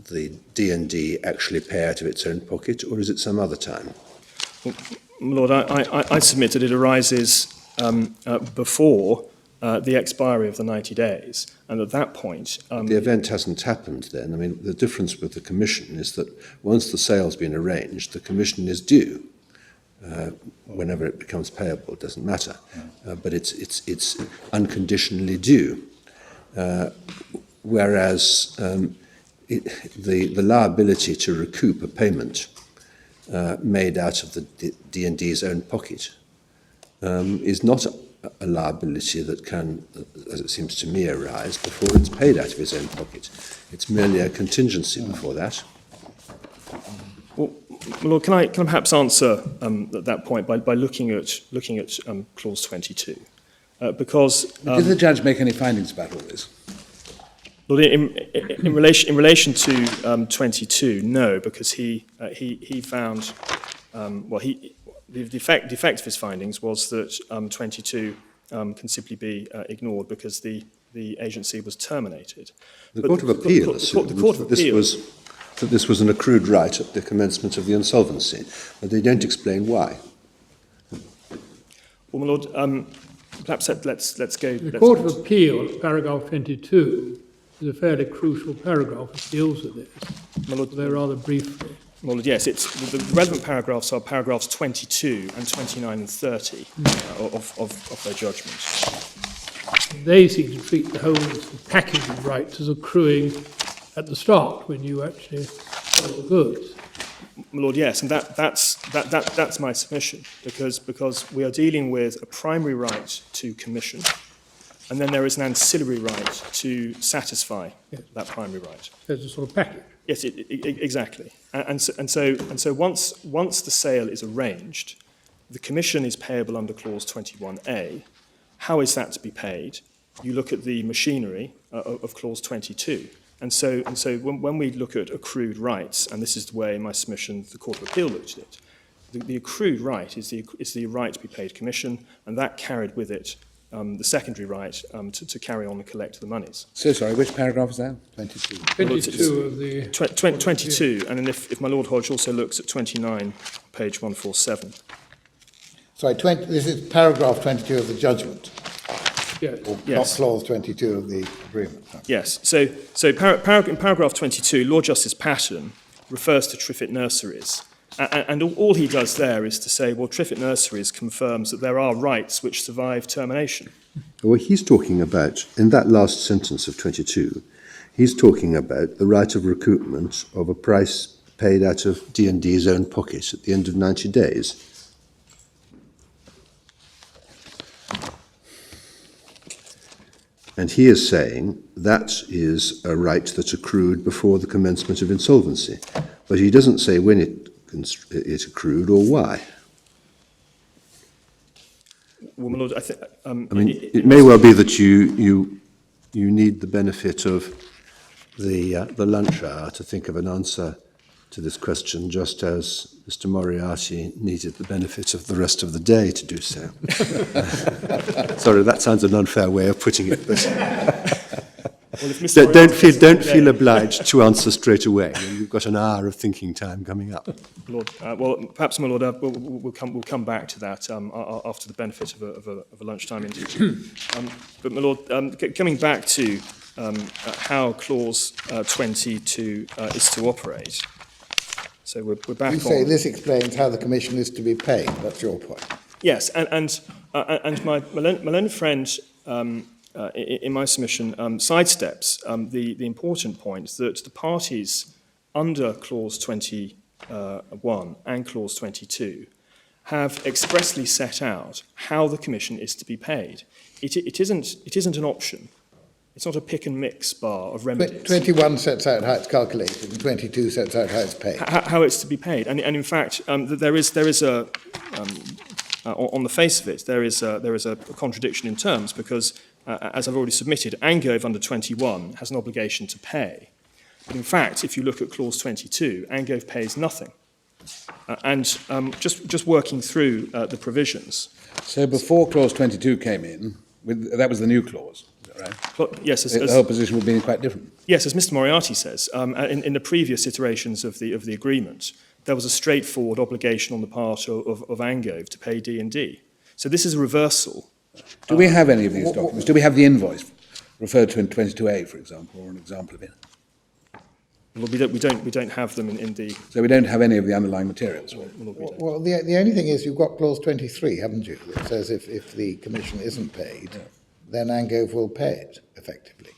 the D&D actually pay out of its own pocket, or is it some other time? Well, Lord, I submit that it arises before the expiry of the 90 days, and at that point... The event hasn't happened then. I mean, the difference with the commission is that once the sale's been arranged, the commission is due. Whenever it becomes payable, it doesn't matter. But it's unconditionally due. Whereas the liability to recoup a payment made out of the D&D's own pocket is not a liability that can, as it seems to me, arise before it's paid out of his own pocket. It's merely a contingency before that. Well, Lord, can I perhaps answer at that point by looking at clause 22, because Did the judge make any findings about all this? Lord, in relation to 22, no, because he found the effect of his findings was that 22 can simply be ignored because the agency was terminated. The Court of Appeal assumed that this was an accrued right at the commencement of the insolvency, but they don't explain why. Well, my Lord, perhaps let's go... The Court of Appeal, paragraph 22, is a fairly crucial paragraph that deals with this, My Lord, although rather briefly. Well, yes, it's the relevant paragraphs are paragraphs 22 and 29 and 30 of their judgment. They seem to treat the whole package of rights as accruing at the start when you actually sell the goods. My Lord, yes, and that's my submission, because we are dealing with a primary right to commission, and then there is an ancillary right to satisfy that primary right. There's a sort of package. Yes, exactly. And so once the sale is arranged, the commission is payable under clause 21A. How is that to be paid? You look at the machinery of clause 22. And so when we look at accrued rights, and this is the way in my submission the Court of Appeal looked at it, the accrued right is the right to be paid commission, and that carried with it the secondary right to carry on and collect the monies. So sorry, which paragraph is that? 22. 22 of the... 22, and then if my Lord Hodge also looks at 29, page 147. Sorry, this is paragraph 22 of the judgment, Yes. or Yes. not clause 22 of the agreement. Yes, so in paragraph 22, Lord Justice Patton refers to Triffitt nurseries And all he does there is to say, well, Triffitt Nurseries confirms that there are rights which survive termination. Well, he's talking about, in that last sentence of 22, he's talking about the right of recoupment of a price paid out of D&D's own pocket at the end of 90 days. And he is saying that is a right that accrued before the commencement of insolvency. But he doesn't say when it accrued or why. Well, my lord, I think... I mean, it may well be that you need the benefit of the lunch hour to think of an answer to this question, just as Mr. Moriarty needed the benefit of the rest of the day to do so. Sorry, that sounds an unfair way of putting it, but well, if Mr. don't feel obliged to answer straight away. You've got an hour of thinking time coming up. Lord, well, perhaps, my lord, we'll come back to that after the benefit of a lunchtime interview. But, my lord, coming back to how clause 22 is to opeate. So we're back You say on. this explains how the commission is to be paid. That's your point. Yes, and my learned friend in my submission sidesteps the important point that the parties under clause 21 and clause 22 have expressly set out how the commission is to be paid. It isn't an option. It's not a pick and mix bar of remedies. 21 sets out how it's calculated, and 22 sets out how it's paid. How it's to be paid, and in fact, there is a on the face of it, there is a contradiction in terms because, as I've already submitted, Angove under 21 has an obligation to pay, but in fact, if you look at clause 22, Angove pays nothing, and just working through the provisions. So before clause 22 came in, that was the new clause. Right? Yes, the whole position would be quite different. Yes, as Mr. Moriarty says, in the previous iterations of the agreement, there was a straightforward obligation on the part of Angove to pay D&D. So this is a reversal. Do we have any of these documents? Do we have the invoice referred to in 22A, for example, or an example of it? Well, we don't have them in the. So we don't have any of the underlying materials. Well, the only thing is you've got clause 23, haven't you? That says if the commission isn't paid, then Angove will pay it effectively.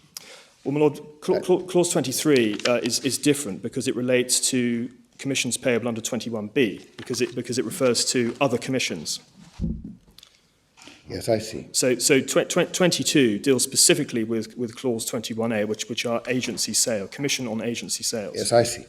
Well, my lord, clause 23 is different because it relates to commissions payable under 21B because it refers to other commissions. Yes, I see. So 22 deals specifically with clause 21A, which are agency sale, commission on agency sales. Yes, I see.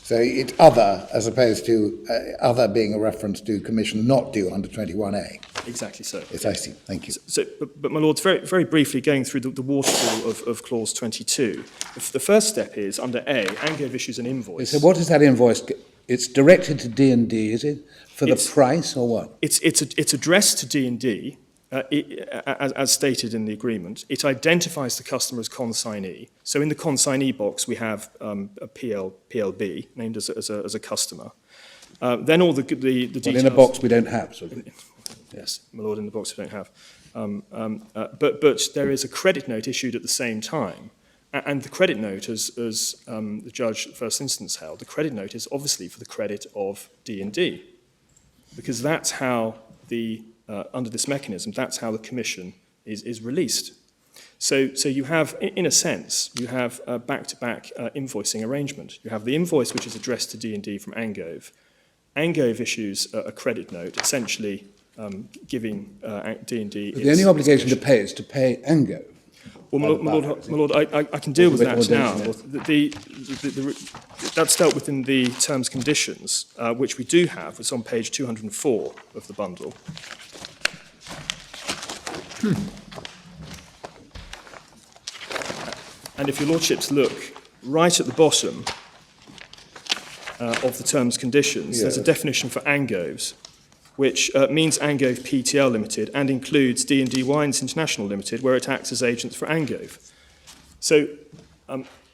So it's other as opposed to other being a reference to commission not due under 21A. Exactly so. Yes, I see. Thank you. So, but my lords, very, very briefly going through the waterfall of clause 22. The first step is under A, Angove issues an invoice. So what is that invoice? It's directed to D&D, is it? For the price or what? It's addressed to D&D, as stated in the agreement. It identifies the customer as consignee. So in the consignee box, we have a PLB, named as a customer. Then all the details... Well, in a box we don't have. So. Yes, my lord, in the box we don't have. But there is a credit note issued at the same time. And the credit note, as the judge first instance held, the credit note is obviously for the credit of D&D. Because that's how under this mechanism, that's how the commission is released. So you have, in a sense, you have a back-to-back invoicing arrangement. You have the invoice which is addressed to D&D from Angove. Angove issues a credit note, essentially giving D&D... The only obligation to pay is to pay Angove. Well, my lord, I can deal with that now. That's dealt with in the terms and conditions, which we do have. It's on page 204 of the bundle. And if your lordships look right at the bottom of the terms and conditions, there's a definition for Angoves, which means Angove PTL Limited and includes D&D Wines International Limited, where it acts as agents for Angove. So...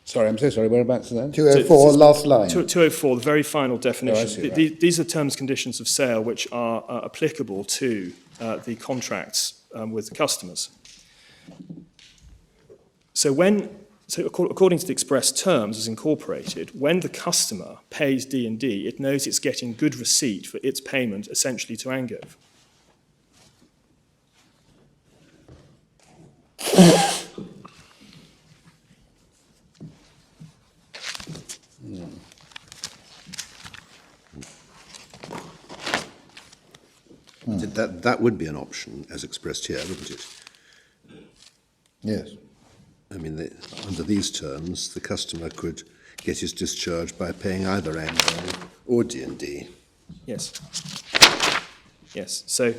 sorry, I'm so sorry, whereabouts is that? 204, last line. 204, the very final definition. Oh, I see, right. These are terms and conditions of sale which are applicable to the contracts with the customers. So when So according to the express terms as incorporated, when the customer pays D&D, it knows it's getting good receipt for its payment essentially to Angove. That would be an option as expressed here, wouldn't it? Yes. I mean, under these terms, the customer could get his discharge by paying either Angove or D&D. Yes. Yes. So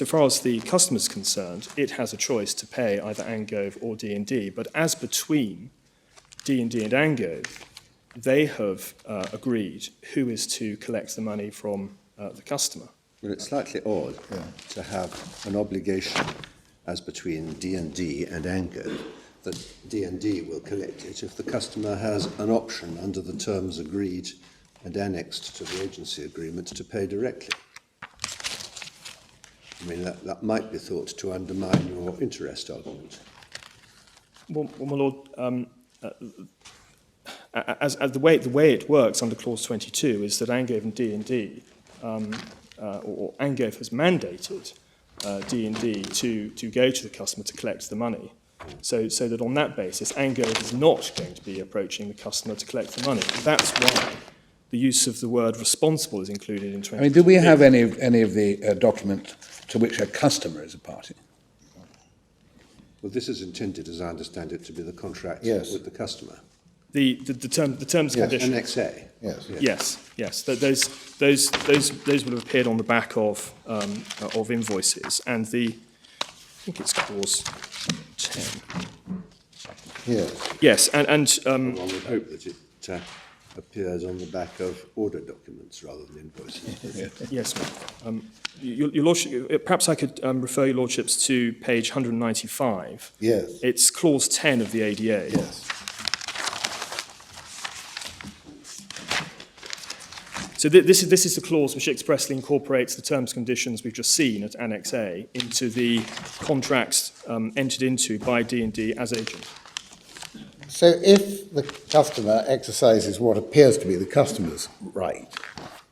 far as the customer is concerned, it has a choice to pay either Angove or D&D. But as between D&D and Angove, they have agreed who is to collect the money from the customer. Well, it's slightly odd to have an obligation as between D&D and Angove that D&D will collect it if the customer has an option under the terms agreed and annexed to the agency agreement to pay directly. I mean, that might be thought to undermine your interest argument. Well, my Lord, as the way it works under Clause 22 is that Angove and D&D, or Angove has mandated D&D to go to the customer to collect the money. So that on that basis, Angove is not going to be approaching the customer to collect the money. That's why the use of the word responsible is included in 22. I mean, do we have any of the document to which a customer is a party? Well, this is intended, as I understand it, to be the contract Yes. with the customer. The terms and conditions. Annex A. Yes. Yes. Those would have appeared on the back of invoices, and I think it's clause 10. Yes. Yes, and One would hope that it appears on the back of order documents rather than invoices. yes, your lordship. Perhaps I could refer your lordships to page 195. Yes. It's clause 10 of the ADA. Yes. So this is the clause which expressly incorporates the terms and conditions we've just seen at Annex A into the contracts entered into by D&D as agent. So if the customer exercises what appears to be the customer's right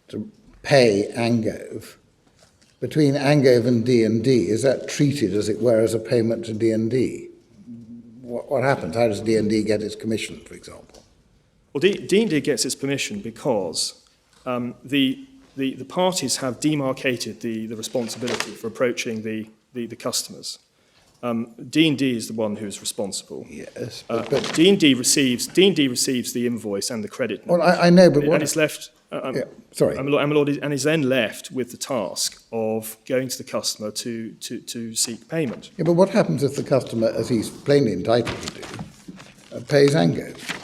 to pay Angove, between Angove and D&D, is that treated, as it were, as a payment to D&D? What happens? How does D&D get its commission, for example? Well, D&D gets its permission because the parties have demarcated the responsibility for approaching the customers. D&D is the one who's responsible. Yes, D&D receives the invoice and the credit note. Well, I know, but what... And it's left. Sorry. My Lord, and is then left with the task of going to the customer to seek payment. Yeah, but what happens if the customer, as he's plainly entitled to do, pays Angove?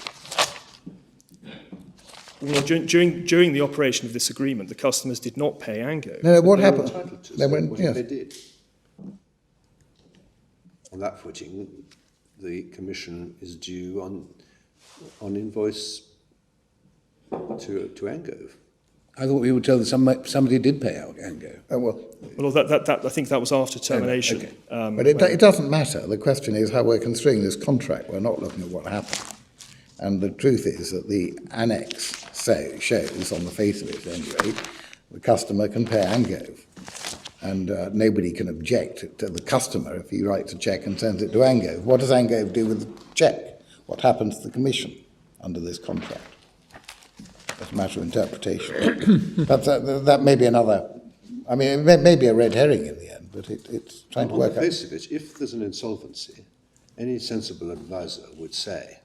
Well, during the operation of this agreement, the customers did not pay Angove. No, what They were happened? entitled to, They so went, what yes. if they did? On that footing, the commission is due on invoice to Angove. I thought we were told that somebody did pay out Angove. Oh, well, Well, that I think that was after termination. Okay. but it doesn't matter. The question is how we're construing this contract. We're not looking at what happened. And the truth is that the annex shows, on the face of it at any rate, the customer can pay Angove. And nobody can object to the customer if he writes a cheque and sends it to Angove. What does Angove do with the cheque? What happens to the commission under this contract? It's a matter of interpretation. But that may be another... I mean, it may be a red herring in the end, but it's trying to work out... On the face of it, if there's an insolvency, any sensible advisor would say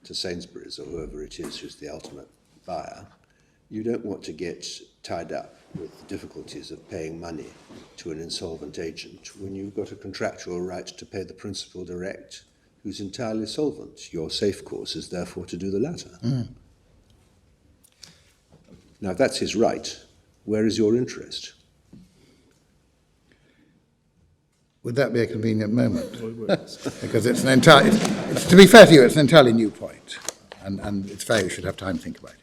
to Sainsbury's or whoever it is who's the ultimate buyer, you don't want to get tied up with the difficulties of paying money to an insolvent agent when you've got a contractual right to pay the principal direct who's entirely solvent. Your safe course is therefore to do the latter. Now, if that's his right, where is your interest? Would that be a convenient moment? Because it's to be fair to you, it's an entirely new point, and it's fair you should have time to think about it.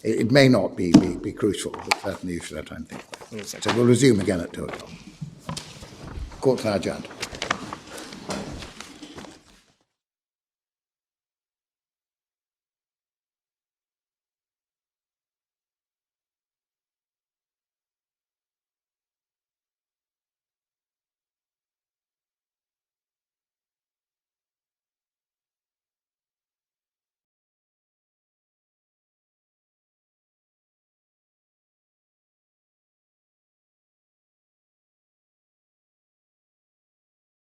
It may not be crucial, but certainly you should have time to think about it. So we'll resume again at 2:00. Court's now adjourned.